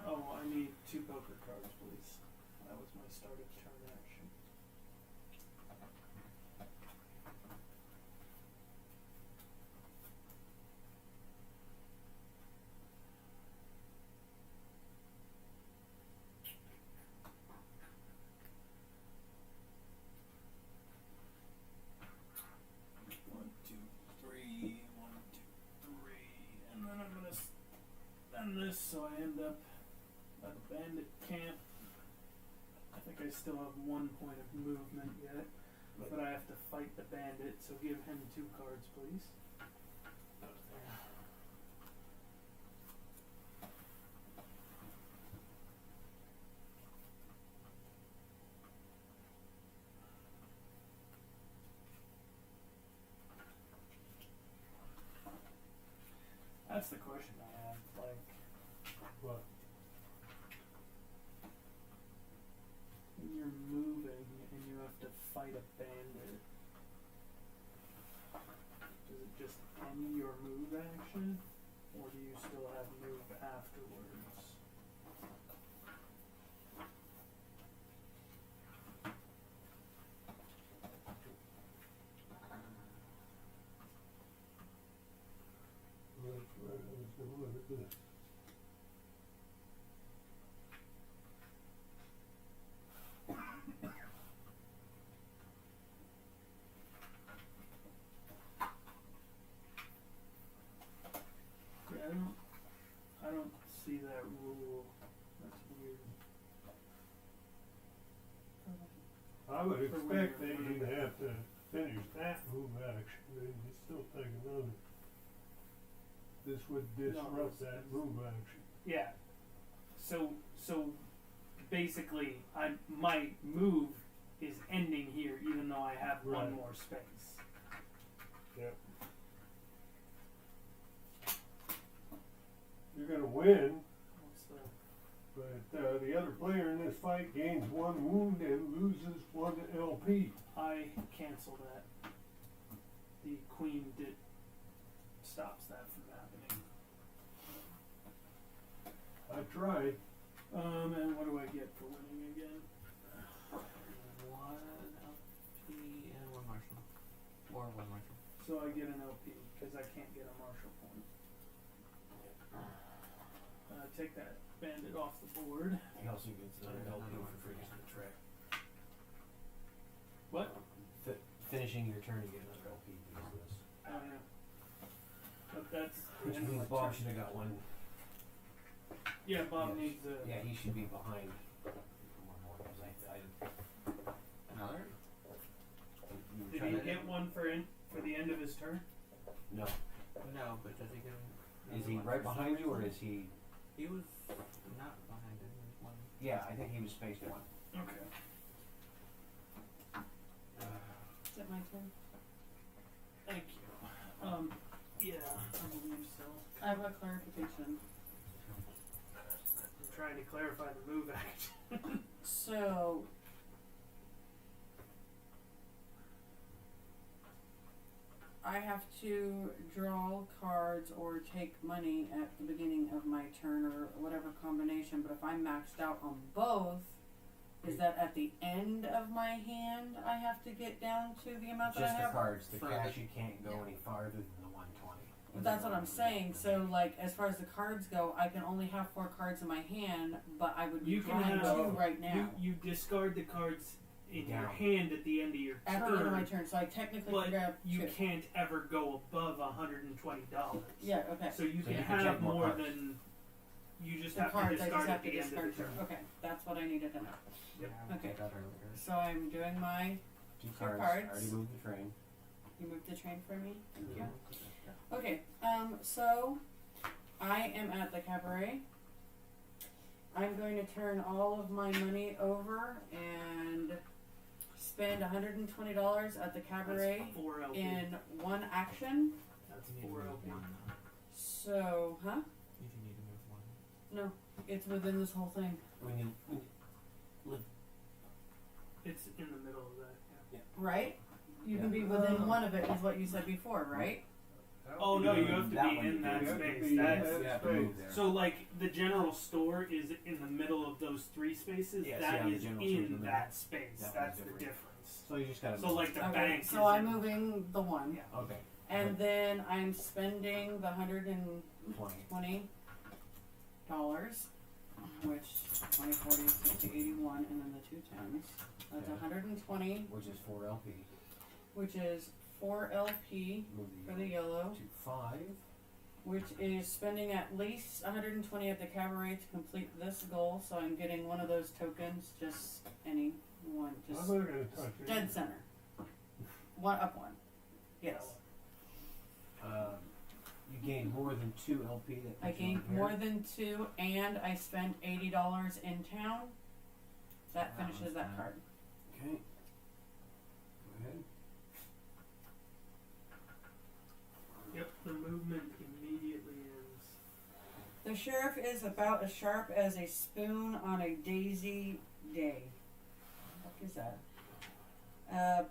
Oh, I need 2 poker cards, please. That was my start of turn action. One, two, three, and then I'm gonna spend this so I end up at the bandit camp. I think I still have 1 point of movement yet, but I have to fight the bandit, so give him 2 cards, please. That's the question I have, like, What? when you're moving and you have to fight a bandit, does it just end your move action, or do you still have move afterwards? That's right, I was gonna look at this. Yeah, I don't see that rule. That's weird. I would For when expect that you're- you'd have to finish that move action, and you'd still take another. This would disrupt that move action. Yeah. So basically, my move is ending here, even though I have Right. 1 more space. Yep. You're gonna win, What's the? but the other player in this fight gains 1 wound and loses 1 LP. I cancel that. The queen stops that from happening. I tried. And what do I get for winning again? 1 LP and 1 martial. Or 1 martial. So I get an LP because I can't get a martial point. Take that bandit off the board. He also gets another Another LP one for for finishing the track. What? Finishing your turn, you get another LP because of this. Oh yeah. But that's the Which end of means my Bob turn. should have got 1. Yeah, Bob Yes. needs a. Yeah, he should be behind 1 more because I Another? you were Did trying he to- get one for the end of his turn? No. No, but does he get Is another he one right for behind some you or reason? is he? He was not behind it. He was 1. Yeah, I think he was spaced 1. Okay. Is it my turn? Thank you. Yeah, I believe so. I have a clarification. I'm trying to clarify the move action. So I have to draw cards or take money at the beginning of my turn or whatever combination, but if I'm maxed out on both, is that at the end of my hand I have to get down to the amount that I Just the have? cards. The Further. cash, you can't go any farther than the 120. But that's what I'm saying. So, like, as far as the cards go, I can only have 4 cards in my hand, but I would be You can drawing have- 2 right now. You discard the cards in your Down. hand at the end of your At turn. the end of my turn, so I technically But can grab you 2. can't ever go above $120. Yeah, okay. So you So can you can have take more more cards. than you just The have to cards, I discard just at have to the end of discard the 2. turn. Okay, that's what I needed to know. Yeah, I Okay. did that earlier. So I'm doing my. 2 Two cards. cards. I already moved the train. You moved the train for me? Thank you. Yeah. Okay, so I am at the cabaret. I'm going to turn all of my money over and spend $120 at the cabaret That's 4 LP. in one action. That's You need to 4 move LP. one. So, huh? You do need to move one. No, it's within this whole thing. When you It's in the middle of that. Yeah. Right? You can be Yeah. within one of it, is what you said before, right? Oh no, you have to That be one in you that do. You have to space. be in That's that you have to move there. so like the general store is in the middle of those 3 spaces. Yes, that yeah, the is general store's in the in middle. that space. That That's one's the different. difference. So you just gotta. So move. like the Okay, bank. so I'm is in, moving the one. Yeah. Okay. And then I'm spending the $120, 20. which 20, 40, 60, 81, and then the 2 tens. That's Okay. 120, Which is 4 LP. which is 4 LP Move for the yellow, to 5. which is spending at least 120 at the cabaret to complete this goal. So I'm getting one of those tokens, just any one, I'm just not gonna touch it. dead center. One up one. Yes. You gain more than 2 LP. That I puts you gained on more here. than 2, and I spent $80 in town. That That finishes one's that done. card. Okay. Go ahead. Yep. The movement immediately ends. The sheriff is about as sharp as a spoon on a daisy day. What is that?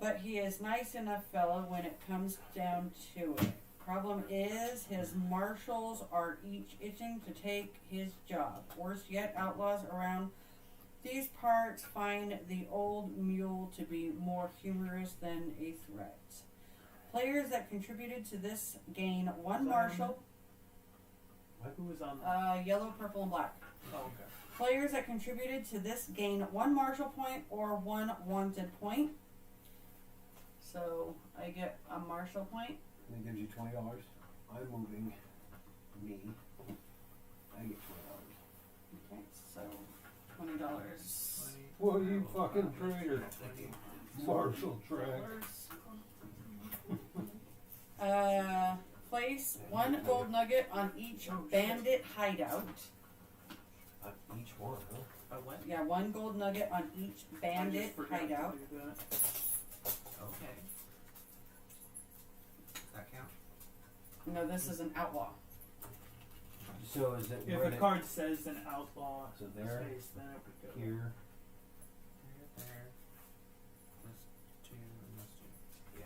But he is nice enough fellow when it comes down to it. Problem is, his marshals are each itching to take his job. Worse yet, outlaws around these parts find the old mule to be more humorous than a threat. Players that contributed to this gain 1 marshal, Who was on that? yellow, purple, and black. Oh, okay. Players that contributed to this gain 1 marshal point or 1 wanted point. So I get a marshal point. And it gives you $20. I'm moving me. I get $20. Okay, so $20. Well, you fucking traitor. Marshall track. Place 1 gold nugget on each bandit hideout. Each one, huh? But what? Yeah, 1 gold nugget on each I bandit just forgot to hideout. do that. Okay. Does that count? No, this is an outlaw. So is it If where a card says an outlaw So there, space, then it would go. here, There. This 2 and this 2.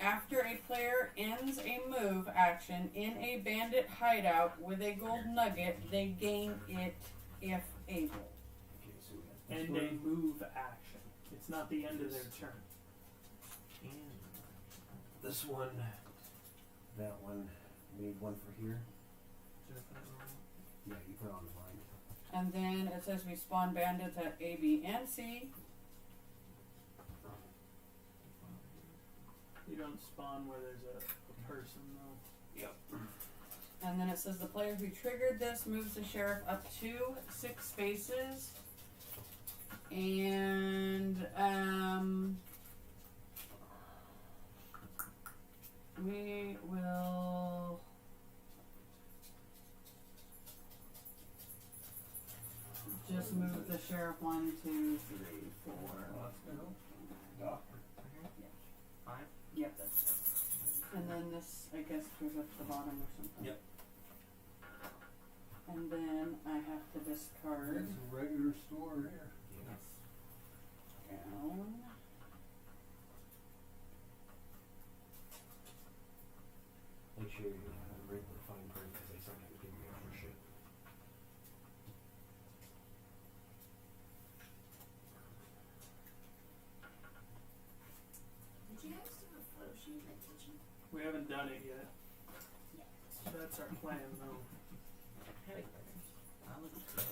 yeah. After a player ends a move action in a bandit hideout with a gold nugget, they gain it if able. Okay, so we got this And a one. move action. It's not the end of their turn. And This one, that one. We need 1 for here. should I put it wrong? Yeah, you put it on the line. And then it says we spawn bandits at A, B, and C. You don't spawn where there's a person though. Yep. And then it says the player who triggered this moves the sheriff up to 6 spaces. And we will just move the sheriff 1, 2, 3, 4. Doctor. Right here? 5? Yep, that's it. And then this, I guess, goes up to the bottom or something. Yep. And then I have to discard It's a regular store here. Yes. down. Make sure you read the fine print because they sometimes give you extra shit. Did you guys do a photo shoot in the kitchen? We haven't done it yet. That's our plan, though.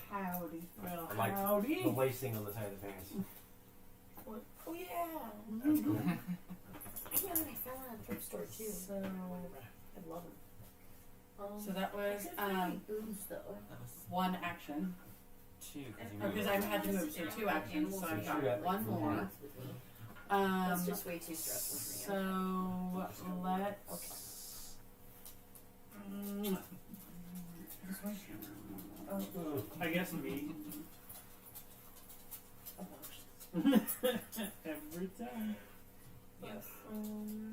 Howdy. Well, I like howdy. the lacing on the side of the pants. What? Oh yeah. That's cool. Yeah, I found that at a thrift store too. So, I love them. so that was except for my boobs though. That was one action. 2 because you Because I've had to move, so 2 actions. So I've got one more. That's just way too stressful for me. So let's. Oh, I guess me. Every time. yes. You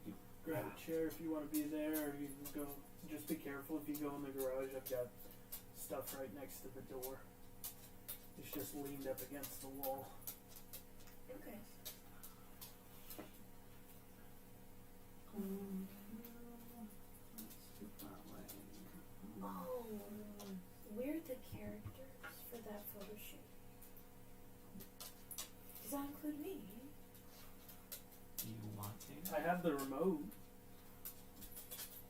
could grab a chair if you want to be there, or you can go. Just be careful if you go in the garage. I've got stuff right next to the door. It's just leaned up against the wall. Okay. Oh, we're the characters for that photo shoot. Does that include me? Do you want to? I have the remote.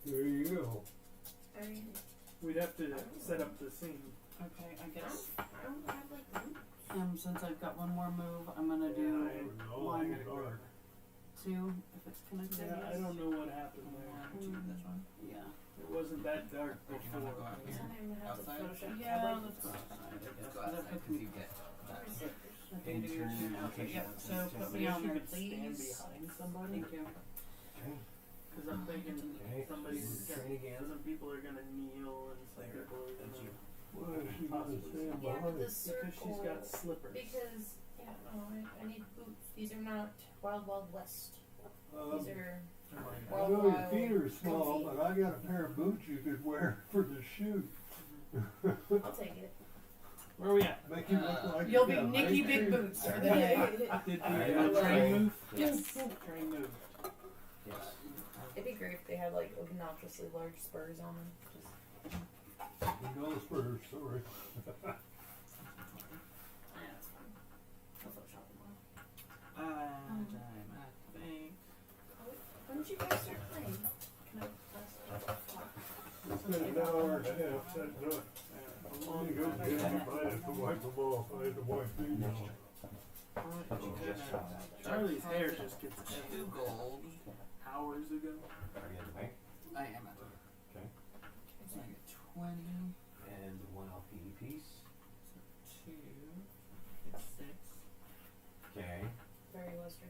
there you go. I mean, We'd have to set up the scene. Okay, I guess. I don't have like boobs. Since I've got one more move, I'm gonna do No, one, I gotta 2 if it's connected. Yeah, I don't know what happened there. 1, 2, that's fine. Yeah. It wasn't that dark Or do you wanna before. go out here? Sometimes I have to Outside? Photoshop Yeah, cowboy let's go boots. outside, I guess. Let's go 'cause that outside puts because me- you get that. I can do your Intern shoot outfit. location. Yep, so put I me guess on you there, could stand please. behind somebody. Thank you. Okay. Because I'm thinking Okay. somebody's Train again. some people are gonna kneel and some There. people are That's gonna you. Why is she gonna stand Yeah, but behind? the because circle. she's got slippers. Because yeah, no, I need boots. These are not Wild Wild West. These are I Wild know your Wild. feet are small, comfy. but I got a pair of boots you could wear for the shoot. I'll take it. Where are we at? Make you look like You'll you be got Nicky ice Big cream. Boots for the day. Did Alright, the let's train go. move? Yes. Train move. Yes. It'd be great if they had like obnoxiously large spurs on them. Just No spurs, sorry. yeah, it's fine. I'll Photoshop them all. I'm I think. When did you guys start playing? Can I It's been an hour and a half, that's not. Let me go get them, I have to wipe them off, I had to wipe these off. But you just shot that. Charlie's hair just gets 2 heavy. gold. Hours ago. Are you at the bank? I am at the. Okay. So I get 20. And 1 LPE piece. So 2. It's 6. Okay. Very Western.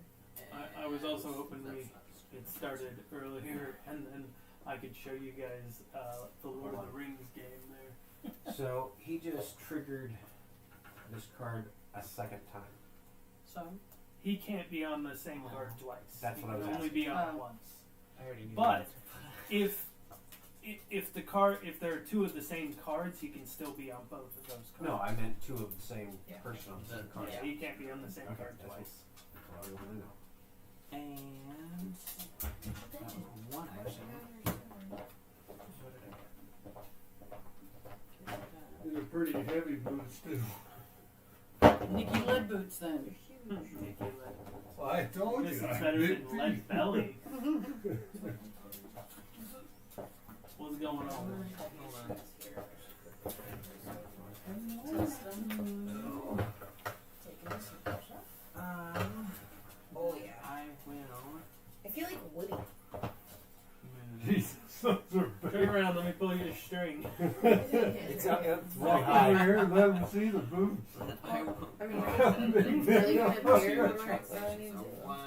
I was also hoping That's we not- it started earlier and then I could show you guys the Lord of the Rings game there. So he just triggered this card a second time. So, He can't be on the same card twice. That's he what I can was only be on it Oh. once. I already knew But that. if there are 2 of the same cards, he can still be on both of those cards. No, I meant 2 of the same Yeah. person on the same The- card. Yeah, he can't be on the same Okay, card that's twice. That's what I want to know. And that was 1 action. What did I get? These are pretty heavy boots too. Nicky Lead Boots then. They're huge. Nicky Lead. I told This is you, I better big than Lead feet. Belly. What's going on? Hold on. Taking this one. Oh yeah. I will I feel like Woody. move. Jesus, those are Turn big. around, let me pull your string. It's up, it's Walk high. over here and let them see the boots. I will. I mean, I'm really gonna appear when I need So to. 1,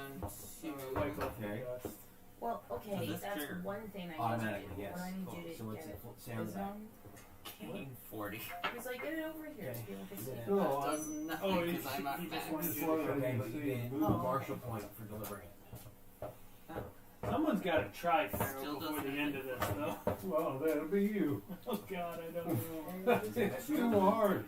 2. Wipe off Okay. the dust. Well, okay, This that's trigger one thing I need to Automatically, do. yes. What I need Cool. you to So it's get it. stay on the back. Gain 40. He's like, get it over here. Okay. Be like a Yeah. snake. No, That I'm- does nothing Oh, because I'm at he just max. wanted That's you why to I show Okay, didn't but you see gain boots. a Marshall point for delivering it. Someone's got to try Pharaoh Still before doesn't the end of this, though. Well, that'll be you. Oh God, I don't know. It's too hard.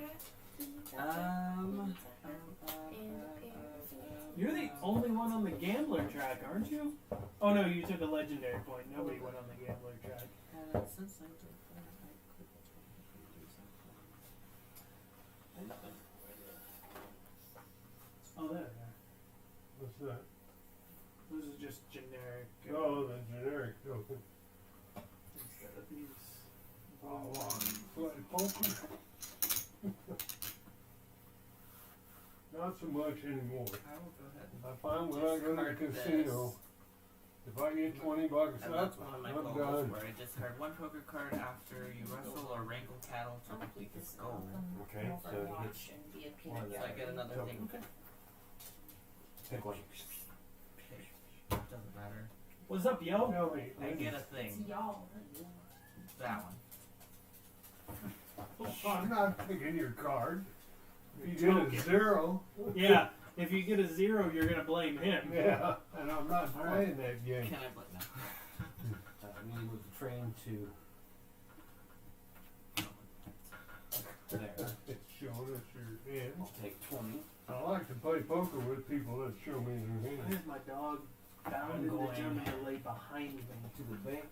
You're the only one on the gambler track, aren't you? Oh no, you took a legendary point. Nobody went on the gambler track. Since I did that, I could do something. Oh, there. What's that? Those are just generic. Oh, the generic token. Instead of these. Play poker? Not so much anymore. I will go ahead and I find when I go to the discard casino, if I get $20 And up, that's one of my I'm goals done. where I discard one poker card after you wrestle or wrangle cattle to complete this goal. Okay, so he gets one of So I get another token. thing. Pick one. Doesn't matter. What's up, yo? Tell me, I get a thing. That one. I'm not picking your card. If you Token. get a 0, Yeah, if you get a 0, you're gonna blame him. yeah, and I'm not playing that game. Can I put no? We need with the train to there. It's showing us your hand. I'll take 20. I like to play poker with people that show me their hand. Where's my dog? Bound in the German to lay behind me. To the bank.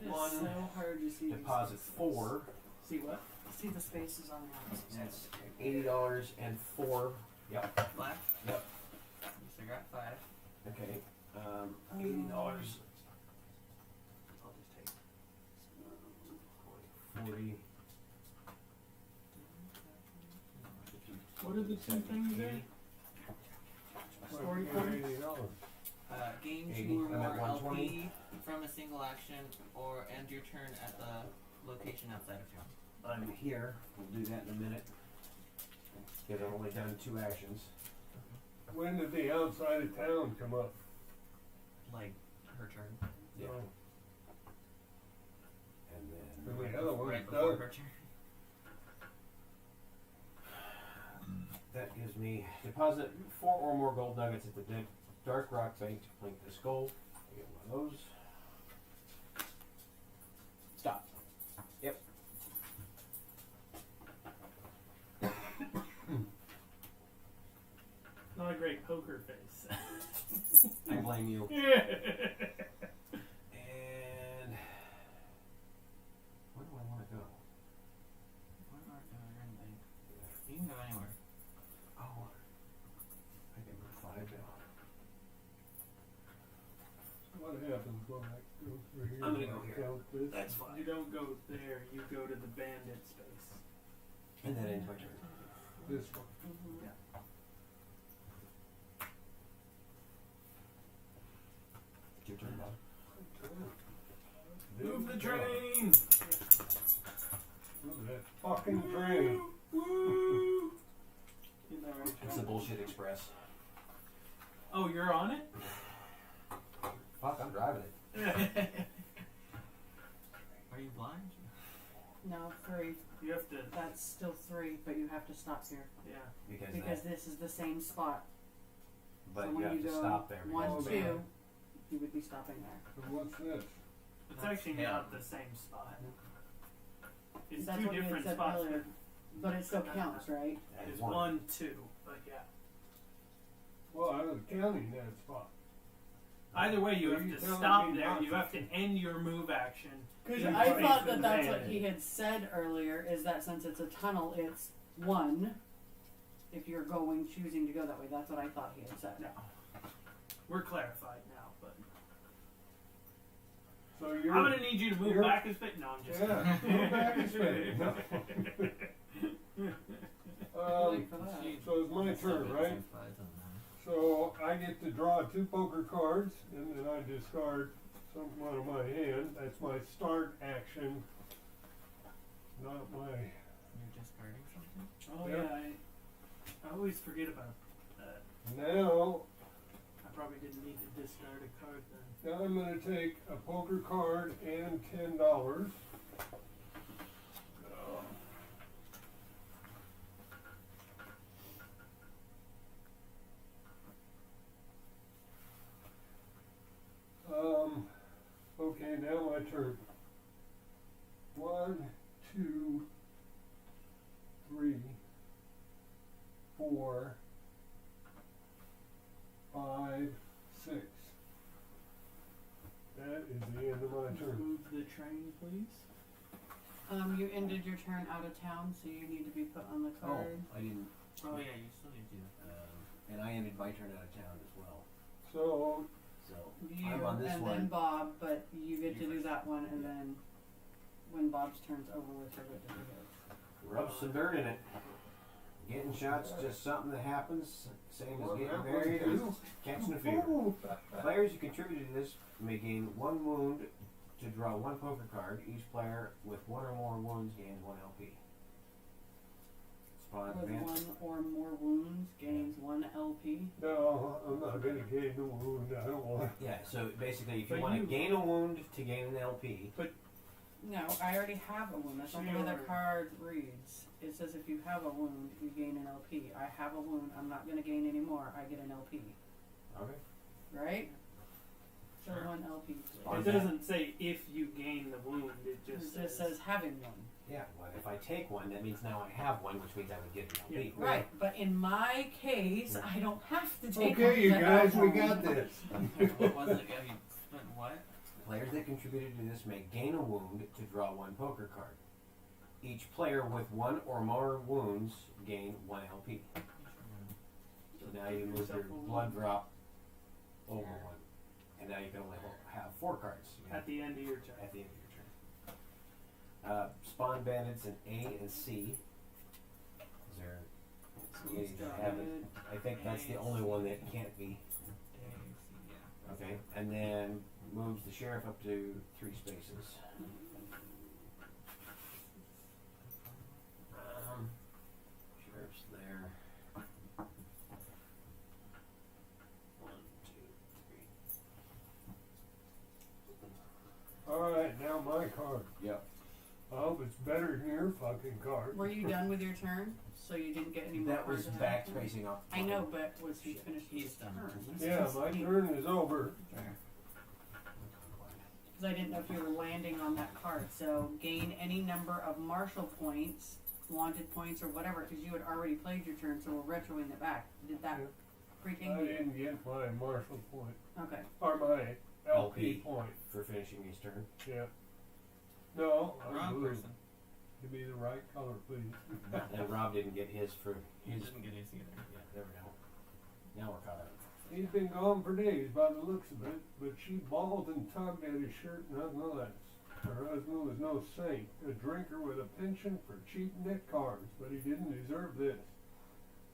It's One. so hard to see. these Deposit spaces. 4. See what? See the spaces on the outside. That's $80 and 4. Yep. Black? Yep. Yes, I got 5. Okay. $80. I'll just take 40. What are the two things there? Story Like, point? $80. Gain 80, 2 or I'm at more 120. LP from a single action or end your turn at the location outside of town. I'm here. We'll do that in a minute. Because I've only done 2 actions. When did the outside of town come up? Like her turn. Yeah. Oh, And then and the other one's Right before done. her turn. that gives me deposit 4 or more gold nuggets at the Dark Rock Bank to complete this goal. I get one of those. Stop. Yep. Not a great poker face. I blame you. Yeah. And where do I want to go? Where are anything? You can go anywhere. Oh, I can move 5 now. What happens when I go through here? I'm gonna and go I here. count this? That's You fine. don't go there, you go to the bandit space. And then into my turn. This one. Mhm. Yeah. It's your turn, Bob. Move the train! Move that fucking train. Woo! Isn't that right, It's the Bullshit Express. Oh, you're on it? Fuck, I'm driving it. Are you blind? No, 3. You have to, That's still 3, but you have to stop here yeah. because this is the same spot. But so you when have you to go stop there. 1, Oh, 2, man. you would be stopping there. So what's this? It's That's actually him. not the same spot. It's That's two what we had different said spots. earlier. But it still counts, right? And It's 1. 1, 2, but yeah. Well, I was counting that spot. Either way, you Are have you to telling stop me there. not You to? have to end your move action. Because in I place thought of that the that's what bandit. he had said earlier, is that since it's a tunnel, it's 1 if you're choosing to go that way. That's what I thought he had said. No. We're clarified now, but So you're. I'm gonna need you to move you're- back a bit. No, I'm just Yeah, kidding. move back a bit. No. Wait for that. So it's my turn, right? It doesn't matter. So I get to draw 2 poker cards, and then I discard something out of my hand. That's my start action. Not my. You're discarding something? Oh Yeah. yeah, I always forget about that. Now, I probably didn't need to discard a card then. now I'm going to take a poker card and $10. turn. 1, 2, 3, 4, 5, 6. That is the end of my turn. Move the train, please. You ended your turn out of town, so you need to be put on the Oh, card. I didn't. Oh yeah, you still need to do that. And I ended my turn out of town as well. So, So You I'm on this and one. then Bob, but you get to You do first. that one, and then when Bob's turn's over with, you get to do his. Rub some dirt in it. Getting shots just something that happens, same as Well, getting that buried one or too. catching a fever. Ooh. Players who contributed to this may gain 1 wound to draw 1 poker card. Each player with 1 or more wounds gains 1 LP. Spawn With advance. 1 or more wounds gains 1 LP. No, I'm not gonna gain the wound. I don't want. Yeah, so basically, if you But want to you- gain a wound to gain an LP, No, I already have a wound. That's not the way the card reads. It says if you have a wound, you gain an LP. I have a wound. I'm not gonna gain any more. I get an LP. okay. Right? So Sure. 1 LP. On It that. doesn't say if you gain the wound. It It just just says having one. Yeah, well, if I take 1, that means now I have 1, which means I would get an LP. Yeah. Right, but in my case, I don't have to take Okay, you one. guys, we got this. What was it? I mean, but what? Players that contributed to this may gain a wound to draw 1 poker card. Each player with 1 or more wounds gain 1 LP. So now you move your blood drop over 1. And now you can only have 4 cards at the end of your turn. at the end of your turn. Spawn bandits in A and C. Is there any that have it? I think that's the only one that can't be. Yeah. Okay. And then moves the sheriff up to 3 spaces. Sheriff's there. 1, 2, 3. Alright, now my card. Yep. I hope it's better than your fucking card. Were you done with your turn? So you didn't get any more That was cards ahead? back spacing off. I know, but was he finished He's his done. turn? Yeah, my turn is over. Because I didn't know if you were landing on that card. So gain any number of marshal points, wanted points, or whatever, because you had already played your turn, so we're retroing it back. Did that Yeah. freaking? I didn't get my marshal point. Okay. Or my LP LP. point. For finishing his turn. Yeah. No, I'm Wrong blue. person. To be the right color, please. And Rob didn't get his for He his. didn't get his either. Yeah, there we go. Now we're caught up. He's been gone for days by the looks of it, but she bawled and tugged at his shirt nonetheless. Her husband was no saint, a drinker with a penchant for cheap net cards, but he didn't deserve this.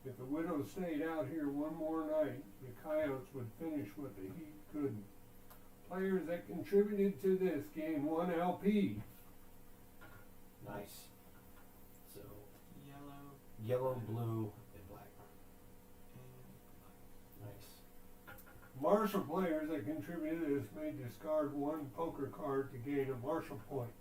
If the widow stayed out here one more night, the coyotes would finish what the heat couldn't. Players that contributed to this gained 1 LP. Nice. So Yellow yellow, blue, and black. and Nice. Marshal players that contributed to this may discard 1 poker card to gain a marshal point.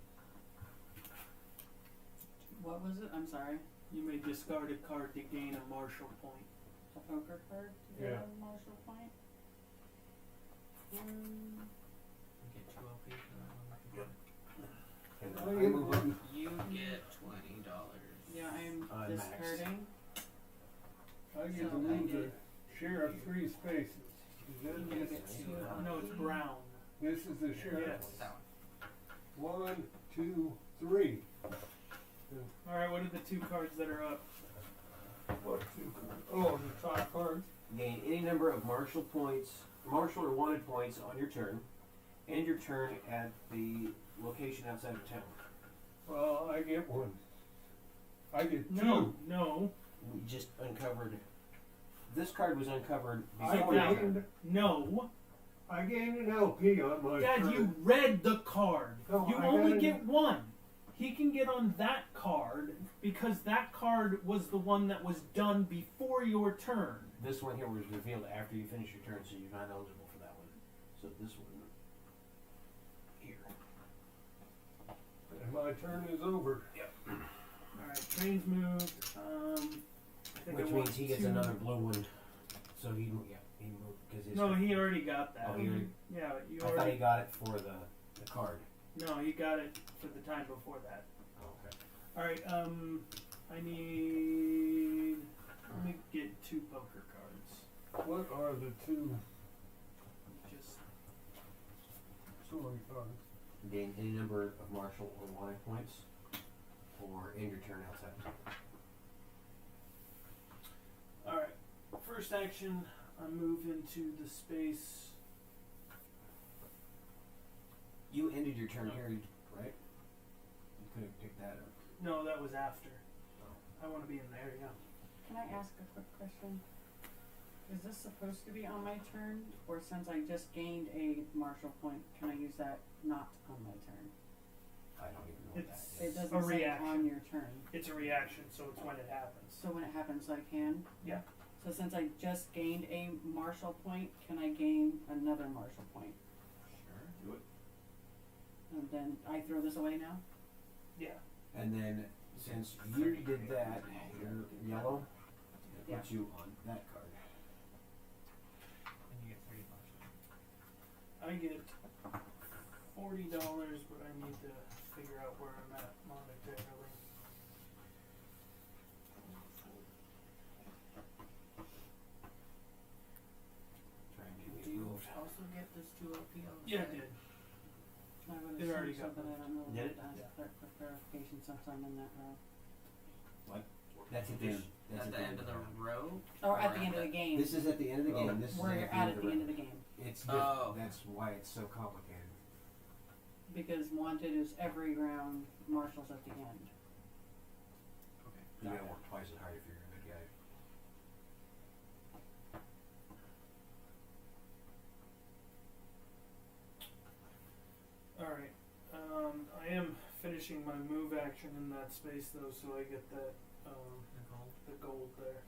What was it? I'm sorry. You may discard a card to gain a marshal point. A poker card to get Yeah. a marshal point. you get 2 LP for that one. Yep. And Oh, I yeah. move up. You get $20. Yeah, I'm Max. discarding. I get So to I move the get- sheriff 3 spaces. Is that You this? get 2 No, it's LP. brown. This is the sheriff. Yes. That one. 1, 2, 3. All right. What are the 2 cards that are up? What 2 cards? Oh, the top cards. Gain any number of marshal points, marshal or wanted points on your turn. End your turn at the location outside of town. Well, I get 1. I get 2. No. We just uncovered. This card was uncovered I before your Dad, turn. gained, No. I gained an LP on my Dad, turn. you read the card. No, You I only got get 1. He can get on that card because that card was the one that was done before your turn. This one here was revealed after you finish your turn, so you're not eligible for that one. So this one here. And my turn is over. All right. Train's moved. I think Which I want means he gets 2. another blue one. So he moved because his. No, he already got that. Oh, he already. Yeah, you I thought he already. got it for the card. No, he got it for the time before that. Oh, okay. Alright, I need. Let me get 2 poker cards. What are the two Just. story cards? Gain any number of martial or wanted points, or end your turn outside. Alright, first action, I move into the space. You ended your turn here, right? You could have picked that up. No, that was after. Oh. I want to be in the area. Can I ask a quick question? Is this supposed to be on my turn, or since I just gained a martial point, can I use that not on my turn? I don't even know what It's- that It is. doesn't A say reaction. on your turn. It's a reaction, so it's when it happens. So when it happens, I can? Yeah. So since I just gained a martial point, can I gain another martial point? Sure, do it. And then I throw this away now? Yeah. And then, since you did that, you're yellow, it Yeah. puts you on that card. And you get 30 bucks. I get $40, but I need to figure out where I'm at monetarily. Try and Do get me you moved. also get this 2 LPOs? Yeah, I did. I would It already assume got something, I don't know, Did it? about that, for clarification since I'm in that row. That's at the end. That's At the end of the round. row? Or at the end of the game, This is at the end of the game. This is where you're at the end of round. the game. It's Oh. that's why it's so complicated. Because wanted is every round, martial's at the end. Okay. You gotta work twice as hard if you're a good guy. Alright. I am finishing my move action in that space though, so I get that Nicole? the gold there.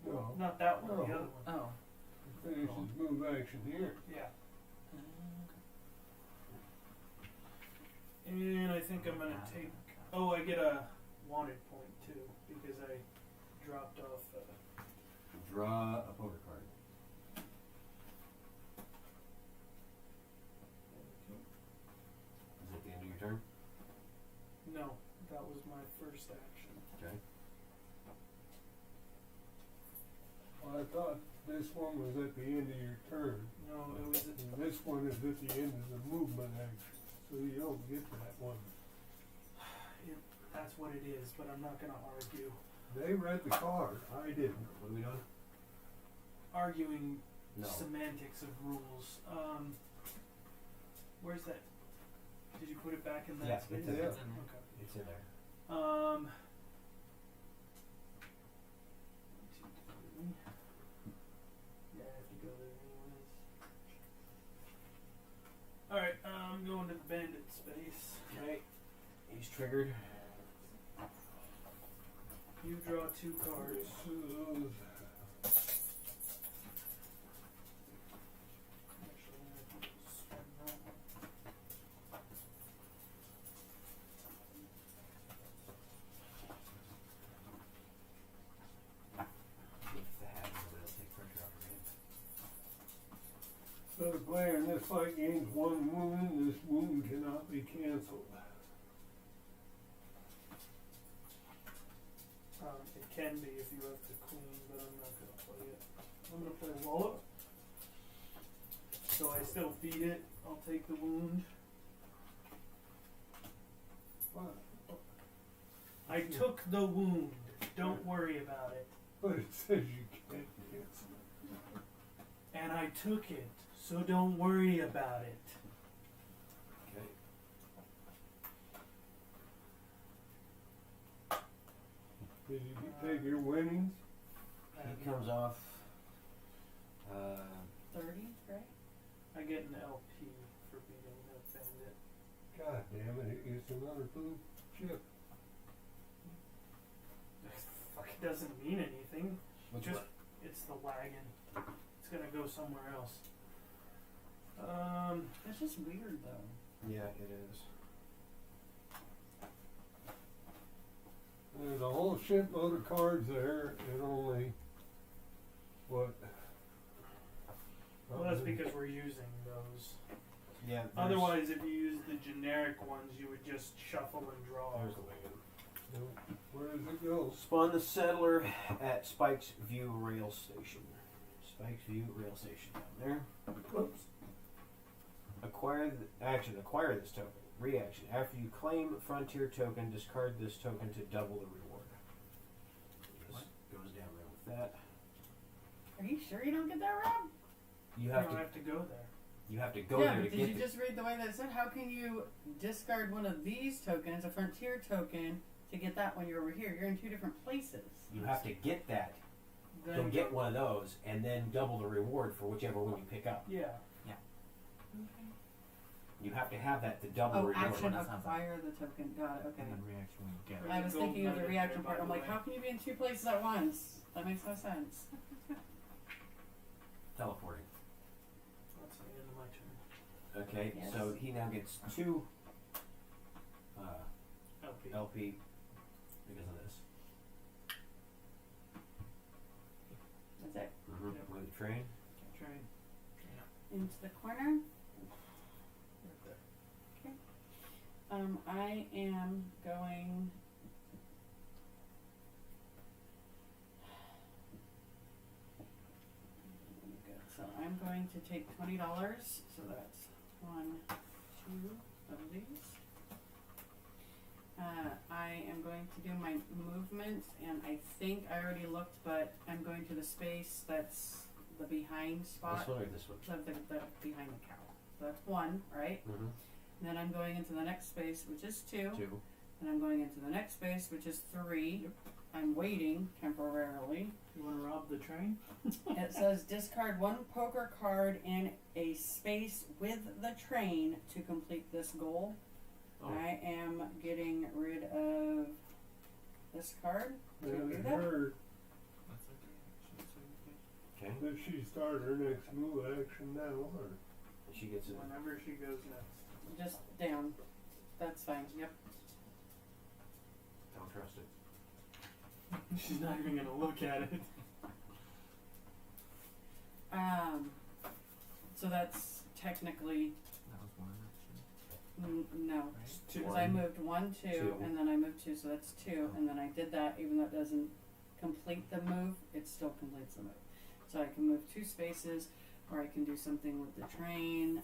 No. Not that one, the No. other one. Oh. Finishes move action here. Yeah. And I think I'm gonna take. Oh, I get a wanted point too because I dropped off. Draw a poker card. Is it the end of your turn? No, that was my first action. Okay. Well, I thought this one was at the end of your turn. No, it was. And this one is at the end of the movement action. So you don't get that one. That's what it is, but I'm not gonna argue. They read the card. I didn't. What are we doing? Arguing No. semantics of rules. Where's that? Did you put it back in that Yeah, space? it's in there. It's in there. Okay. It's in there. 1, 2, 3. Yeah, I have to go there anyways. Alright, I'm going to the bandit space. Okay. He's triggered. You draw 2 cards. Actually, I'm gonna spend that. If the hat is a little, take pressure off your So hands. the player in this fight gains 1 wound. This wound cannot be cancelled. It can be if you have the queen, but I'm not gonna play it. I'm gonna play Wallop. So I still beat it. I'll take the wound. But, I took the wound. Don't worry about it. but it says you can't cancel it. And I took it. So don't worry about it. Okay. Did you take your winnings? He comes off. 30, right? I get an LP for beating the bandit. God damn it, it gets another blue chip. Fuck, it doesn't mean anything. Which Just one? it's the wagon. It's gonna go somewhere else. It's just weird though. Yeah, it is. There's a whole shitload of cards there and only, what? Well, that's because we're using those. Yeah. there's- Otherwise, if you use the generic ones, you would just shuffle and draw. There's the wagon. Where does it go? Spawn the settler at Spike's View Rail Station. Spike's View Rail Station down there. Oops. Acquire this token. Reaction. After you claim Frontier token, discard this token to double the reward. Just goes down there with that. Are you sure you don't get that, Rob? You You have don't to. have to go there. You have to go yeah, there to but get did you just read the way that it said? How can you discard one of these tokens, a Frontier token, to get that when you're over here? You're in two different places. You have to get that. Then Go get one of those, and then double the reward for whichever one you pick up. Yeah. You have to have that to double the Oh, reward. action That sounds acquire the token. Got it. Okay. And then reaction when you get it. Right. I was Gold thinking of the nugget reaction there, part. by I'm the like, way. how can you be in two places at once? That makes no sense. Teleporting. That's the end of my turn. Okay, Yes. so he now gets 2 LP. LP because of this. That's it. Yep. With the train. Train. Into the corner. Right there. I am going. Good. So I'm going to take $20. So that's 1, 2 of these. I am going to do my movements, and I think I already looked, but I'm going to the space that's the behind spot. This one or this one? The behind the cow. So that's 1, right? Mm-hmm. Then I'm going into the next space, which is 2. 2. And I'm going into the next space, which is 3. I'm waiting temporarily. You want to rob the train? It says discard 1 poker card in a space with the train to complete this goal. Oh. I am getting rid of this card. Yeah, Can you do I that? heard That's like reaction, so you get- Okay. that she started her next move action now, or She gets it. Whenever she goes next. Just down. That's fine. Yep. Don't trust it. She's not even gonna look at it. So that's technically That was one action. no. Right? Two. Because I moved 1, 2, 2. and then I moved 2, so that's 2, and then I did that. Even though it doesn't complete the move, it still completes the move. So I can move 2 spaces, or I can do something with the train.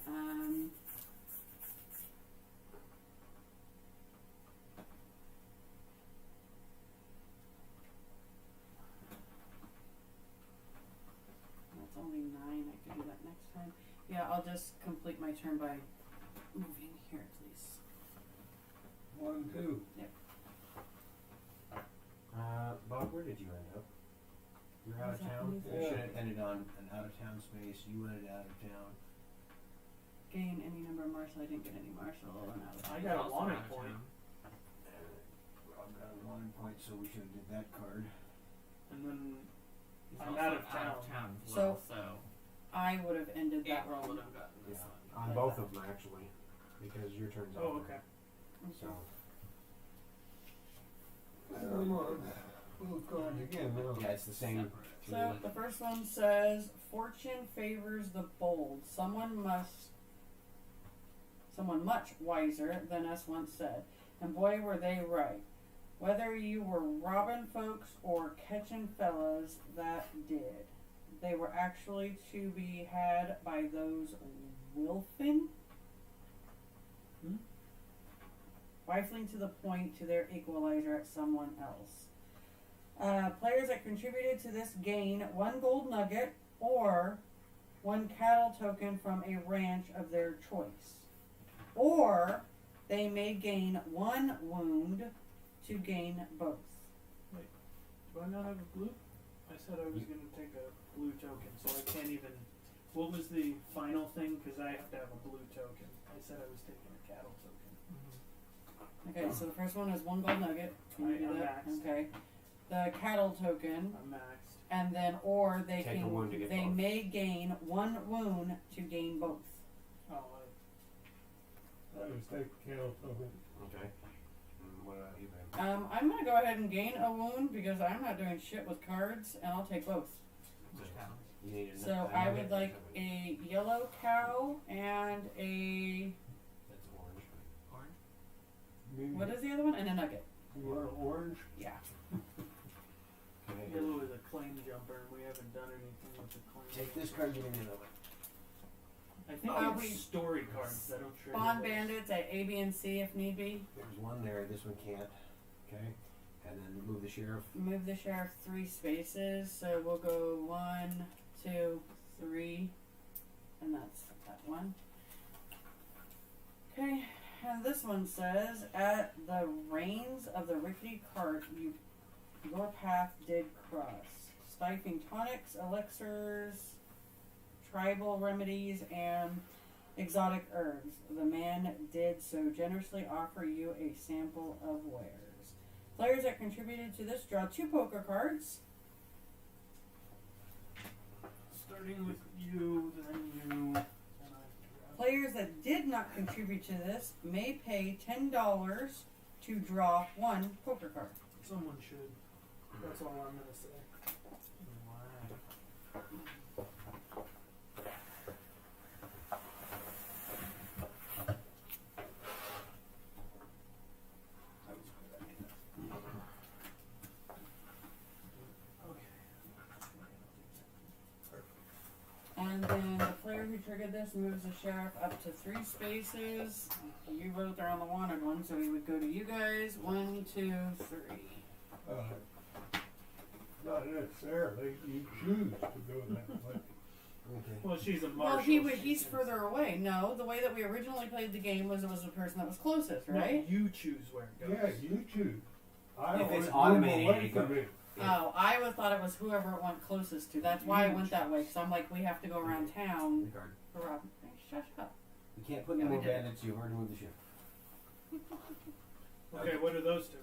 That's only 9. I could do that next time. Yeah, I'll just complete my turn by moving here, please. 1, 2. Bob, where did you end up? You're out of Was that town? anything? You Yeah. should have ended on an out of town space. You ended out of town. Gain any number of marshal. I didn't get any marshal. And I He's got a also wanted out of point. town. Rob got a 1 point, so we should have did that card. And then He's I'm also out of out town. of town as So- well, so I would have ended that April would round. have gotten this Yeah. one. On both of them, actually. Because your turn's oh over. okay. So, I'm on both cards again now. yeah, it's the same. So the first one says, "Fortune favors the bold. Someone much wiser than us once said, and boy were they right. Whether you were robbing folks or catching fellas that did, they were actually to be had by those wilfing, rifling to the point to their equalizer at someone else. Players that contributed to this gain 1 gold nugget or 1 cattle token from a ranch of their choice. Or they may gain 1 wound to gain both." Do I not have a blue? I said I was gonna take a blue token, so I can't even. What was the final thing? Because I have to have a blue token. I said I was taking a cattle token. Okay, so the first one is 1 gold nugget. Can you do I'm that? maxed. Okay. The cattle token, I'm maxed. and then or they Take a wound to get they both. may gain 1 wound to gain both. Oh, I just take the cattle token. Okay. What about you, babe? I'm gonna go ahead and gain a wound because I'm not doing shit with cards, and I'll take both. Just cattle. You need a So nut- I nugget would or like something. a yellow cow and a That's orange. Orange? what is the other one? And a nugget. You want orange? Yeah. Okay. Yellow is a claim jumper, and we haven't done anything with the claim. Take this card, give me the other one. I think we- it's story cards that don't trigger. Spawn those. bandits at A, B, and C if need be. There's one there, this one can't. Okay. And then move the sheriff. Move the sheriff 3 spaces, so we'll go 1, 2, 3, and that's that one. Okay, and this one says, at the reins of the rickety cart your path did cross, stifling tonics, elixirs, tribal remedies, and exotic herbs. The man did so generously offer you a sample of wares. Players that contributed to this draw 2 poker cards. Starting with you, then you, then I. Players that did not contribute to this may pay $10 to draw 1 poker card. Someone should. That's all I'm gonna say. Why? And then the player who triggered this moves the sheriff up to 3 spaces. You both are on the wanted one, so he would go to you guys. 1, 2, 3. Not necessarily. You choose to go that way. Okay. Well, she's a marshal. Well, he's further away. No, the way that we originally played the game was it was the person that was closest, right? No, you choose where it goes. Yeah, you choose. I If always it's move automated, away you go- from it. Oh, I would thought it was whoever it went closest to. That's why I went that way, because I'm like, we have to go around town. The card. For Rob. Hey, shush up. You can't put any Yeah, we more did. bandits, you've already moved the sheriff. Okay, what are those two?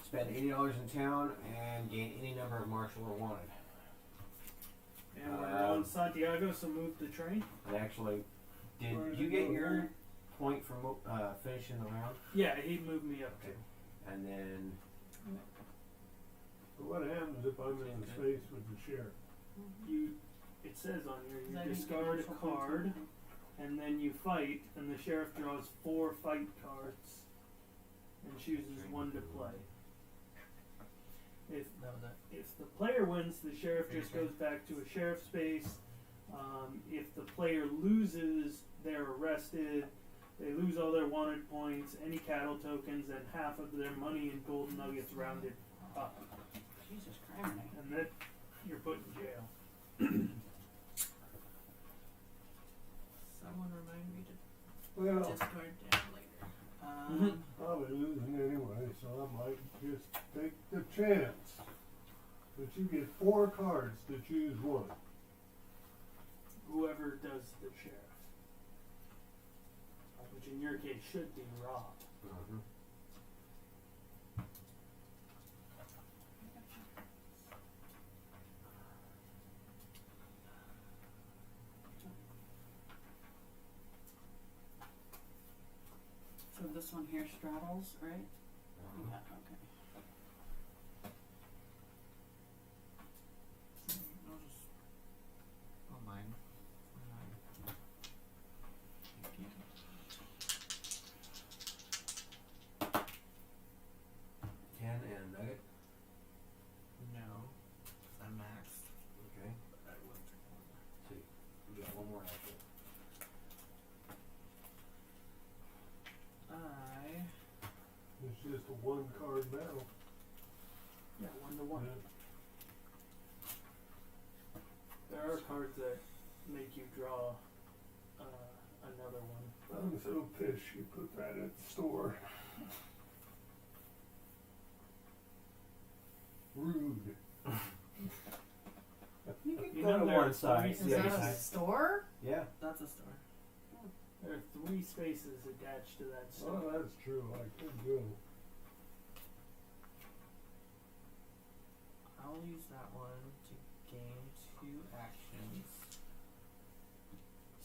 Spend $80 in town and gain any number of martial or wanted. And we're on Santiago, so move the train. And actually, Where did did you it get go your there? point from finishing the round? Yeah, he moved me up too. And then What happens if I'm in the space with the sheriff? You, it says on here, Because I you didn't get discard a martial points or card, anything. and then you fight, and the sheriff draws 4 fight cards, and chooses 1 to play. If the player wins, the sheriff just goes back to a sheriff space. If the player loses, they're arrested. They lose all their wanted points, any cattle tokens, and half of their money and gold nuggets rounded up. Jesus Christ. And that you're put in jail. Someone remind me to Well, discard down later. Mhm. probably losing anyway, so I might just take the chance. But you get 4 cards to choose one. Whoever does the sheriff, which in your case should be Rob. Mhm. So this one here straddles, right? Mhm. Yeah, okay. I'll just. Oh, mine. Thank you. 10 and a nugget. No. I'm maxed. Okay. But I will take one. So you got one more after. It's just a 1-card battle. Yeah, 1 to 1. Yeah. There are cards that make you draw another one. I'm so pissed you put that at the store. Rude. You could You Go know to there are one side. Is the that other a side. store? Yeah. That's a store. There are 3 spaces attached to that Oh, store. that's true. I could go. I'll use that one to gain 2 actions.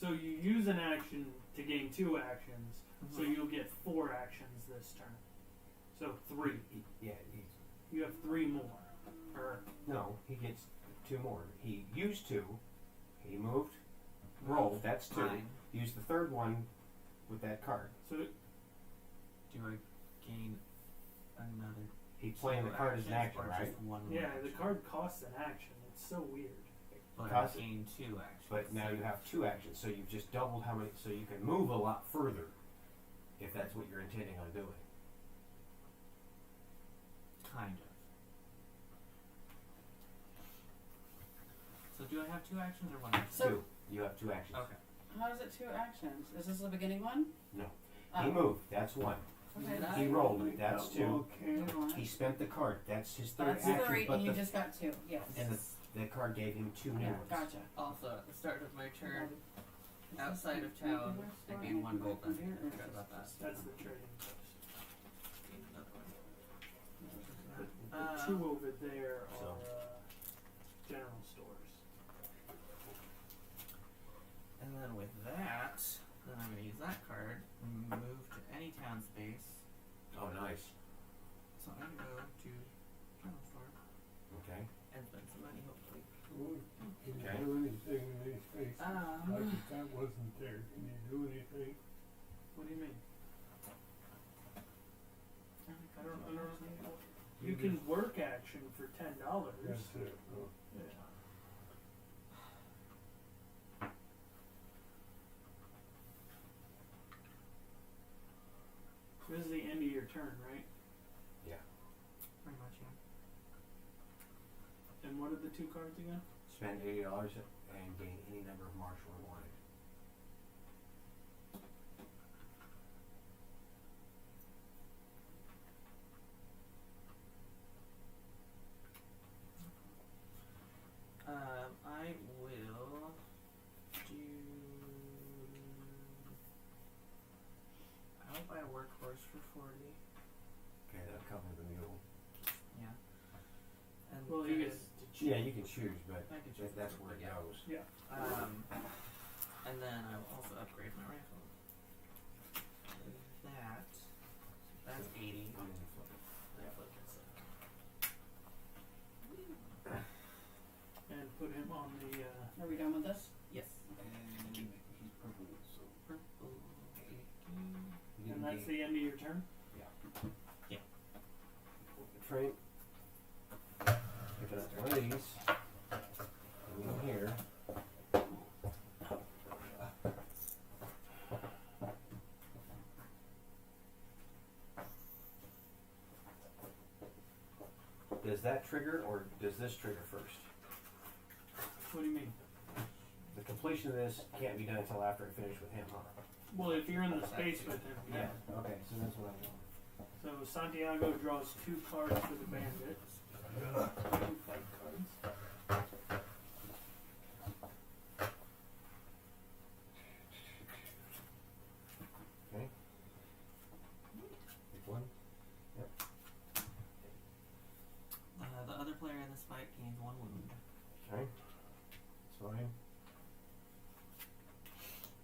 So you use an action to gain 2 actions, so Mhm. you'll get 4 actions this turn. So 3. Yeah. You have 3 more. Or No, he gets 2 more. He used 2, He moved, rolled, that's 2. Mine. Use the third one with that card. So Do I gain another? He's playing the card as an actions action, or right? Just one yeah, action? the card costs an action. It's so weird. But I costs- gain 2 actions. But now you have 2 actions, so you've just doubled how many. So you can move a lot further, if that's what you're intending on doing. Kind of. So do I have 2 actions or 1 action? So- 2. You have 2 actions. Okay. How is it 2 actions? Is this the beginning one? No. Oh. He moved. That's 1. Okay, That- He rolled. That's 2. Okay. do one. He spent the card. That's his third That's action. 3, but and you the, just got 2. Yes. and the card gave him 2 new yeah, ones. gotcha. Also, at the start of my turn, outside of town, I gain 1 gold. I forgot about that. That's the trading post. Gain another one. The 2 over there are So. general stores. And then with that, then I'm going to use that card, move to any town space. Oh, nice. So I'm going to go to general store Okay. and spend some money, hopefully. Can you Okay. do anything in these spaces? Like if that wasn't there, can you do anything? What do you mean? I don't know. You You can work action for $10. That's it. Oh. Yeah. This is the end of your turn, right? Pretty much, yeah. And what are the 2 cards again? Spend $80 and gain any number of martial and wanted. I will do. I'll buy a workhorse for 40. Okay, that'll cover the mule. Yeah. And Well, he gets to choose. Yeah, you can choose, but I can choose that's one, where it yeah. goes. And then I will also upgrade my rifle. That's 80. I'm gonna flip it. I flip it, so. And put him on the. Are we done with this? Yes. And he's purple, so Purple. you And can that's gain the end of your turn? train. Picking up one of these. Over here. Does that trigger, or does this trigger first? What do you mean? The completion of this can't be done until after I finish with him, huh? Well, if you're in the space with him, yeah. Okay, so that's what I want. So Santiago draws 2 cards for the bandits. 2 fight cards. Okay. Pick one. The other player in this fight gains 1 wound. Okay. That's fine.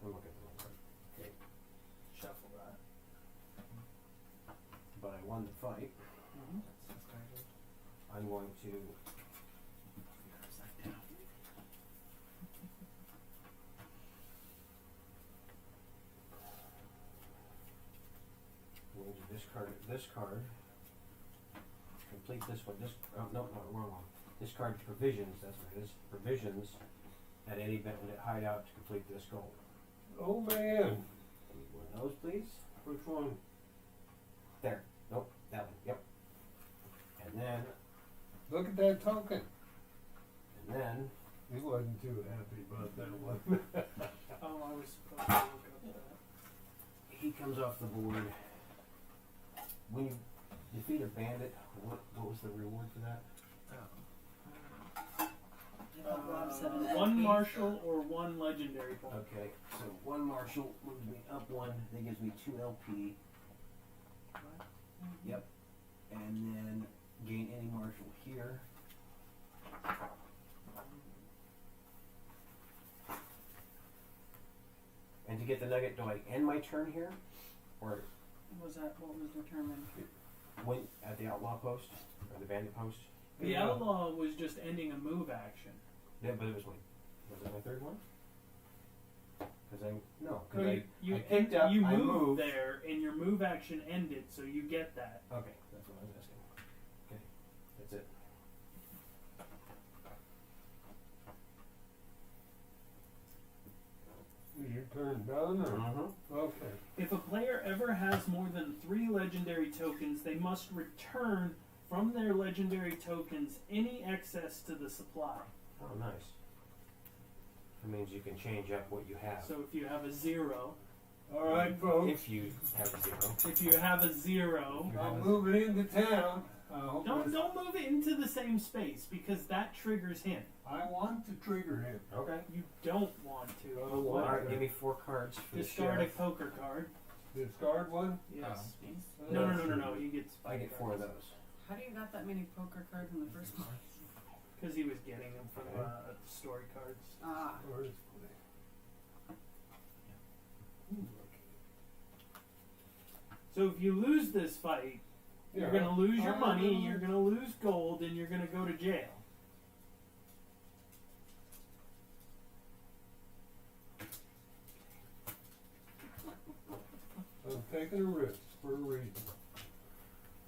I'm looking at the wrong card. Okay. Shuffle that. But I won the fight. Mm-hmm. That's started. I'm going to Upside down. discard this card. Complete this one. This no, wrong one. Discard provisions. That's what it is. Provisions at any bandit hideout to complete this goal. Oh man, One of those, please. which one? There. Nope. That one. Yep. And then, Look at that token. He wasn't too happy about that one. Oh, I was supposed to look up that. he comes off the board. When you defeat a bandit, what was the reward for that? Oh. I thought Rob said an 1 LP. martial or 1 legendary point. Okay, so one martial moves me up 1. That gives me 2 LP. Yep. And then gain any martial here. And to get the nugget, do I end my turn here? Or Was that what was determined? when at the outlaw post? Or the bandit post? The outlaw was just ending a move action. Yeah, but it was like Was it my third one? Because I No, I you picked up. you I moved there, and your move action ended, so you get that. Okay, that's what I was asking. Okay, that's it. Is your turn done? Or? Mm-hmm. Okay. If a player ever has more than 3 legendary tokens, they must return from their legendary tokens any excess to the supply. Oh, nice. That means you can change up what you have. So if you have a 0, All right, folks. If you have 0. if you have a 0, I'm moving into town. I hope don't move it into the same space because that triggers him. I want to trigger him. Okay. You don't want to. Oh, but well, All whatever. right, give me 4 cards for the Discard a sheriff. poker card. Discard one. Yes. Oh. No. He gets. I get 4 of those. How do you got that many poker cards in the first place? Because he was getting them from Okay. story cards. Ah. Or is So if you lose this fight, you're going to lose your money, you're going to lose gold, and you're going to go to jail. I'm taking a risk for a reason.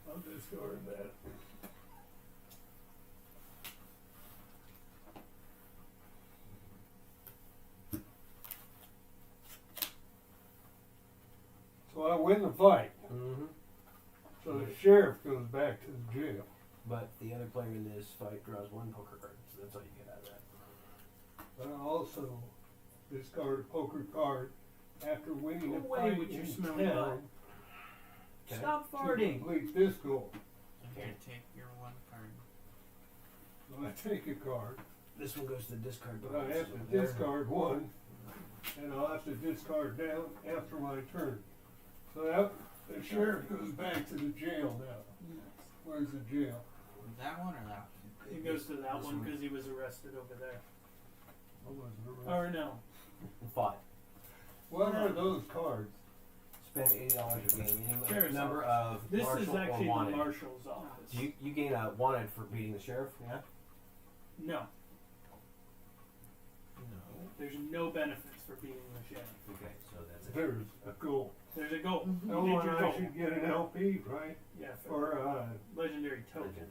I'll discard that. So I win the fight. Mm-hmm. So the sheriff goes back to the jail. But the other player in this fight draws 1 poker card, so that's all you get out of that. I also discard a poker card after winning a Go away fight with your in smelly town Okay. Stop to farting. complete this goal. Here, take your 1 card. So I take a card, This one goes to the discard but box. I have to discard one, and I'll have to discard down after my turn. So that the sheriff goes back to the jail now. Where's the jail? That one or that one? He goes to that This one because he was arrested over there. I wasn't arrested. Or no. Fought. What are those cards? Spend $80 or gain any Sheriff's number office. of This marshal is actually or the wanted. marshal's office. You gain a wanted for beating the sheriff, yeah? No. No. There's no benefits for beating the sheriff. Okay, so that's it. There's a goal. There's a goal. You No did one your I goal. should get an LP, right? Yeah, for Or legendary token. Legend.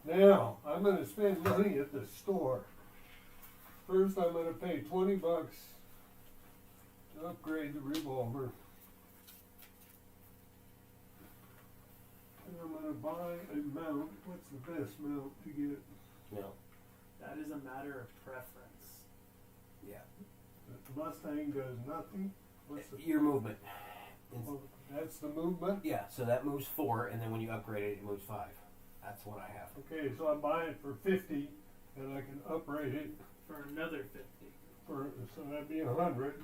now I'm going to spend money at the store. First, I'm going to pay $20 to upgrade the revolver. And I'm going to buy a mount. What's the best mount to get? No. That is a matter of preference. Yeah. The Mustang does nothing. What's the, Your movement. well, that's the movement. Yeah, so that moves 4, and then when you upgrade it, it moves 5. That's what I have. Okay, so I buy it for 50, and I can upgrade it For another 50. for, so that'd be 100,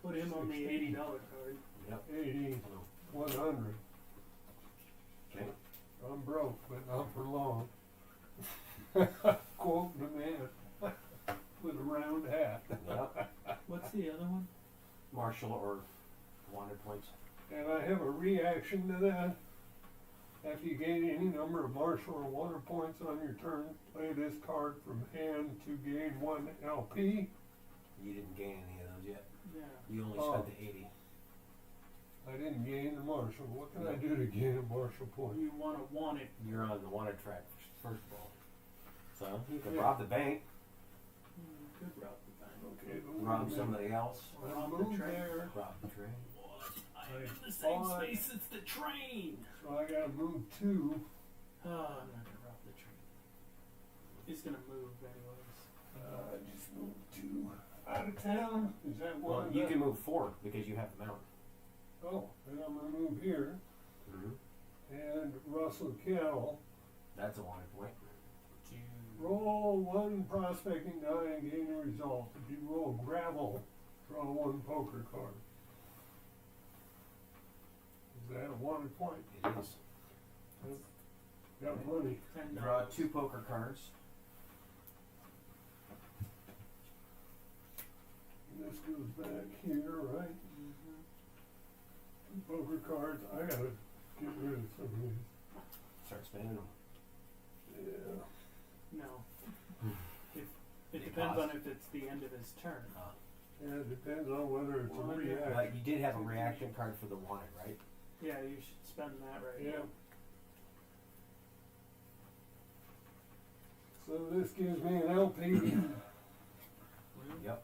Put him on the $80 card. Yep. 80, 100. Okay. I'm broke, but not for long. Quote the man with a round hat. Yep. What's the other one? Marshal or wanted points. And I have a reaction to that. After you gain any number of martial or water points on your turn, play this card from hand to gain 1 LP. You didn't gain any of those yet. Yeah. You only Oh. spent the 80. I didn't gain the martial. What can I do to gain a martial point? You want it. You're on the wanted track first of all. So you can Yeah. rob the bank, Good route the bank. Okay, but rob wait a minute. somebody else, I Rob the moved train. there, rob the train. I am in the same bought- space as the train. so I gotta move 2. Oh, I'm not gonna rob the train. He's gonna move anyways. I just moved 2 out of town. Is that Well, one? you can move 4 because you have the mount. Oh, then I'm gonna move here and rustle cattle. That's a wanted point. Roll 1 prospecting die and gain a result. If you roll gravel, draw 1 poker card. Is that a wanted point? It is. Got money. $10. Draw 2 poker cards. And this goes back here, right? Mm-hmm. 2 poker cards. I gotta get rid of some of these. Start spending them. Yeah. Depends cost. on if it's the end of his turn. Yeah, it depends on whether it's a Well, reaction. You did have a reaction card for the wanted, right? Yeah, you should spend that right Yeah. now. So this gives me an LP. Blue, Yep.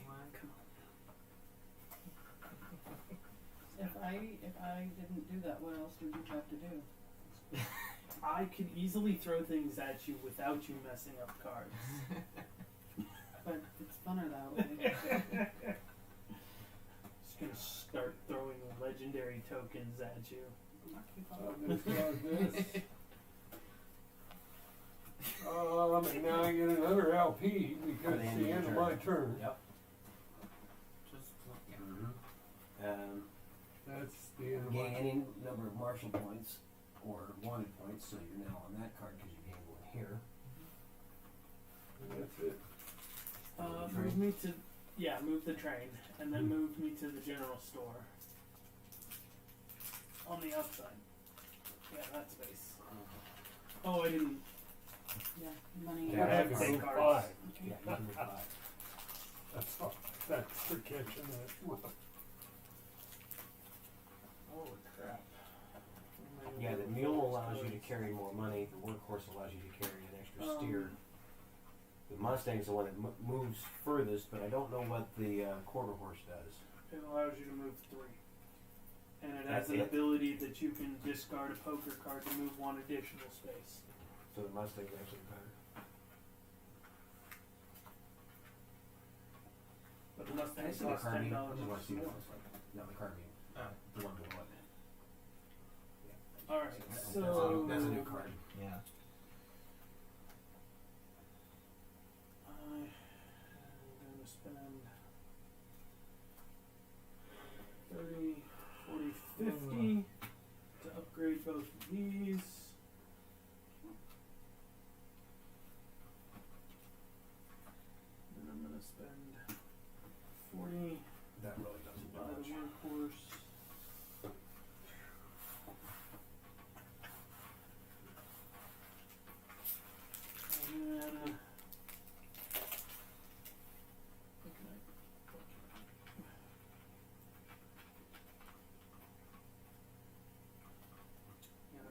one. If I didn't do that, what else would you have to do? I could easily throw things at you without you messing up cards. But it's funner that way. Just gonna start throwing legendary tokens at you. I'll keep I'll on. discard this. And now I get another LP because it's the end of my turn. Yep. Just, yeah. That's the end of Gain my any number of marshal points or wanted points, so you're now on that card because you gained one here. That's it. Move me to, move the train, and then move me to the general store. On the outside. Yeah, that space. Oh, I didn't. Yeah, money. Yeah, I have to to take go cards. 5. Okay. Yeah, you can move five. That's for catching that. Holy crap. Yeah, the mule allows you to carry more money. The workhorse allows you to carry an extra steer. The Mustang's the one that moves furthest, but I don't know what the quarter horse does. It allows you to move 3. And it has That's an it? ability that you can discard a poker card to move 1 additional space. So the Mustang's actually better. But the Mustang I see the costs $10 carbine. I just want to see more. what it looks like. No, the carbine. Oh, The one below it. Alright, That's so. a new card. yeah. I'm gonna spend 30, 40, 50 to upgrade both of these. Then I'm gonna spend 40 That really doesn't by do the much. workhorse. And then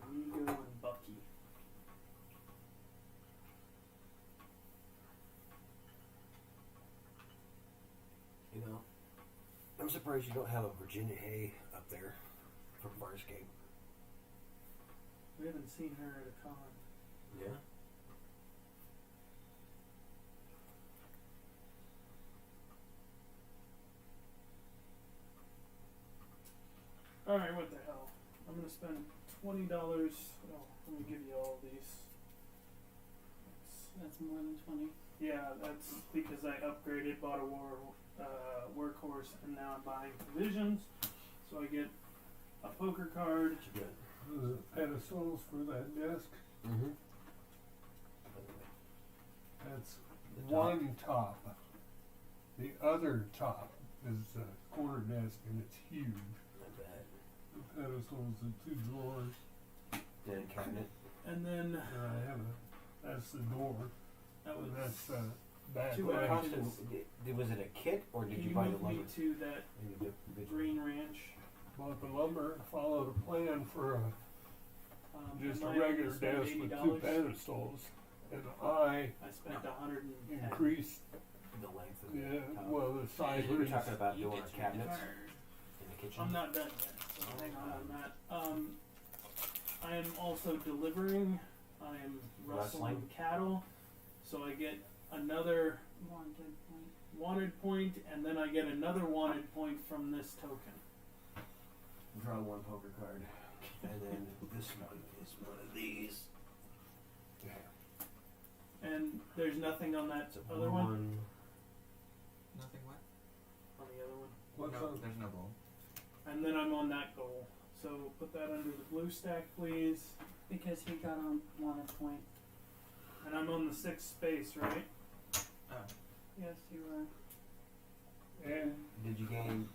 Amigo and Bucky. You know, I'm surprised you don't have a Virginia Hay up there from Farscape. We haven't seen her at a con. Yeah. Alright, what the hell? I'm gonna spend $20. Oh, let me give you all these. That's more than 20. Yeah, that's because I upgraded, bought a workhorse, and now I'm buying provisions. So I get a poker card. What you got? The pedestals for that desk. Mm-hmm. That's The top. one top. The other top is a corner desk and it's huge. Not bad. The pedestals, the 2 drawers. Then a cabinet. And then And I have that's the door. that was. And that's back. Two way. actions. Was it a kit or did Can you you buy the move me lumber? to that Individual? Green Ranch? Bought the lumber, followed a plan for just a and I regular spent desk with 2 $80. pedestals. And I I spent 110. increased The length of the top. the size. We were talking about You doing get our your cabinets card. in the kitchen. I'm not done yet, so hang on that. I am also delivering. I am rustling Rustling. cattle, so I get another Wanted point. wanted point, and then I get another wanted point from this token. Draw 1 poker card. And then this one is one of these. And there's nothing on that It's a other one. Nothing what? On the other one. What's no, on? there's no goal. And then I'm on that goal. So put that under the blue stack, please. Because he got on wanted point. And I'm on the 6th space, right? Oh, Yes, you were. And Did you gain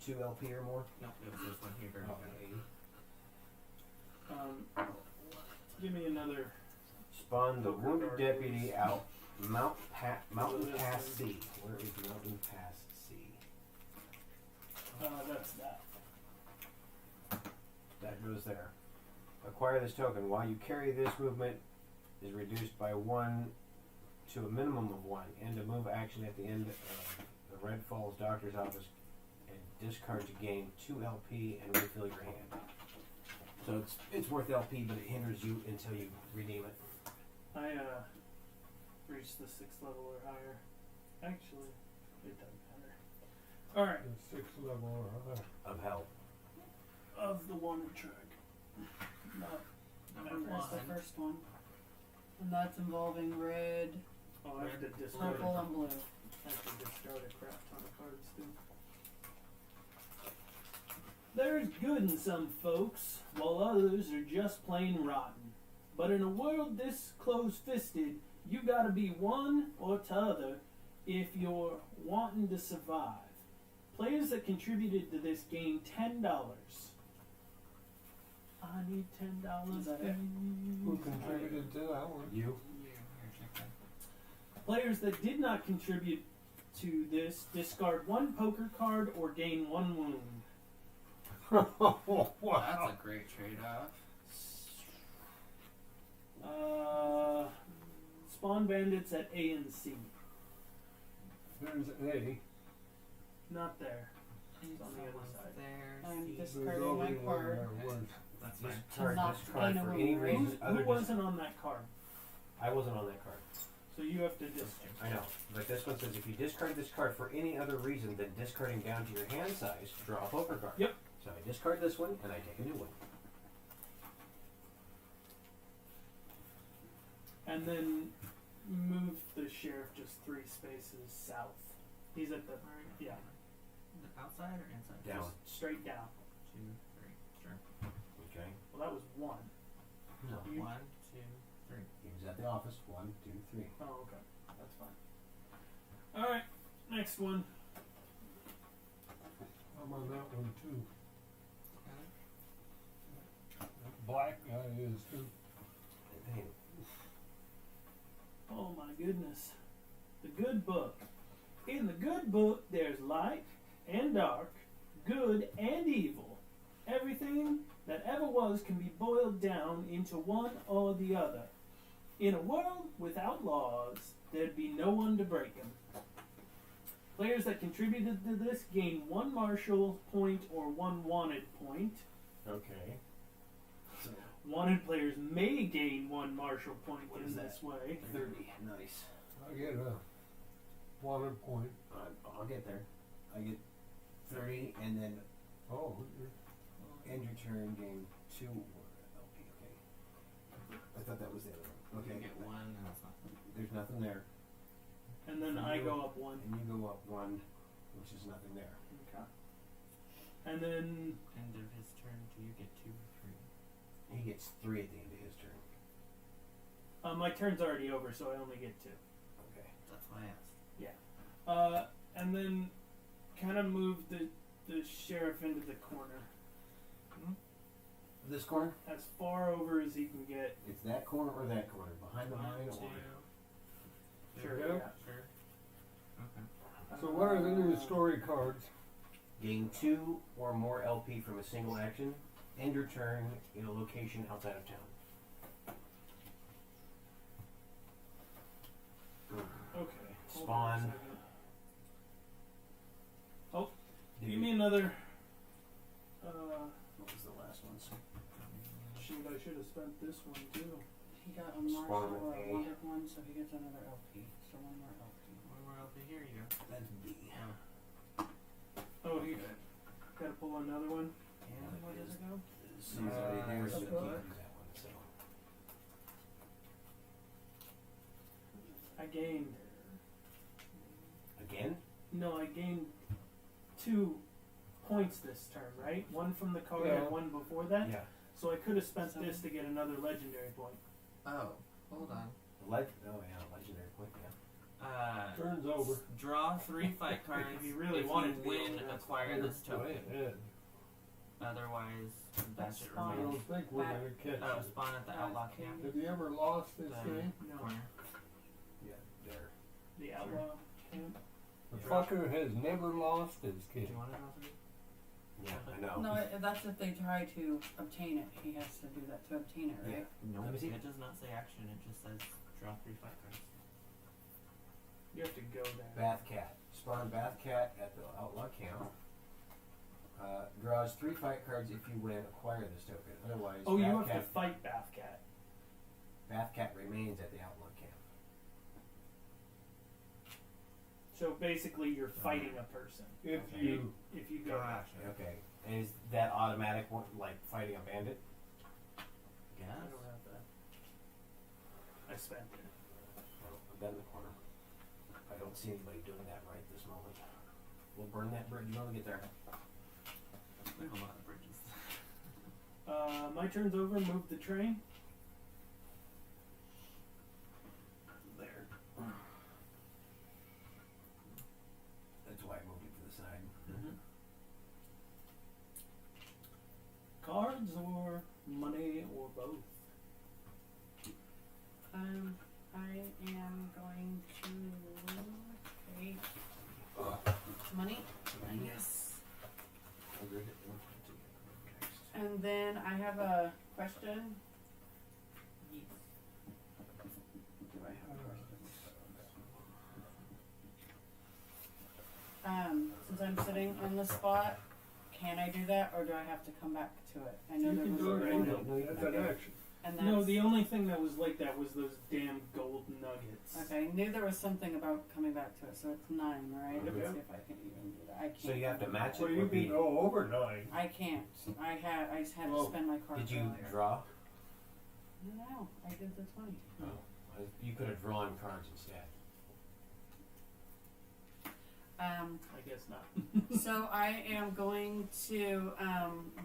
2 LP or more? no, it was this one here. Very good. Give me another. Spawn the Poker wounded card, deputy please. out Mountain Pass C. Where is Mountain Pass C? That's that. That goes there. Acquire this token. While you carry this, movement is reduced by 1 to a minimum of 1. End a move action at the end of the Red Falls Doctor's Office and discard to gain 2 LP and refill your hand. So it's worth LP, but it hinders you until you redeem it. I reached the 6th level or higher. Actually, it doesn't matter. Alright. The 6th level or higher. Of hell. Of the one track. Not Number That's the 1. first one. And that's involving red, oh, I have to discard purple, and blue. I have to discard a crap ton of cards too. There's good in some folks, while others are just plain rotten. But in a world this close-fisted, you gotta be one or t'other if you're wanting to survive. Players that contributed to this gain $10. I need $10. Is that it? Who contributed to that one? You? You. Here, check that. Players that did not contribute to this discard 1 poker card or gain 1 wound. Oh, wow. That's a great trade-off. Spawn bandits at A and C. There's A. Not there. It's on the other Someone's side. there. I'm see. just- There's Discarding only my one card. there was. That's fine. Discard not this card gain a for any wound. reason Who other than... wasn't on that card? I wasn't on that card. So you have to discard. I know. But this one says if you discard this card for any other reason than discarding down to your hand size, draw a poker card. Yep. So I discard this one and I take a new one. And then move the sheriff just 3 spaces south. He's at the yeah, The outside or inside? Down. just straight down. 2, 3. Sure. Okay. Well, that was 1. No. You- 1, 2, 3. He was at the office. 1, 2, 3. Oh, okay. That's fine. All right, next one. I'm on that one too. Got it? That black guy is too. Hey, Oh my goodness. The good book. In the good book, there's light and dark, good and evil. Everything that ever was can be boiled down into one or the other. In a world without laws, there'd be no one to break them. Players that contributed to this gain 1 marshal point or 1 wanted point. okay. So, Wanted players may gain 1 marshal point What in is this way. 30. Nice. I get a wanted point. I'll get there. I get 30 and then Oh, end your turn, gain 2 LP. Okay. I thought that was the other one. You Okay. get 1 and it's not. There's nothing there. And then I go up 1. And you go up 1, which is nothing there. Okay. And then End of his turn. Do you get 2 or 3? He gets 3 at the end of his turn. my turn's already over, so I only get 2. Okay. That's why I asked. And then kind of move the sheriff into the corner. This corner? As far over as he can get. It's that corner or that corner? Behind the 1, line 2. or... Sure, Yeah. yeah. Sure. Okay. so what are the new story cards? Gain 2 or more LP from a single action. End your turn in a location outside of town. Okay. hold Spawn. on a second. Oh, Did give you- me another. What was the last one? Shoot, I should have spent this one too. He got a Spawn marshal with or A. a wanted one, so he gets another LP. So 1 more LP. Where else? Here you go. That's B. Oh, he gotta pull another one. And where does it go? C's already there, so so keep good. that one. So. I gained. Again? No, I gained 2 points this turn, right? 1 from the card Yeah. and 1 before that. Yeah. So I could have spent this to get another legendary point. Oh, hold on. Oh yeah, legendary point, yeah. Turns over. Draw 3 fight cards. If you really if wanted you to be win, able to acquire this Go token. ahead. Otherwise, That's that it fine. I remains. don't think we're gonna catch Oh, it. spawn at the outlaw camp. Have you ever lost this Then game? No. corner. Yeah, there. outlaw camp. The fucker has never lost his Do kid. you want to draw something? Yeah, I know. No, that's if they try to obtain it. He has to do that to obtain it, right? No, Let me see. it does not say action. It just says draw 3 fight cards. You have to go there. Bath Cat. Spawn Bath Cat at the outlaw camp. Draws 3 fight cards if you win. Acquire this token. Otherwise, Oh, you Bath have Cat, to fight Bath Cat. Bath Cat remains at the outlaw camp. So basically, you're fighting a person If Okay. you if you go back. Gotcha. Okay. And is that automatic one, like fighting a bandit? I Yes. don't have that. I spent it. Well, put that in the corner. I don't see anybody doing that right this moment. We'll burn that bridge when we get there. We have a lot of bridges. My turn's over. Move the train. There. That's why I moved it to the side. Cards or money or both. I am going to take money, Yes. I'll read it next. and then I have a question. Yes. Do I have a question? Since I'm sitting on the spot, can I do that, or do I have to come back to it? I know you there can was do a it right one, now. No, you That's can. an action. and No, that's the only thing that was like that was those damn gold nuggets. okay. I knew there was something about coming back to it, so it's 9, right? Okay. Let's see if I can even do that. I can't. So you have to match Well, it. you with can the- go over 9. I can't. I just had to Whoa. spend my card. Did you earlier. draw? No, I did the 20. You could have drawn cards instead. I guess not. So I am going to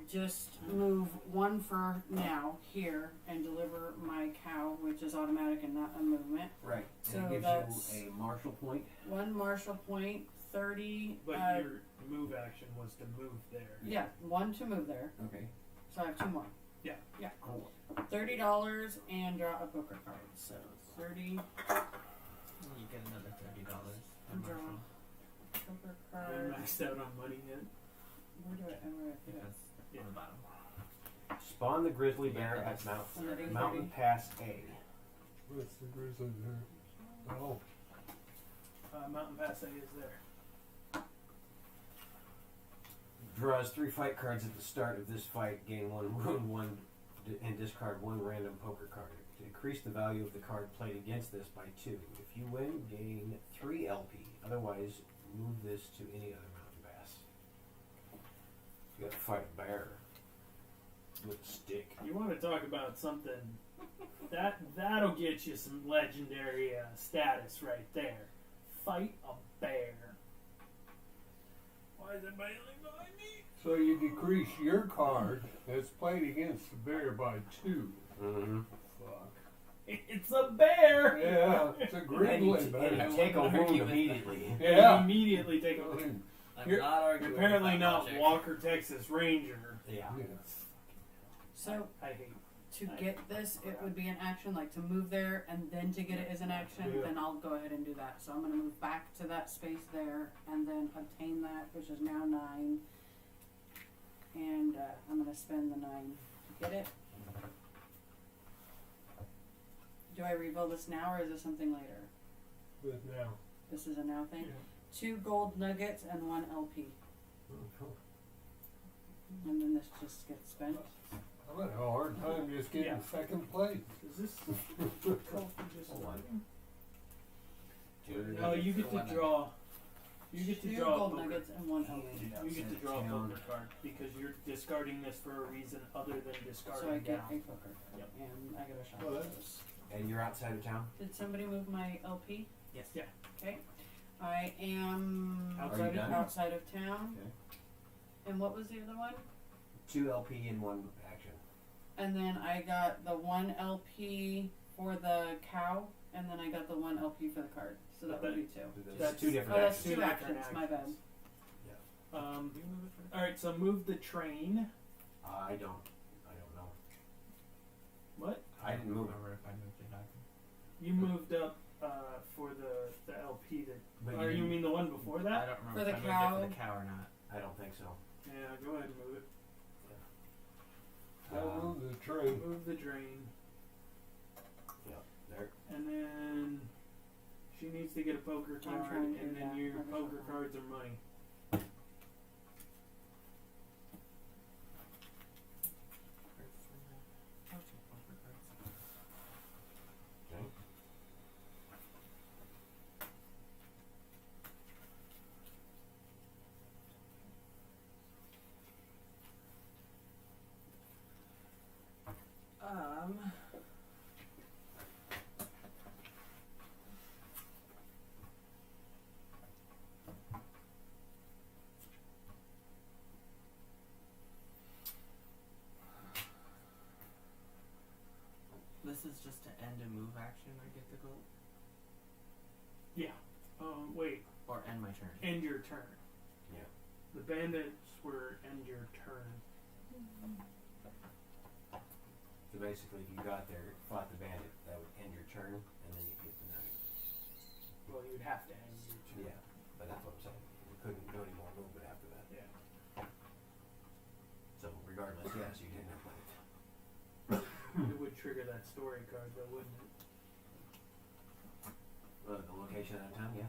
just move 1 for now here and deliver my cow, which is automatic and not a movement. Right. So And it gives that's- you a martial point. 1 martial point, 30. But your move action was to move there. Yeah, 1 to move there. Okay. So I have 2 more. Yeah. Yeah. Cool. $30 and draw a poker card. So 30 You get another $30. and draw Marshall, poker Are you card. maxed out on money yet? Where do I put it? because Yeah. on the bottom. Spawn the grizzly bear Yeah, at that's- Mountain Pass A. What's the grizzly there? Oh, Mountain Pass A is there. Draws 3 fight cards at the start of this fight. Gain 1 wound, and discard 1 random poker card. To increase the value of the card played against this by 2. If you win, gain 3 LP. Otherwise, move this to any other mountain pass. You got to fight a bear with a stick. You want to talk about something that'll get you some legendary status right there. Fight a bear. Why is it bailing behind me? so you decrease your card that's played against the bear by 2. Mm-hmm. Fuck. It's a bear. Yeah, it's a And grizzly you bear. take a argue wound with immediately. Yeah. You immediately take a. I'm You're not arguing with Apparently that not logic. Walker, Texas Ranger. Yeah. Yeah. So I hate. to get this, it would be an action, like to move there and then to get it as an action, Yeah. then I'll go ahead and do that. So I'm going to move back to that space there and then obtain that, which is now 9. And I'm going to spend the 9 to get it. Do I reveal this now or is this something later? But now. This is a now thing? Yeah. 2 gold nuggets and 1 LP. And then this just gets spent. I'm having a hard time just getting Yeah. second place. Is this call for just Hold on. No, you get to draw. You get to 2 draw a gold poker. nuggets and 1 LP. You get to draw a Town. poker card because you're discarding this for a reason other than discarding So I get down. a poker card. Yep. And I get a shot Well, at that's- this. And you're outside of town? Did somebody move my LP? Yes. Yeah. Okay. I am Outside of town? outside of town. Okay. And what was the other one? 2 LP and 1 action. And then I got the 1 LP for the cow, and then I got the 1 LP for the card. So that would be 2. That's 2 different Oh, that's actions. 2 Two different actions. My bad. actions. Do you move it for the All right, so move the train. I don't know. What? I didn't move it. remember if I moved it either. You moved up for the LP that. But Or you didn't- mean the one before I that? don't remember For if the I moved it cow? for the cow or not. I don't think so. Yeah, go ahead and move it. I'll move the train. Move the drain. There. And then she needs to get a poker I'm card, trying to and do then that. your Never poker saw that. cards are money. Okay. Um. This is just to end a move action. I get the gold, Yeah. Wait. or end my turn. End your turn. Yeah. The bandits were end your turn. So basically, if you got there, fought the bandit, that would end your turn, and then you get the nugget. Well, you'd have to end your turn. Yeah, but that's what I'm saying. We couldn't do any more movement after that. Yeah. So regardless, yes, you didn't have it. It would trigger that story card, though, wouldn't it? The location at a time, yeah.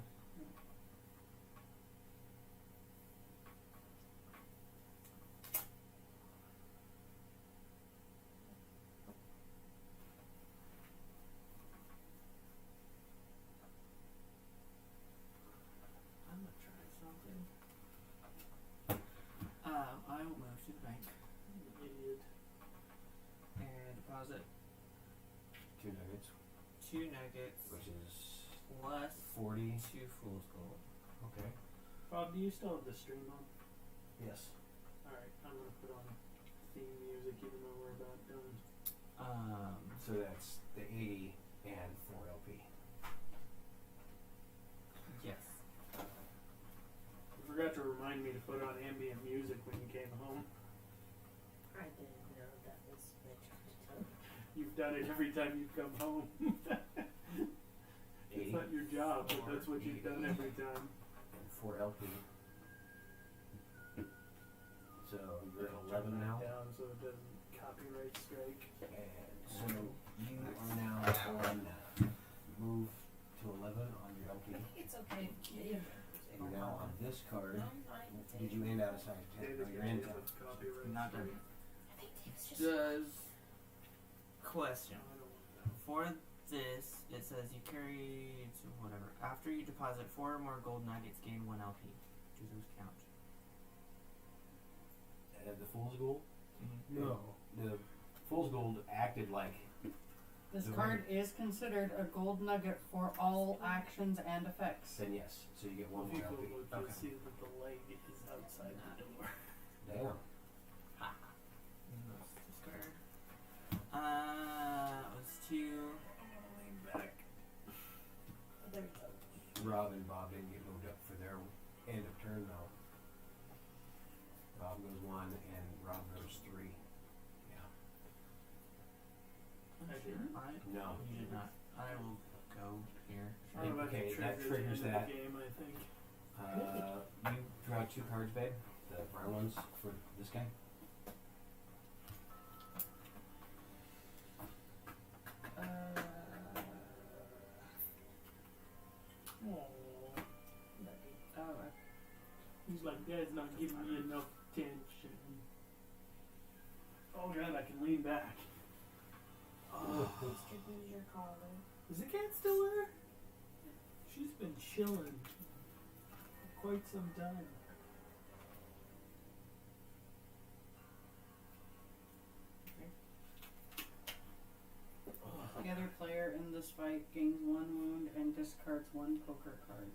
I'm gonna try something. I will move to the bank Idiot. and deposit 2 nuggets, 2 nuggets which is plus 40. 2 fool's gold. Okay. Rob, do you still have the stream on? Yes. Alright, I'm gonna put on theme music even though we're about done. So that's the 80 and 4 LP. Yes. You forgot to remind me to put on ambient music when you came home. I didn't know that was my job to tell you. You've done it every time you've come home. 80 It's not your job, but that's what you've done every time. and 4 LP. So you're at 11 Turn that now. down so it doesn't copyright strike. And so you are now on move to 11 on your LP. It's okay. Yeah. You're now on this card. No, I'm fine. Did you end out of sight? David No, you're in got town. it with copyright Not done. strike. I think David's just. Does question I don't want that. for this? It says you carry to whatever. After you deposit 4 or more gold nuggets, gain 1 LP. Do those count? The Fool's Gold? No. The Fool's Gold acted like This The card is considered a gold nugget for all actions and effects. then yes. So you get 1 If more you go LP. look, you'll Okay. see that the leg is outside the door. Damn. Discard. It was 2. Lean back. There we go. Rob and Bob didn't get moved up for their end of turn though. Bob goes 1 and Rob goes 3. Yeah. I didn't. No. You did not. I will go here. I'm about Okay, to that trigger triggers the end that. of the game, I think. You draw 2 cards, babe. The brown ones for this guy. Oh, He's like, Dad's not giving me enough attention. Oh god, I can lean back. Oh. Distribute your collar. Is the cat still there? She's been chilling for quite some time. The other player in this fight gains 1 wound and discards 1 poker card.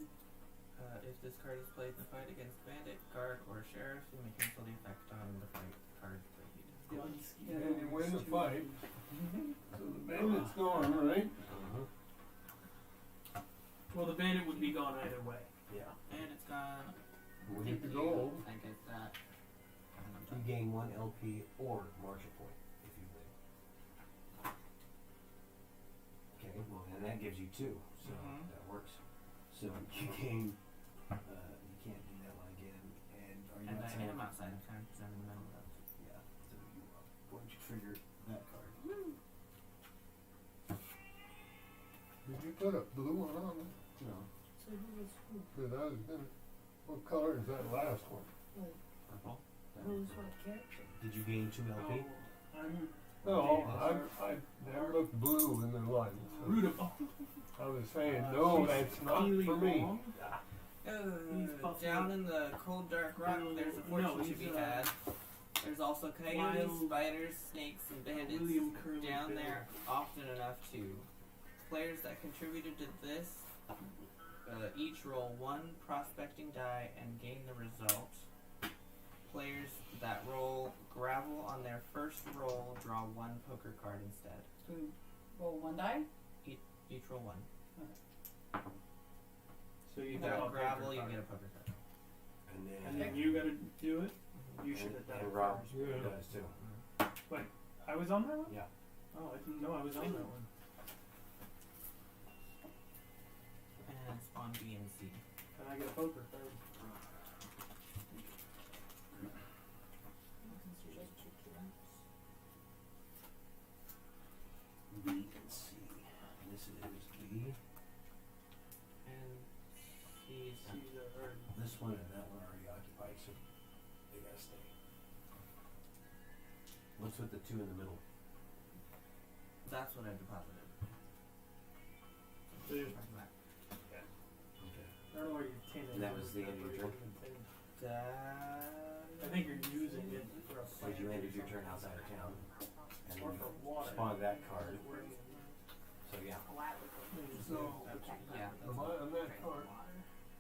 if this card is played in the fight against bandit, guard, or sheriff, you may cancel the effect on the fight card played. Gunski. And you win the Two. fight. So the bandit's gone, right? Well, the bandit would be gone either way. Yeah. And it's gone. We Get the You- gold. I get that. And I'm You done. gain 1 LP or marshal point if you win. Okay. Okay, well, and that gives you 2, so Mhm. that works. So you gain, you can't do that one again, and are you And I outside? am outside of town because I'm in the middle of it. Yeah, so you are going to trigger that card. Did you put a blue one on it? No. So who was who? Cause I was gonna, what color is that last one? Purple. Who's what character? Did you gain 2 LP? I'm No, I never looked blue in the light. So rootable. I was saying, no, that's not for me. Down in the cold dark rock, there's a fortune to be had. There's also coyotes, wild- spiders, snakes, and bandits William Curly down Bill. there often enough too. Players that contributed to this each roll 1 prospecting die and gain the result. Players that roll gravel on their first roll draw 1 poker card instead. So we roll 1 die? Each roll 1. So you You draw a got gravel, poker you card. get a poker card. And then you gotta do it. You should have done And it Rob first. Yeah. does too. I was on that one? Yeah. Oh, I didn't know I was on that one. And spawn B and C. And I get a poker card. B and C. This is B. And C's She's a herd. This one and that one are already occupied, so they gotta stay. What's with the 2 in the middle? That's what I deposited. So you're- Okay. I don't know where your 10 is. And that was the end of your turn? I think you're using it for a So you ended your turn outside of town, and Or then for you water. spawned that card. So yeah. So, Yeah. am I on that card?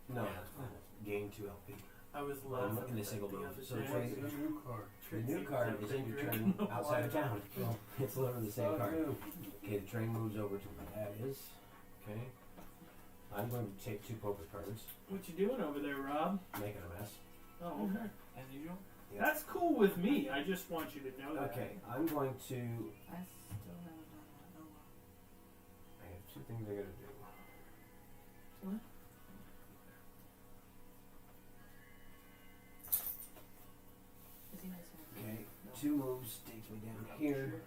No, gain 2 LP. I was I'm laughing looking to at single the move. other So day. trade- What's the new card? The new card is in your turn outside of town. It's literally the same card. new. Okay, the train moves over to where that is. Okay. I'm going to take 2 poker cards, What you doing over there, Rob? making a mess. Oh, okay. As usual. That's cool with me. I just want you to know that. Okay, I'm going to. I still haven't done that. Oh well. I have 2 things I gotta do. What? Is he nice and Okay, 2 moves takes me down here.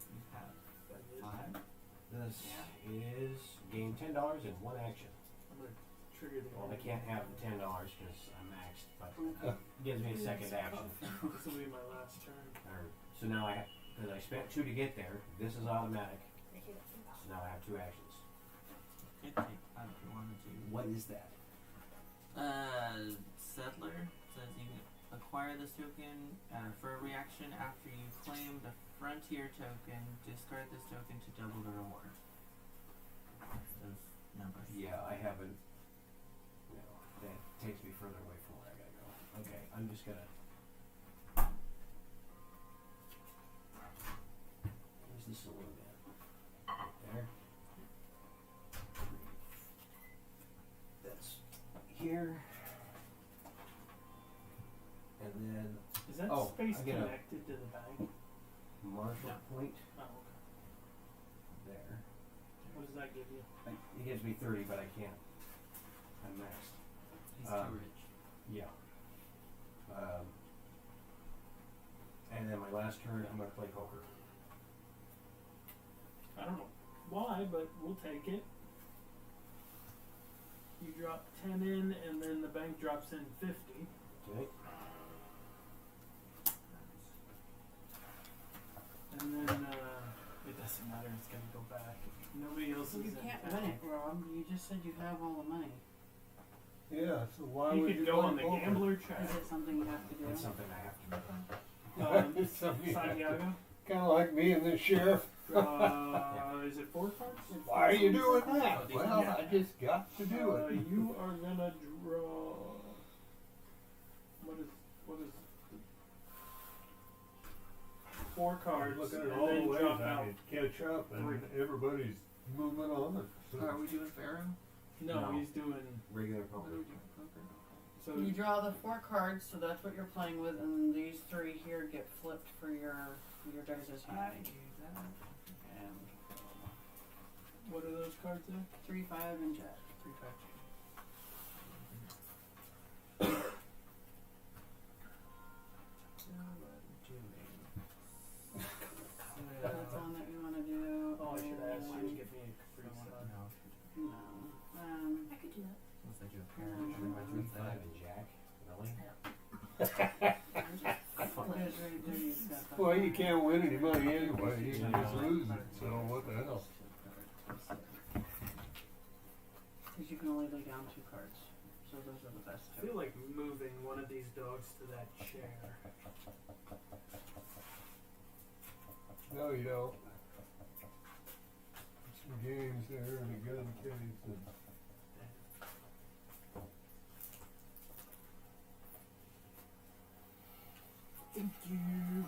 You have 5. This is gain $10 in 1 action. I'm gonna trigger the. Well, I can't have the $10 because I'm maxed, but it gives me a second action. This will be my last turn. So now because I spent 2 to get there, this is automatic. So now I have 2 actions. Could take 5 if you wanted to. What is that? Settler says you acquire this token for a reaction after you claim the frontier token. Discard this token to double the reward. That's those numbers. Yeah, I haven't. No, that takes me further away from where I gotta go. Okay, I'm just gonna. Where's the saloon at? Right there. That's here. And then Is that Oh, space I get a- connected to the bank? Marshall No. Point Oh, okay. there. What does that give you? It gives me 30, but I can't. I'm maxed. He's Um, too rich. Yeah. And then my last turn, I'm gonna play poker. I don't know why, but we'll take it. You drop 10 in, and then the bank drops in 50. Okay. And then it doesn't matter. It's gonna go back. Nobody else So is you in can't town. win it, Rob. You just said you have all the money. Yeah, so why You would could you go play on the poker? gambler track. Is it something you have to do? That's something I have to do. It's something you have to- Santiago. Kinda like being the sheriff. Is it 4 cards? Why are you doing Oh, that? these Well, are- I just got to do it. You are gonna draw. What is the 4 cards? Look at and it all the then ways drop I out. could catch up, and 3. everybody's moving on it. So Are we doing Pharaoh? No, No. he's doing. Regular What are poker. we doing? Poker? So You draw the 4 cards, so that's what you're playing with, and these 3 here get flipped for your guys' I hand. use that. And What are those cards there? 3, 5, and Jack. 3, 5, That's one that you want to do. Oh, I should ask you to and- give me a Capri Sun. No. I could do that. Unless I do a pair. Mm. Sure, my 3, 3, 5, and Jack. Really? It is right there. You've got the Well, you can't win any money anyway. You can just lose it. So what the hell? Because you can only lay down 2 cards. So those are the best I 2. feel like moving one of these dogs to that chair. No, you don't. Some games there and a gun case and Thank you.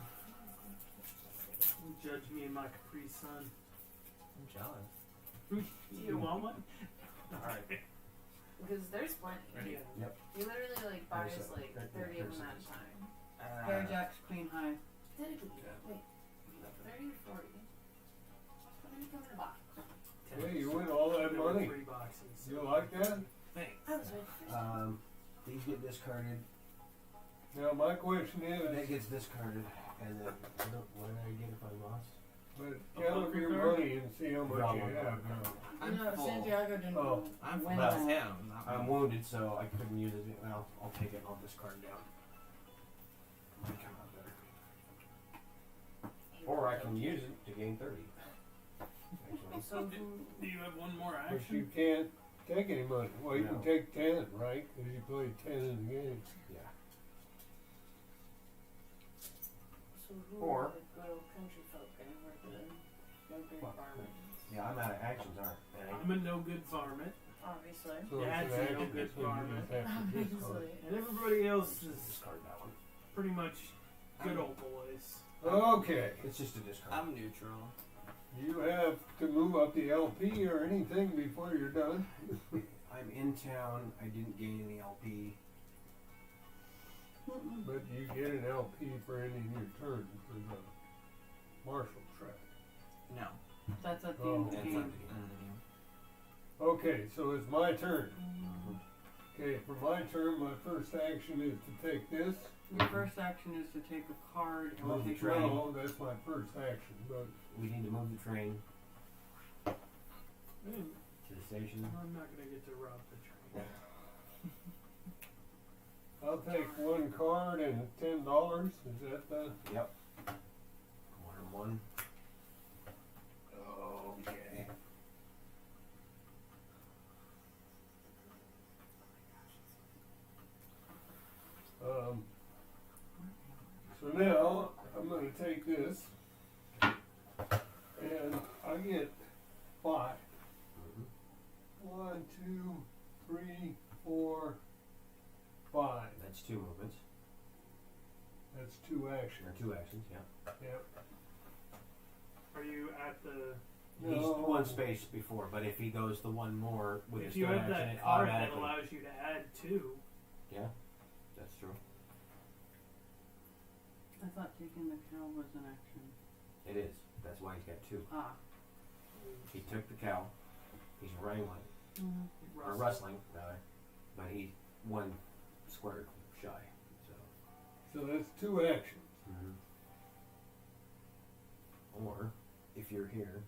Don't judge me and my Capri Sun. I'm jealous. You want one? Alright. Because there's plenty. Ready? Yeah. You literally like buys There's a- like there- 30 of there's them a- at a time. Pair of Jacks, Queen High. Dedicate. Wait. 30 or 40? How many come in a box? hey, you win all that There were money. 3 boxes. You like that? Thanks. I was right. These get discarded. Now my question That is, gets discarded. And then, what did I get if I lost? but count up your money and see how much you have now. I'm No, full. Santiago didn't Oh. I'm full. win That's that. him. Not I'm me. wounded, so I couldn't use it. Well, I'll take it and I'll discard down. Might come out better. Or I can use it to gain 30. Actually. So who? Do you have one more But you action? can't take any money. Well, you No. can take 10, right? Because you play 10 in the game. Yeah. So who Or- are the good old country folk anymore? The no good Well, farmers. Yeah, I'm out of actions, aren't I? I'm a no good varmint. Obviously. So Yeah, it's it's an a no action, good so you varmint. just have to discard. Obviously. And everybody else is Discard that one. pretty much good old boys. Okay. It's just a discard. I'm neutral. You have to move up the LP or anything before you're done. I'm in town. I didn't gain any LP. But you get an LP for ending your turn for the marshal track. No. That's at the Oh. end of the That's game. not the end of the game. Okay, so it's my turn. Mhm. Okay, for my turn, my first action is to take this. Your first action is to take a card and Move the take train. No, that's my first action, but We need to move the train Mm, to the station. I'm not gonna get to rob the train. I'll take one card and $10. Is that the? Yep. 1 and 1. Okay. So now I'm going to take this, and I get 5. Mhm. 1, 2, 3, 4, 5. That's 2 movements. That's 2 Or actions. 2 actions, yeah. Yep. Are you at the? He's No. 1 space before, but if he goes the 1 more with If his you third have action, that it card that automatically. allows you to add 2. Yeah, that's true. I thought taking the cow was an action. It is. That's why he's got 2. Ah. He took the cow. He's wrangling, or Russell. rustling, rather. But he's 1 square shy. So. So that's 2 actions. Or, if you're here,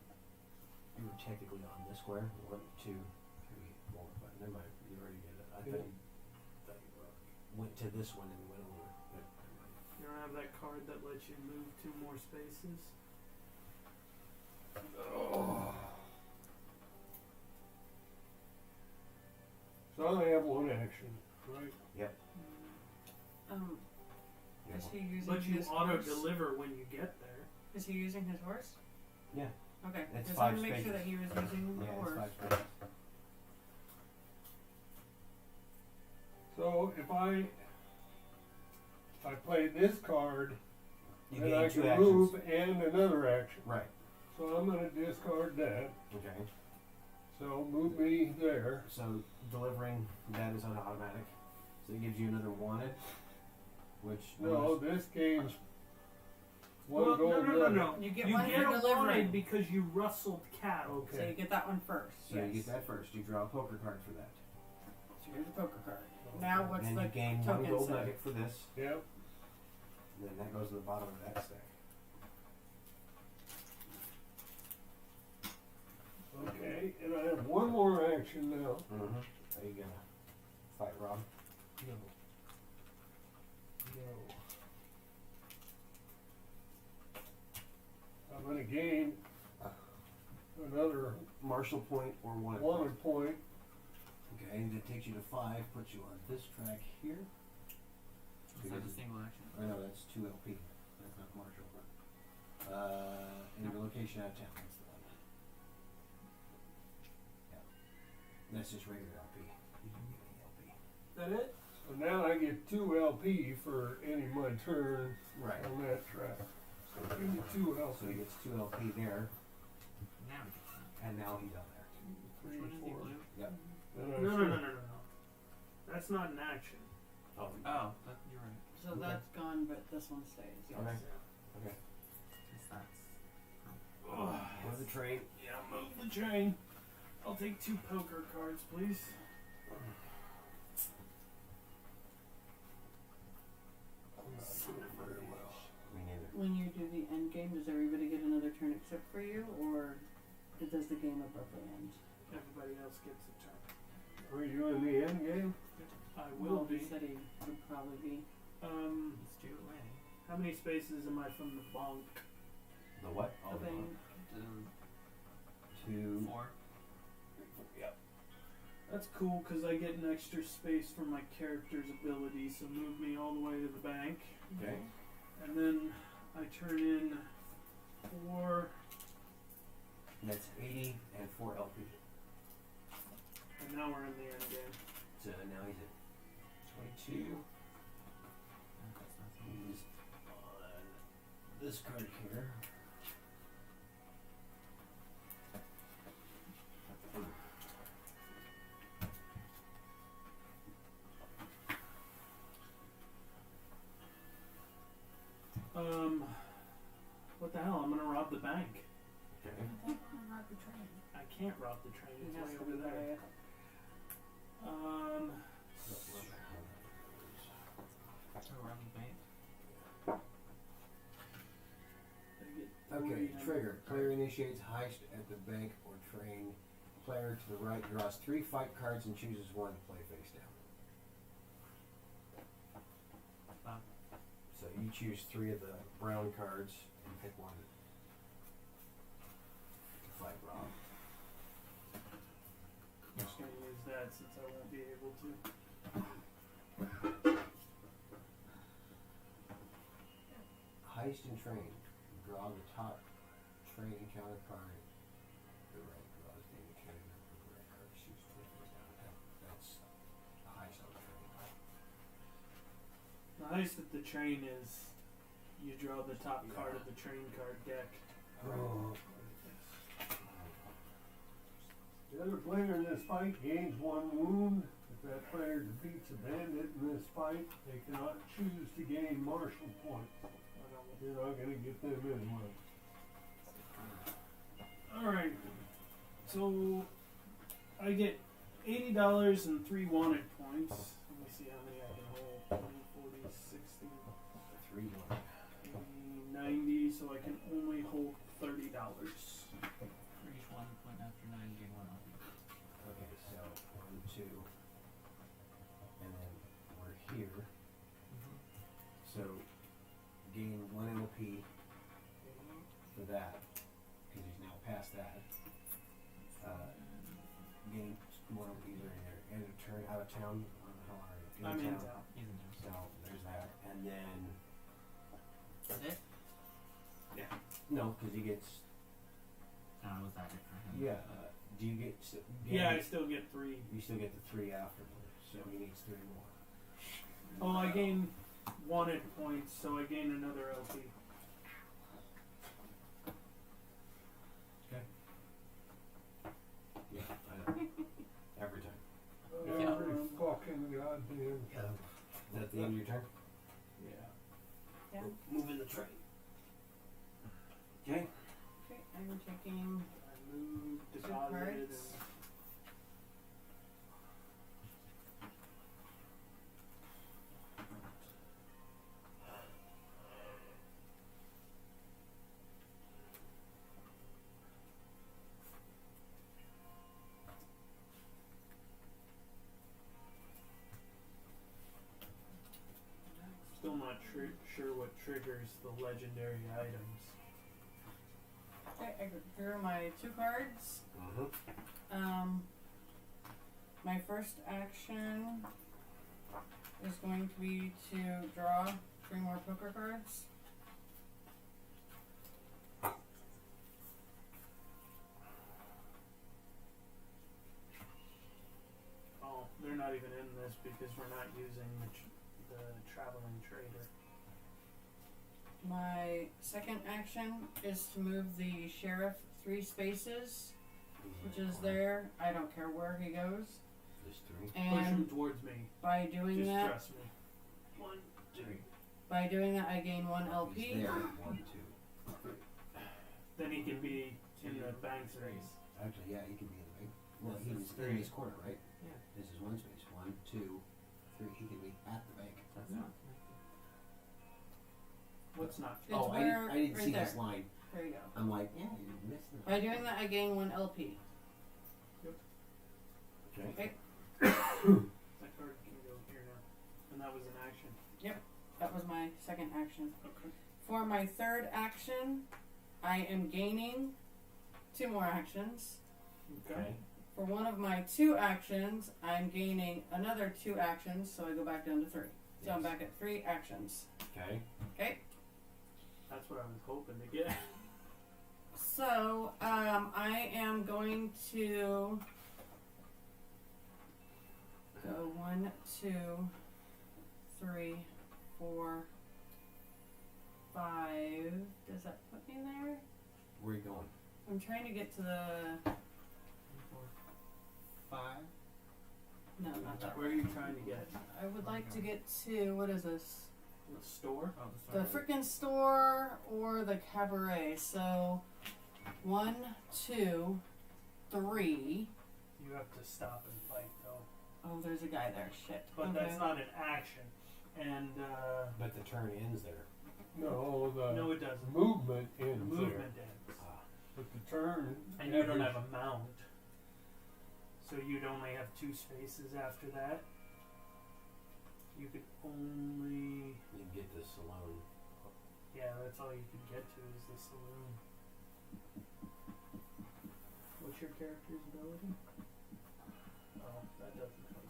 you were technically on this square. 1, 2, 3, 4, 5. Never mind. You already did it. I thought you went to this one and went over. But never mind. You don't have that card that lets you move 2 more spaces. So I only have 1 action, right? You Is have he using But you his auto horse? deliver when you get there. Is he using his horse? Yeah. Okay. It's Just 5 wanted to make sure spaces. that he was using the Yeah, horse. it's 5 spaces. So if I play this card, You then gain I 2 can actions. move and another action. Right. So I'm going to discard that. Okay. So move me there. So delivering that is on automatic. So it gives you another wanted, which No, this game's One Well, gold no. nugget. You get You one get for a delivering. wanted because you rustled cattle. So you Okay. get that one first. So yes. you get that first. You draw a poker card for that. So here's a poker card. Now what's then the you gain one token gold say? nugget for this, Yep. and then that goes to the bottom of that stack. Okay, and I have one more action now. Mm-hmm. Are you gonna fight Rob? No. No. I'm gonna gain another Marshal point or one. wanted point. Okay, that takes you to 5, puts you on this track here. Is that a single action? Or no, that's 2 LP. That's not Marshal. In your location out of town, that's the one. Yeah. That's just regular LP. You can get any LP. That it? So now I get 2 LP for any of my turns Right. on that track. So give me 2 So he LP. gets 2 LP there, Now we get some. and now he's on there. 3, Which one is he 4. blue? Yep. Then I No. still- That's not an action. Oh. Oh, that, you're right. So Okay. that's gone, but this one stays. Yes. Okay. Okay. Since that's. Go to the train. Yeah, move the train. I'll take 2 poker cards, please. Very well. Me neither. When you do the end game, does everybody get another turn except for you, or does the game abruptly end? Everybody else gets a turn. Are you in the end game? I will He be. said he would probably be. Let's do it away. How many spaces am I from the bonk? The what? The thing. 2. 4. Yep. That's cool because I get an extra space for my character's ability, so move me all the way to the bank. Okay. And then I turn in 4, That's 80 and 4 LP. and now we're in the end game. So now he's at 22. He's on this card here. What the hell? I'm gonna rob the bank. Okay. I can't rob the train. He It's has way to over be there. Oh, Robin Bank. I get Okay, 300. trigger. Player initiates heist at the bank or train. Player to the right draws 3 fight cards and chooses one to play face down. Bob. So you choose 3 of the brown cards and pick one to fight Rob. I'm just gonna use that since I won't be able to. Heist and train. Draw the top train encounter card. The right draws the encounter number of red cards. Choose 2 face down. That's the heist on the train. The heist at the train is you draw the top card of the train card deck. Oh. The other player in this fight gains 1 wound. If that player defeats a bandit in this fight, they cannot choose to gain martial points. You're not going to get them anyway. Alright. So I get $80 and 3 wanted points. Let me see how many I can hold. 20, 40, 60, 3 1. 80, 90. So I can only hold $30. For each 1 point after 9, gain 1 LP. Okay, so 1, 2, and then we're here. So gain 1 LP for that, because he's now past that. Gain 1 LP during there. End of turn, out of town. How are you? I'm in town. He's in there. So there's that, and then Is it? no, because he gets Was that it for him? yeah. Do you get? Yeah, I still get 3. You still get the 3 afterwards, so he needs 3 more. Oh, I gain wanted points, so I gain another LP. Yeah, I know. Every time. Every fucking goddamn. Is that the end of your turn? Yeah. Yeah. Moving the train. Okay. Okay, I'm taking I moved, two deposited, and cards. still not sure what triggers the legendary items. Okay, I drew my 2 cards. My first action is going to be to draw 3 more poker cards. Oh, they're not even in this because we're not using the traveling trader. My second action is to move the sheriff 3 spaces, which is there. I don't care where he goes. There's 3. Push him And towards me. by doing Just that, trust me. 1, 2. I gain 1 He's LP. there. 1, 2. Then he can be in the banks race. Actually, yeah, he can be in the bank. Well, This he's is in 3. his corner, right? Yeah. This is 1 space. 1, 2, 3. He can be at the bank. That's Yeah. not connected. What's not? It's Oh, where- I didn't right see there. this line. There you go. I'm like, yeah, you're missing it. By doing that, I gain 1 LP. Okay. Okay, That card can go here now. And that was an action. that was my second action. Okay. For my third action, I am gaining 2 more actions. Okay. For one of my 2 actions, I'm gaining another 2 actions, so I go back down to 3. So I'm Yes. back at 3 actions. Okay. Okay. That's what I was hoping to get. So I am going to go 1, 2, 3, 4, 5. Does that put me there? Where are you going? I'm trying to get to the 4, 5. no, not that. Where are you trying to get? I would like to get to what is this? The store? Oh, The frickin' store or the cabaret. So 1, 2, 3. You have to stop and fight though. Oh, there's a guy there. Shit. But Okay. that's not an action. And But the turn ends there. No, the no, it doesn't. movement The ends movement there. ends. Ah. But the turn. And you don't have a mount. So you'd only have 2 spaces after that. You could only... You can get this alone. Yeah, that's all you can get to is the saloon. What's your character's ability? Oh, that doesn't help.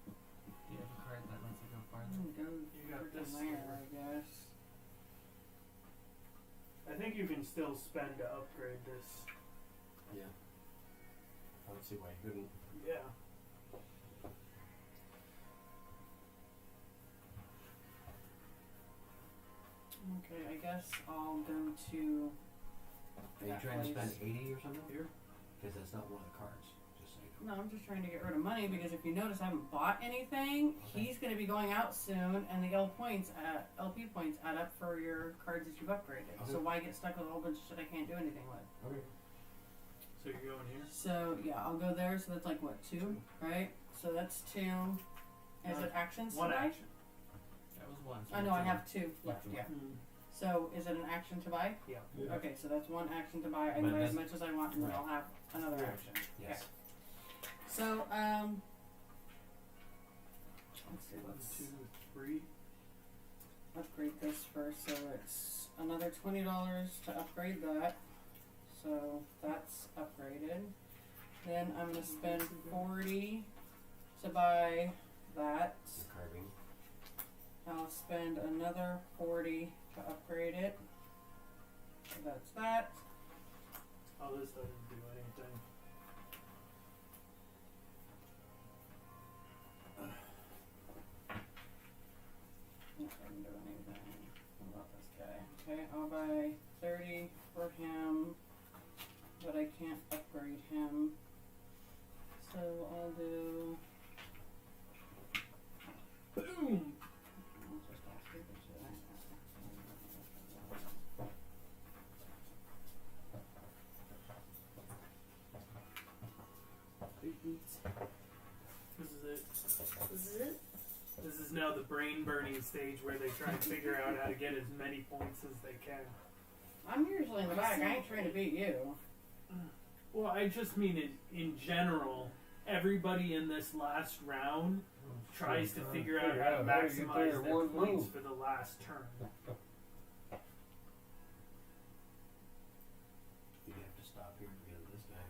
Do you have a card that lets you go I'm farther? gonna go You got frickin' this there, here. I guess. I think you can still spend to upgrade this. Yeah. I don't see why you couldn't. Yeah. Okay, I guess I'll go to. Are you that trying to spend place. 80 or something? Here? Because that's not one of the cards. Just so you know. No, I'm just trying to get rid of money because if you notice, I haven't bought anything. Okay. He's gonna be going out soon, and the LP points add up for your cards that you've upgraded. So Okay. why get stuck with a whole bunch of shit I can't do anything with? Okay. So you're going here? So yeah, I'll go there. So that's like what 2, right? So that's 2. Is it actions? One today? action. That was 1. I know I have 2 left. Yeah. Mm. So is it an action to buy? Yeah. Yeah. Okay, so that's 1 action to buy. I But can buy as doesn't- much as I want, and then Right. I'll have another Yeah. action. Yes. So let's see. 1, Let's 2, 3. upgrade this first. So it's another $20 to upgrade that. So that's upgraded. Then I'm gonna spend 40 to buy that. The carving. I'll spend another 40 to upgrade it. So that's that. Oh, this doesn't do anything. Not gonna do anything about this guy. Okay, I'll buy 30 for him, but I can't upgrade him. So I'll do. Boom! I'll just all stupid shit. Zzz. This is now the brain burning stage where they try and figure out how to get as many points as they can. I'm usually in the back. I ain't trying to beat you. Well, I just mean in general, everybody in this last round tries to figure out how to maximize their points for the last turn. You have to stop here to get to this guy.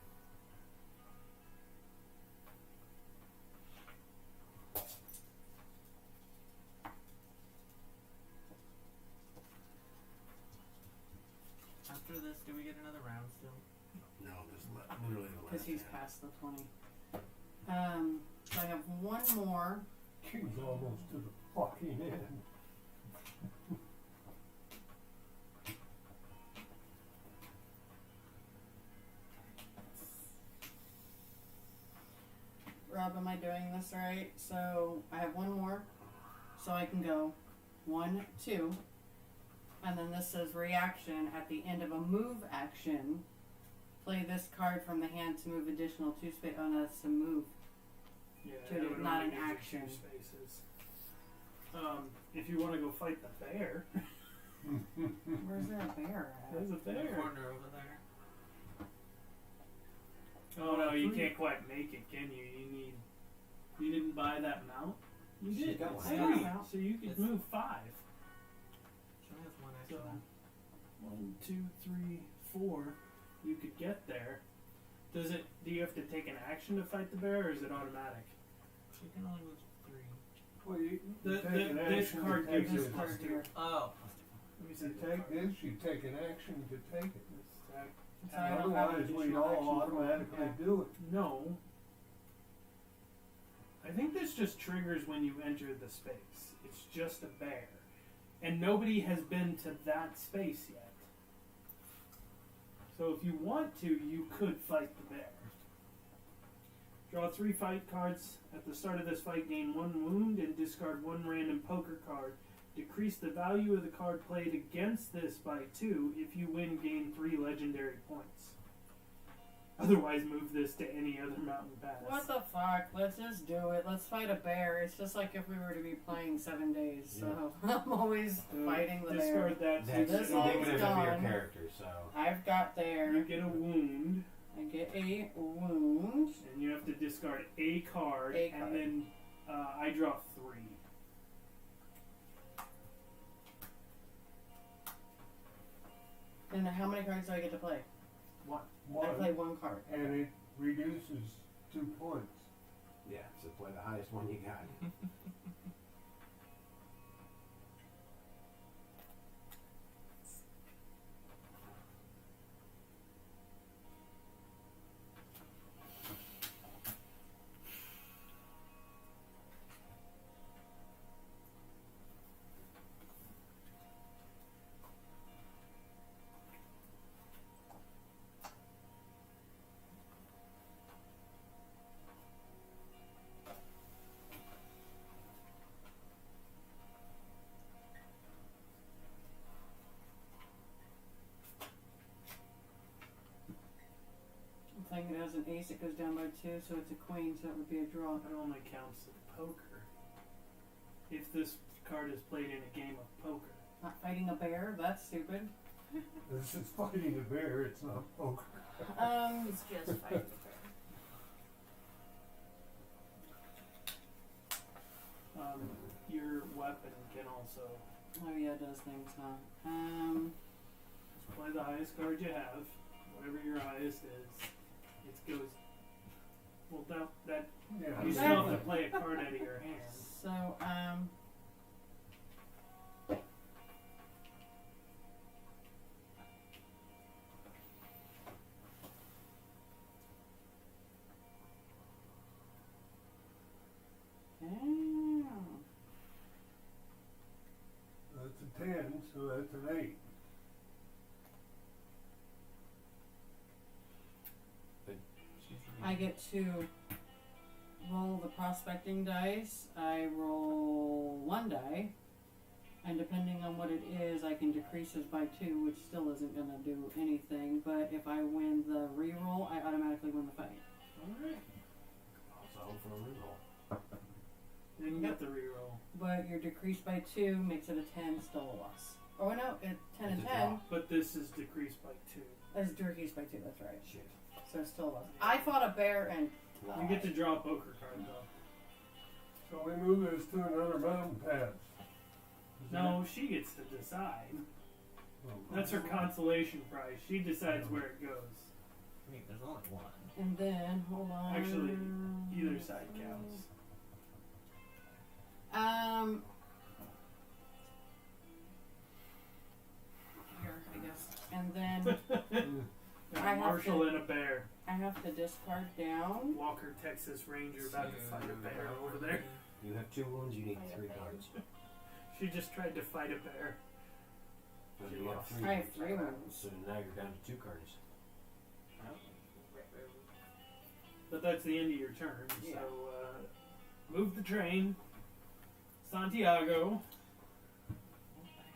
After this, do we get another round still? No, this literally the last. Because he's half. past the 20. So I have one more. She's almost to the fucking end. Rob, am I doing this right? So I have one more. So I can go 1, 2. And then this says reaction at the end of a move action. Play this card from the hand to move additional 2 space. Oh no, that's to move. Yeah, To that do, would not only an give you action. 2 spaces. If you want to go fight the bear, Where's there a bear at? there's a In the bear. corner over there. Oh no, you can't quite make it, can you? You didn't buy that mount? You She's did. got It's one. I got a free, mount. so you could It's- move 5. She only has one So action. 1, 2, 3, 4. You could get there. Do you have to take an action to fight the bear, or is it automatic? She can only move 3. Well, you This take an this action card to take gives us it. plus card 2. here. Oh. Let me see You the take card. this, you take an action to take it. So I don't have an Otherwise, we'd additional action all for it, automatically yeah. do it. No. I think this just triggers when you enter the space. It's just a bear. And nobody has been to that space yet. So if you want to, you could fight the bear. Draw 3 fight cards. At the start of this fight, gain 1 wound and discard 1 random poker card. Decrease the value of the card played against this by 2. If you win, gain 3 legendary points. Otherwise, move this to any other mountain pass. What the fuck? Let's just do it. Let's fight a bear. It's just like if we were to be playing 7 days. So I'm always So fighting the bear. discard that. That's this so one's indicative of your done. character, so. I've got there. you get a wound, I get a wound. and you have to discard a card, A card. and then I draw 3. And how many cards do I get to play? One. I play One, 1 card. and it reduces 2 points. Yeah, so play the highest one you got. I'm playing it as an ace. It goes down by 2, so it's a queen. So it would be a draw. That only counts as poker. If this card is played in a game of poker. Not fighting a bear. That's stupid. This is fighting a bear, it's not poker. It's just fighting the bear. Your weapon can also Oh yeah, it does things, huh? just play the highest card you have, whatever your highest is. It goes. Well, that Yeah, you still have to play a card out of your hand. So that's a 10, so that's an 8. I get to roll the prospecting dice. I roll 1 die, and depending on what it is, I can decrease this by 2, which still isn't gonna do anything. But if I win the reroll, I automatically win the fight. All right. Also for a reroll. get the reroll. but you're decreased by 2 makes it a 10, still a loss. Oh no, 10 and It's a 10 draw. But this is decreased by 2. is decreased by 2. That's right. Shit. So it's still a loss. I fought a bear and You get to draw a poker card though. So we move this to another mountain pass. No, she gets to decide. That's her consolation prize. She decides where it goes. Wait, there's only one. and then hold on. Actually, either side counts. Here, I guess. And then Got I a have marshal to- and a bear. I have to discard down. Walker, Texas Ranger, about to fight a bear over there. You have 2 wounds, you need 3 cards. She just tried to fight a bear. But She you have lost. 3 I have 3 wounds. So now you're down to 2 cards. But that's the end of your turn. Yeah. So move the train. Santiago. I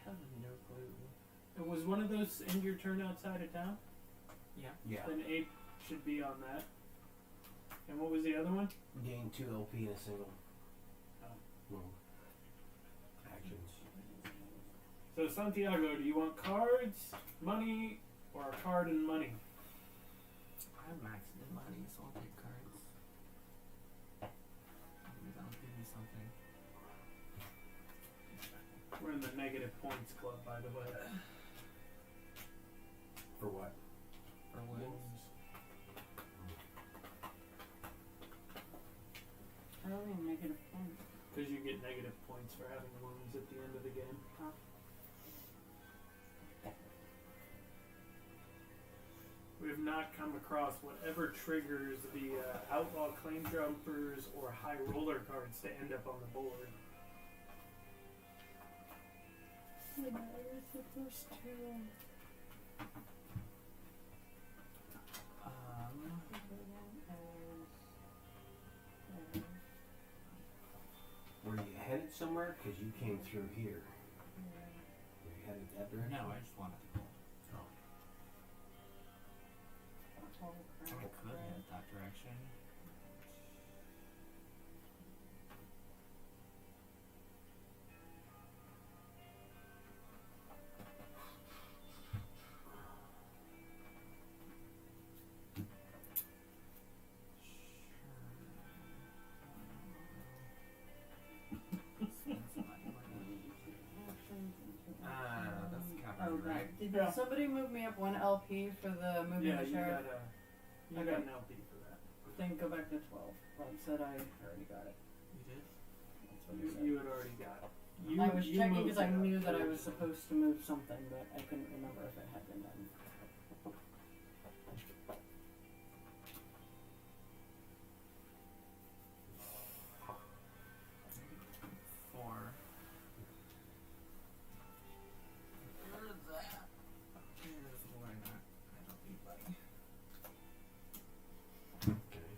have no clue. It was one of those end your turn outside of town. Yeah. Then 8 should be on that. And what was the other one? Gain 2 LP in a single Oh. move. Actions. So Santiago, do you want cards, money, or a card and money? I'm maxed in money, so I'll take cards. Maybe that'll give me something. We're in the negative points club, by the way. For what? For wins. I don't even make it a point. Because you get negative points for having wounds at the end of the game. We have not come across whatever triggers the outlaw claim jumpers or high roller cards to end up on the board. Where's the first 2? Were you headed somewhere? Because you came through here. Were you headed that direction? No, I just wanted to go. Oh, I crap. could head that direction. That's Oh, cavalry, that. right? Did Yeah. somebody move me up 1 LP for the moving Yeah, the you sheriff? got Okay. an LP for that. Then go back to 12. Bob said I already got it. You did? That's what he said. You had already got it. I was checking moved because I it up knew that I to- was supposed to move something, but I couldn't remember if it had been done. Four. Where's that? Here's why not. I don't need money. Okay.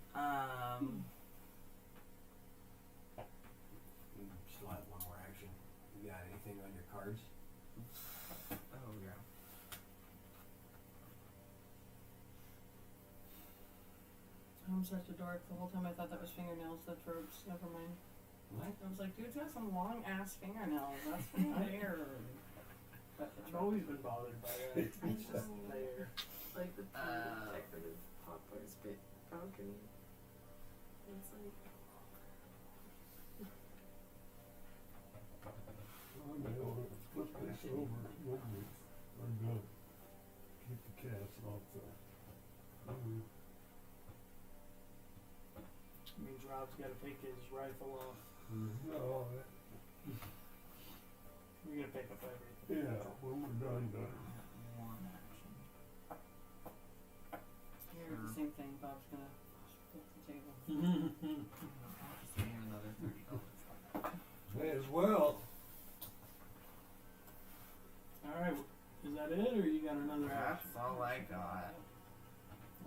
You still have 1 more action. You got anything on your cards? Oh yeah. I'm such a dork. The whole time I thought that was fingernails. That's ropes. Never mind. What? I was like, dude's got some long ass fingernails. That's not hair. But it's I've always been bothered by that. It's I just know. there. Like the decorative poplars bit broken. It's like I'm gonna flip this over. I'm gonna keep the cast off the. Means Rob's got to take his rifle off. No, We're gonna pick up everything. yeah, when we're done. One action. Here, the same thing. Bob's gonna flip the table. I'll just pay him another $30. May as well. All right, is that it, or you got another action? That's all I got.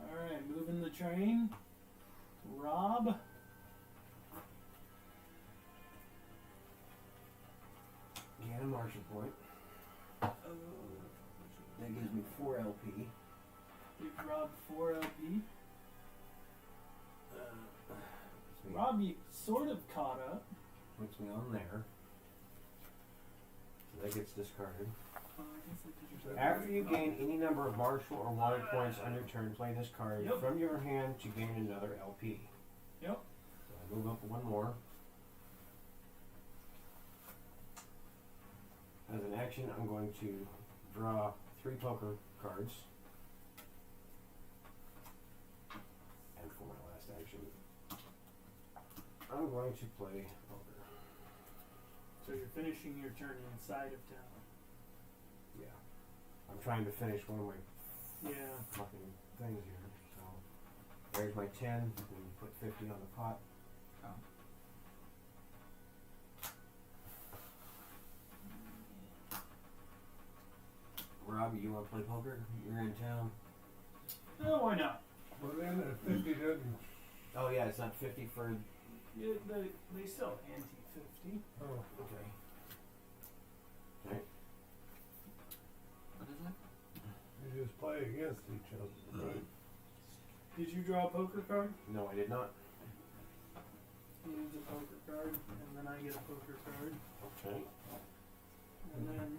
All right, moving the train. Rob. Gain a marshal point. Oh. That gives me 4 LP. Give Rob 4 LP. It's me. Rob, you sort of caught up. puts me on there. So that gets discarded. After you gain any number of martial or wanted points on your turn, play this card Yep. from your hand to gain another LP. Yep. So I move up one more. As an action, I'm going to draw 3 poker cards. And for my last action, I'm going to play poker. So you're finishing your turn inside of town. Yeah. I'm trying to finish one of my Yeah. fucking things here. So there's my 10, and you put 50 on the pot. Oh. Robbie, you want to play poker? You're in town. No, why not? Well, then that 50 doesn't. Oh yeah, it's not 50 for. Yeah, they sell anti-50. Oh, Okay. What is it? you just play against each other, right? Did you draw a poker card? No, I did not. He needs a poker card, and then I get a poker card, Okay. and then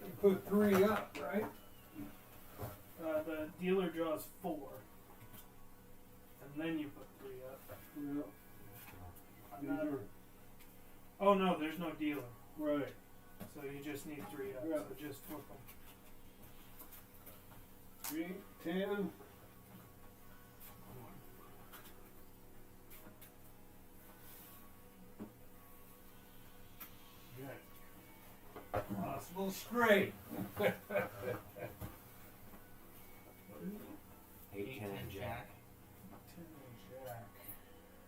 You put 3 up, right? the dealer draws 4, and then you put 3 up. Yeah. I'm These not, are, oh no, there's no dealer, right. so you just need 3 up. Yeah. So just flip them. 3, 10. Good. Possible straight. 8, 10, and jack. 10 and jack.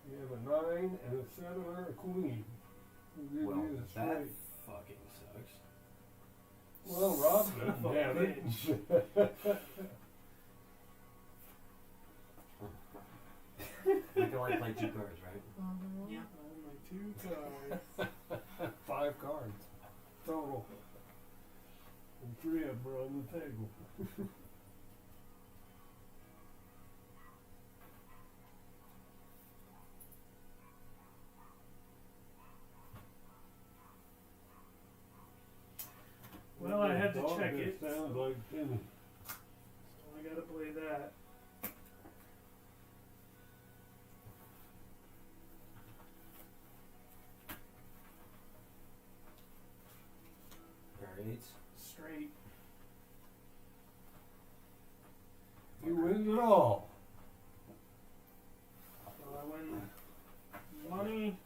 You have a 9 and a 7 or a queen. We'll give Well, you the that straight. fucking sucks. Well, Rob Son doesn't of a have it. You can only play 2 cards, right? Mm-hmm. Yeah. Only 2 cards. 5 cards total. And 3 of them are on the table. Well, I had to Dog check just it, Sounds so- like Timmy. I gotta play that. Pair 8s. Straight. You win it all. So I win money.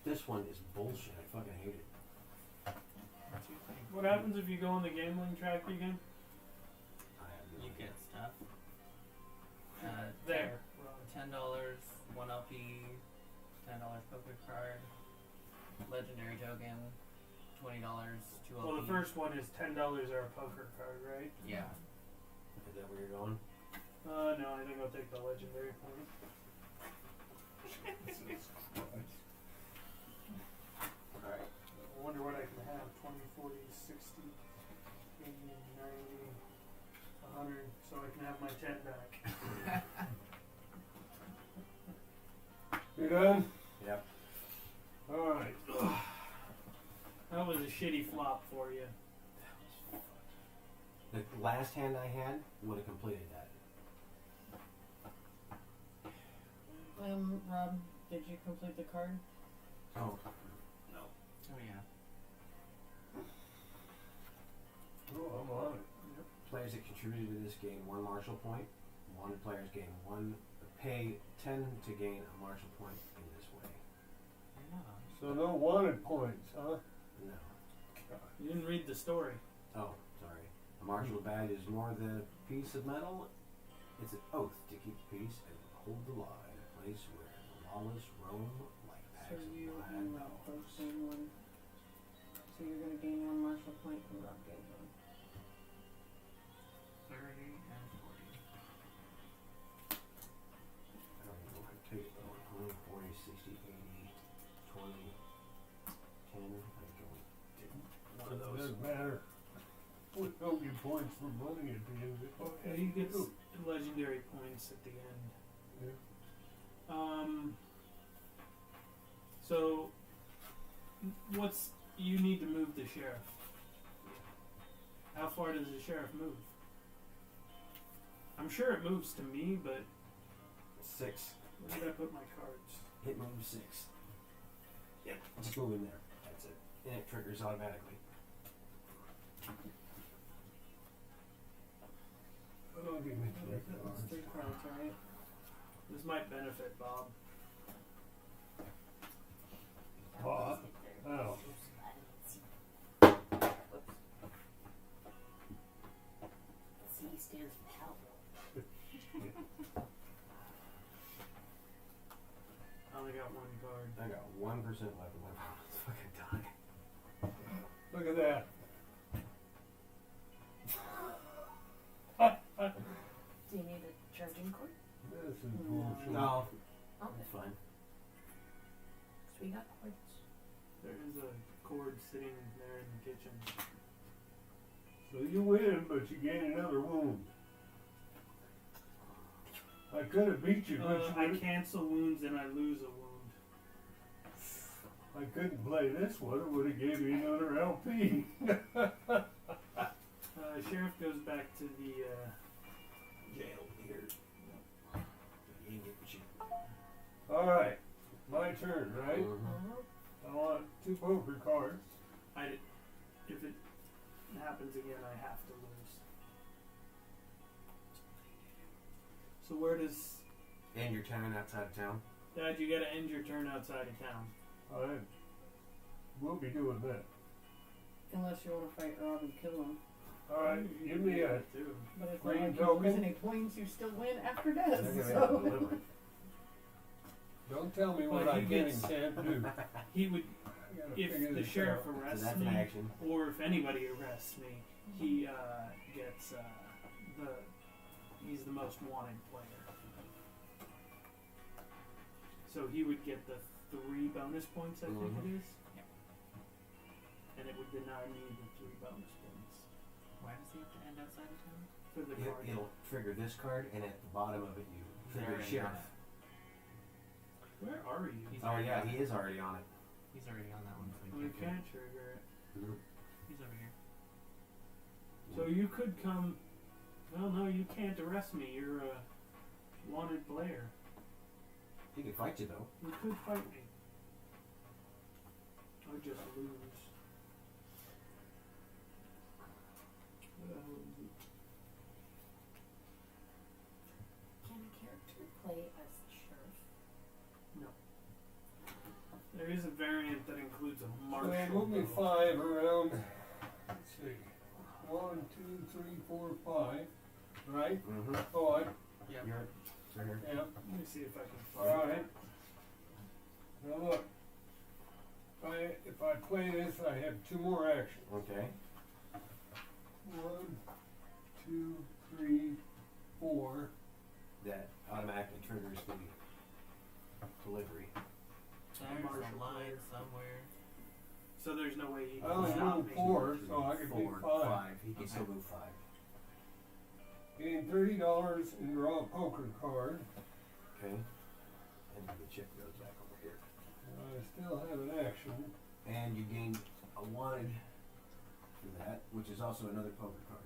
This one is bullshit. I fucking hate it. What happens if you go on the gambling track again? I have no You idea. get stuff. There. $10, 1 LP, $10 poker card, legendary token, $20, 2 LP. Well, the first one is $10 or a poker card, right? Yeah. Is that where you're going? No, I think I'll take the legendary point. Alright. I wonder what I can have. 20, 40, 60, 80, 90, 100, so I can have my 10 back. You done? Yep. Alright. That was a shitty flop for you. The last hand I had would have completed that. Rob, did you complete the card? Oh. Oh yeah. Oh, I'm on it. Players that contributed to this gain 1 martial point. Wanted players gain 1. Pay 10 to gain a martial point in this way. So no wanted points, huh? No. You didn't read the story. Oh, sorry. A martial badge is more than a piece of metal. It's an oath to keep peace and hold the law in a place where the lawless roam like So packs of you wild and Rob dogs. both gain 1. So you're going to gain 1 martial point and Rob gains 1. 30 and 40. I don't even know how to take it though. 20, 40, 60, 80, 20, 10. I think I only did one of It those. doesn't matter. We don't get points for money at the end of it. Okay, he gets legendary points at the end. Yeah. you need to move the sheriff. How far does the sheriff move? I'm sure it moves to me, but 6. where did I put my cards? It moves 6. Yep. Just move in there. That's it. And it triggers automatically. Oh, give me three It's cards. 3 cards, right? This might benefit Bob. Bob. Oh. C stands for cowboy. I only got one card. I got 1% left of my fucking die. Look at that. Do you need a charging cord? This is bullshit. No, Okay. it's fine. So we got cords. There is a cord sitting there in the kitchen. So you win, but you gain another wound. I could have beat you, but I cancel wounds and I lose a wound. I couldn't play this one. It would have gave me another LP. Sheriff goes back to the Jail here. You ain't getting shit. All right, my turn, right? Mhm. I want 2 poker cards. if it happens again, I have to lose. So where does And your town outside of town. Dad? You got to end your turn outside of town. I will be doing that. Unless you want to fight Rob and kill him. All right, give me a two. But if Green like you token. lose any points, you still win after death. They're gonna have to So. deliver it. Don't tell me what But I he can gets- and can't do. He would, I gotta if figure the this sheriff out. So arrests that's an me, action. or if anybody arrests me, he gets he's the most wanted player. So he would get the 3 bonus points, I think Mhm. it is. And it would deny me the 3 bonus points Why does he have to end outside of town? for the card. It'll trigger this card, and at the bottom of it, you trigger already sheriff. on it. Where are you? He's Oh already yeah, on he it. is already on it. He's already on that one, so We he can't do it. can't trigger it. He's over here. So you could come. Well, no, you can't arrest me. You're a wanted player. He could fight you though. You could fight me. I would just lose. What the hell is it? Can a character play as the sheriff? There is a variant that includes a marshal. So move me though. 5 around. Let's see. 1, 2, 3, 4, 5. Right? Mm-hmm. Oh, Yep. You're right here. yeah. Let me see if I can find All it. right. Now look. If I play this, I have 2 more actions. Okay. 1, 2, 3, 4. That automatically triggers the delivery. There's Marshal a line player. somewhere. So there's no way he I can only stop moved me. 4, so I could be 4, 5. He can still move 5. Gain $30 and draw a poker card. Okay. And the chip goes back over here. I still have an action. And you gain a wanted for that, which is also another poker card.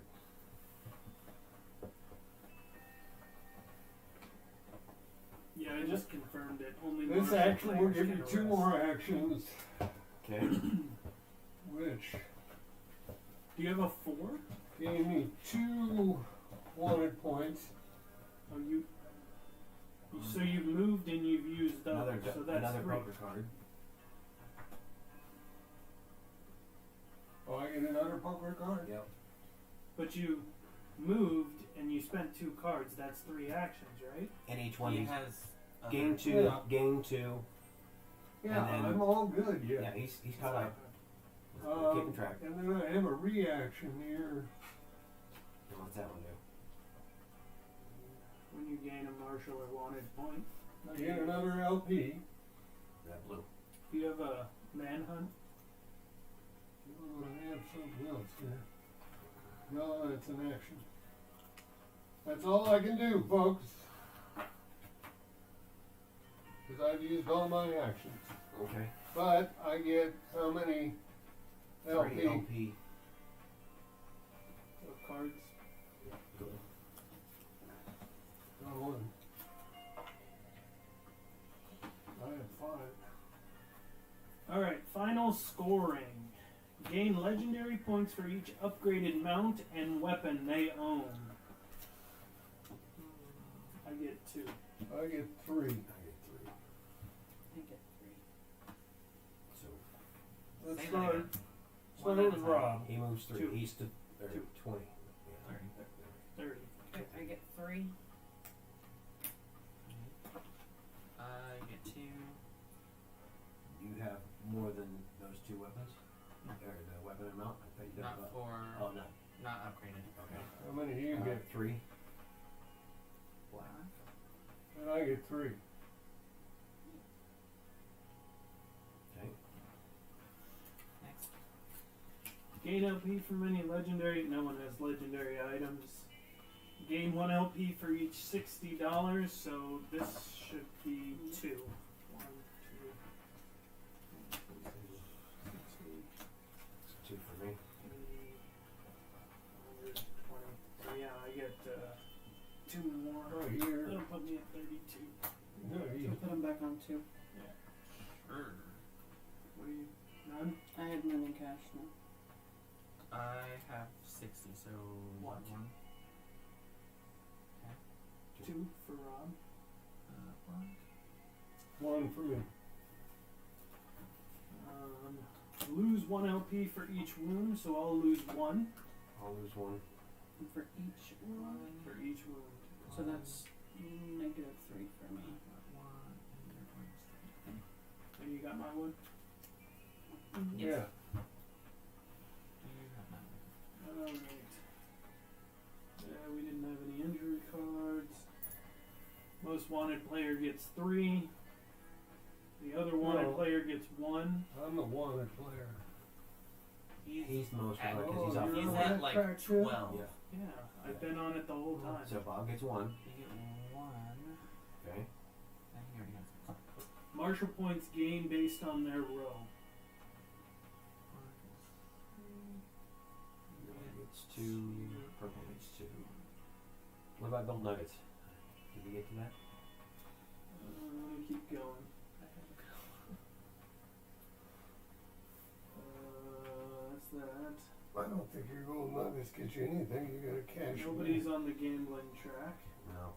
Yeah, I just confirmed it. Only This marshal action will players give you can 2 arrest. more actions, Okay. which Do you have a 4? gave me 2 wanted points. Oh, you. So you've moved and you've used those. Another So that's another 3. poker card. Oh, I get another poker card? Yep. But you moved and you spent 2 cards. That's 3 actions, right? And each one He he's has gain 2, Yeah. gain 2. Yeah, And then- I'm all good, Yeah, yeah. he's caught up. We're keeping track. And then I have a reaction here. And what's that one do? When you gain a marshal or wanted point. I get another LP. That blue. Do you have a manhunt? Oh, I have something else here. No, that's an action. That's all I can do, folks. Because I've used all my actions. Okay. But I get how many 3 LP? LP. Of cards. Good. Oh, and I have 5. Alright, final scoring. Gain legendary points for each upgraded mount and weapon they own. I get 2. I get 3. I get 3. I get 3. So Let's Say that start. again. Start One at with a time. Rob. he moves 3. 2. He's to 2. 20. 30. 30. Okay, I get 3. I get 2. You have more than those 2 weapons? Or the weapon amount? I thought you Not did for Oh, no. not upgraded. Okay. How many do you get? 3. 5. And I get 3. Okay. Next. Gain LP from any legendary. No one has legendary items. Gain 1 LP for each $60, so this should be 2. 1, 2, 60, 2 for me. 80, 120. So yeah, I get 2 more. Oh, here. That'll put me at 32. No, So you. put them back on 2. Sure. What do you? None? I had none in cash now. I have 60, so One. 1. 2 for Rob. 1. 1 for me. Lose 1 LP for each wound, so I'll lose 1 I'll lose 1. And for each one. for each wound. So that's negative 3 for me. 1 and your points. And you got my one? Yes. Yeah. You have none. Alright. Yeah, we didn't have any injury cards. Most wanted player gets 3. The other wanted No. player gets 1. I'm the wanted player. He's the most at- wanted because he's Oh, off. you're He's the at wanted like player too? 12. Yeah. Yeah, I've been on it the whole time. So Bob gets 1. You get 1. Okay. And he already has 6. Marshal points gained based on their row. Yellow gets 2. Purple gets 2. What about gold nuggets? Did we get to that? Let me keep going. That's that. I don't think your gold nuggets get you anything. You gotta cash them Nobody's in. on the gambling track. No.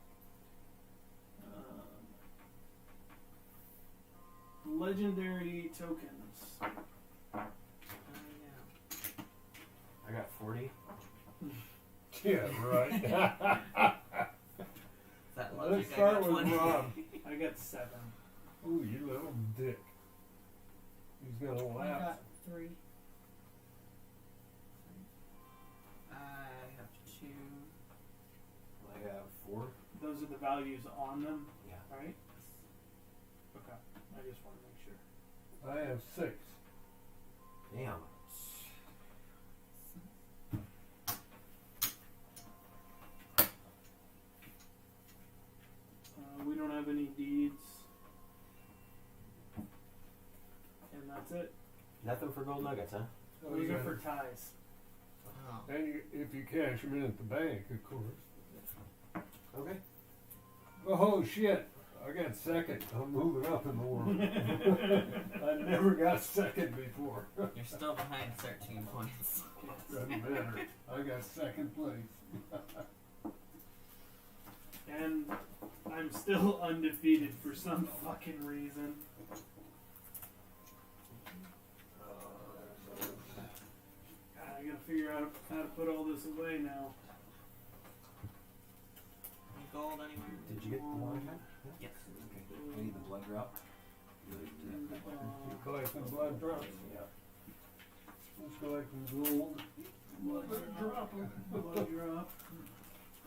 Legendary tokens. Yeah. I got 40. Yeah, right. That Let's logic, I start got with 20. Rob. I got 7. Ooh, you little dick. He's gonna I laugh. got 3. I have 2. I have 4. Those are the values on them, Yeah. right? Okay. I just want to make sure. I have 6. Damn. We don't have any deeds. And that's it. Nothing for gold nuggets, huh? Oh, Those you are got- for ties. Oh. And you, if you cash them in at the bank, of course. Okay. Oh shit! I got second. I'm moving up in the world. I never got second before. You're still behind 13 points. Doesn't matter. I got second place. And I'm still undefeated for some fucking reason. God, I gotta figure out how to put all this away now. Any gold anywhere? Did you get the water gun? Yes. Okay. I need the blood drop. You collecting blood drops? Yeah. Who's collecting gold? Blood drop. Blood drop.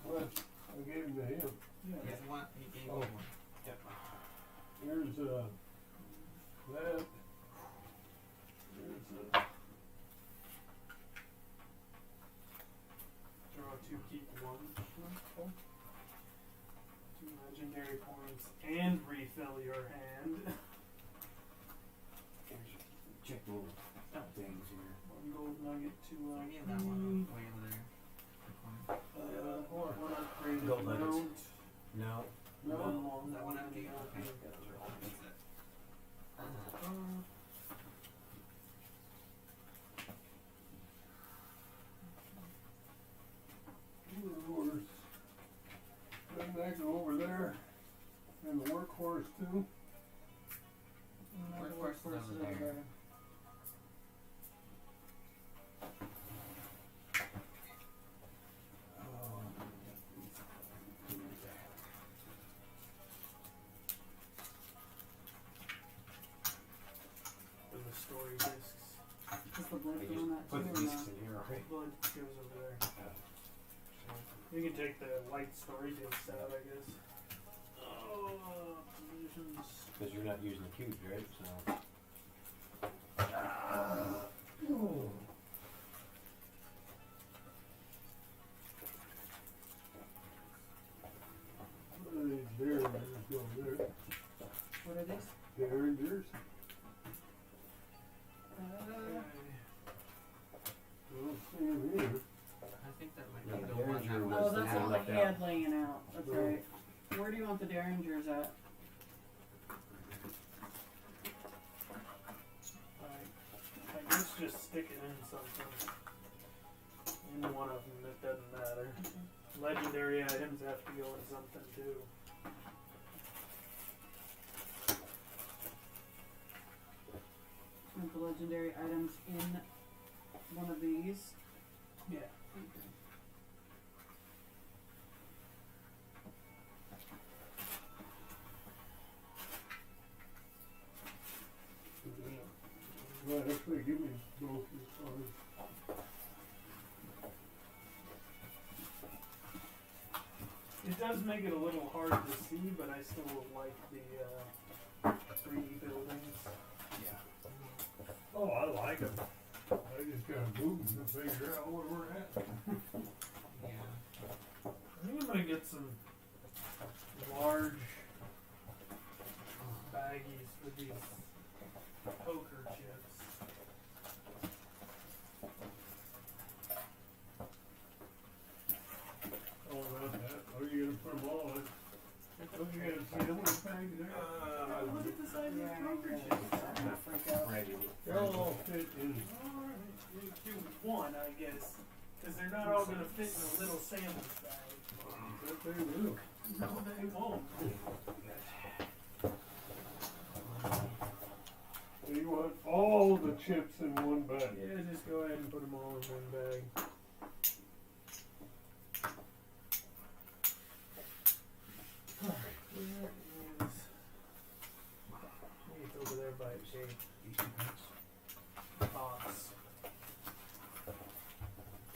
What? I gave him to him. Yeah. He has 1. He gave Oh. me 1. Here's that. Here's Draw 2, keep 1. Okay. 2 legendary points and refill your hand. those are all good. Horse. Doesn't that go over there? And the workhorse too? Workhorse is over there. And the story discs. Is the blood I going just that put too the or discs not? in here, okay? Blood goes over there. So, You can take the white story discs out, I guess. Oh, positions. because you're not using the cubes, right? So. Derringers go there. What are these? Derringers. Don't see 'em here. I think that might Yeah, be the the one Derringer that was Oh, was the that's one all left he out. had laying out. That's Oh. right. Where do you want the Derringers at? I guess just stick it in something. In one of them, it doesn't matter. Legendary items have to go in something too. Want the legendary items in one of these? Yeah. Okay. Well, actually, give me both your cards. It does make it a little hard to see, but I still like the 3D buildings. Oh, I like them. I just gotta move them to figure out where we're at. Yeah. I think I'm gonna get some large baggies for these poker chips. Oh, not that. Oh, you're gonna put them all in. Oh, you gotta see the one thing there. Look at the size of the Yeah, poker I chips. I'm gonna freak out. Ready. They'll all fit in. Alright, you do one, I guess. Because they're not all gonna fit in a little sandwich bag. But they will. No, they won't. So you want all the chips in one bag. Yeah, just go ahead and put them all in one bag. Where is... It's over there by a box.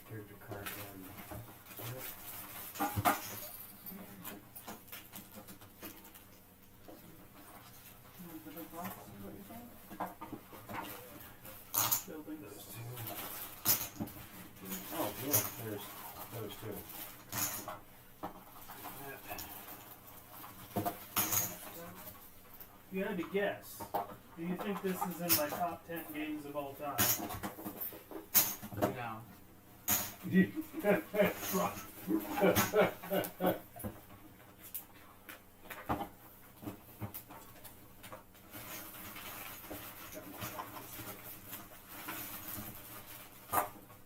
Character card and. You want the big box, is what you're saying? Building Those two. Oh, yeah, there's those two. If you had to guess, do you think this is in my top 10 games of all time? No. That's right.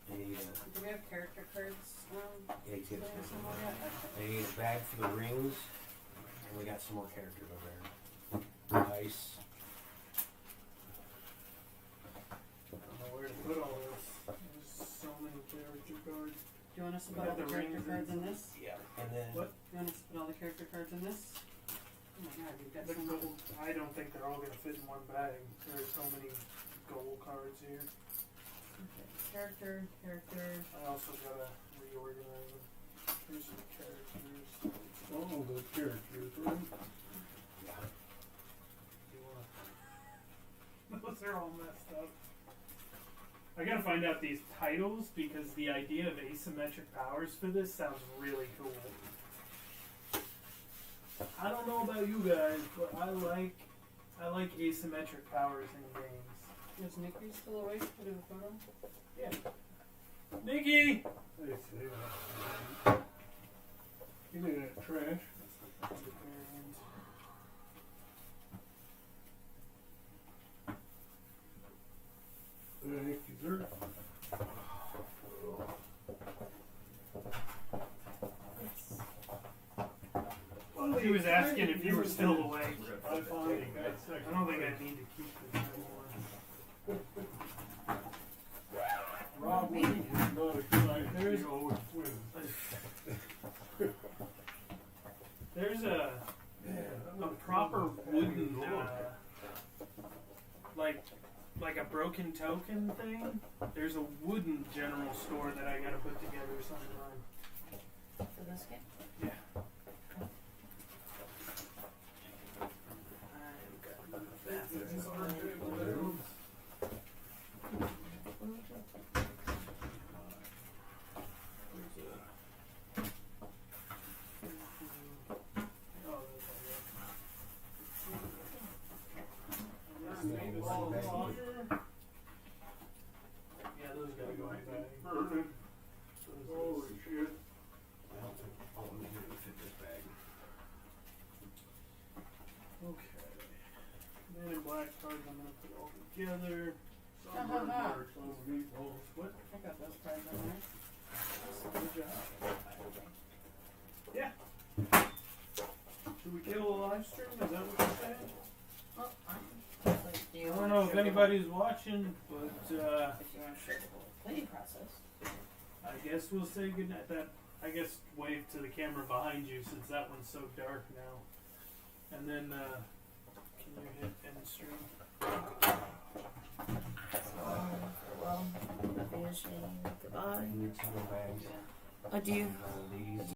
They need Do we have character cards? yeah, you see there this somewhere one. yet? They need a bag for the rings, and we got some more characters over there. Dice. I don't know where to put all this. There's so many character cards. Do you want us to We put got all the the character rings cards in and- this? Yeah. And then What? Do you want us to put all the character cards in this? Oh my god, you've got The so much. gold, I don't think they're all gonna fit in one bag. There's so many gold cards here. Okay. Character. I also gotta reorganize them. Here's the characters. All the characters, right? yeah. Do you wanna... Those are all messed up. I gotta find out these titles because the idea of asymmetric powers for this sounds really cool. I don't know about you guys, but I like asymmetric powers in games. Is Nikki still awake to do the photo? Yeah. Nikki! They say that. Give me that trash. And asking if you were still awake. I finally got second. I don't think I need to keep this anymore. Rob Lee is not excited. There's- He always wins. There's a proper wooden, like a broken token thing. There's a wooden general store that I gotta put together sometime. For this game? Yeah. I've got that. Yeah, those gotta go in the bag. Burning. Holy shit. I don't think all of them are gonna fit this bag. Okay. Men in black cards I'm gonna put all together. Sunburn marks on the meatballs. What? I got those cards on there. Good job. Yeah. Should we kill a live stream? Is that what you're saying? Well, like, do I you don't wanna know if show the anybody's watching, but whole- if you want to show the whole cleaning process. I guess we'll say goodnight. I guess wave to the camera behind you since that one's so dark now. And then can you hit end stream? Well, finishing. Goodbye. We need single bags. Adieu. All these.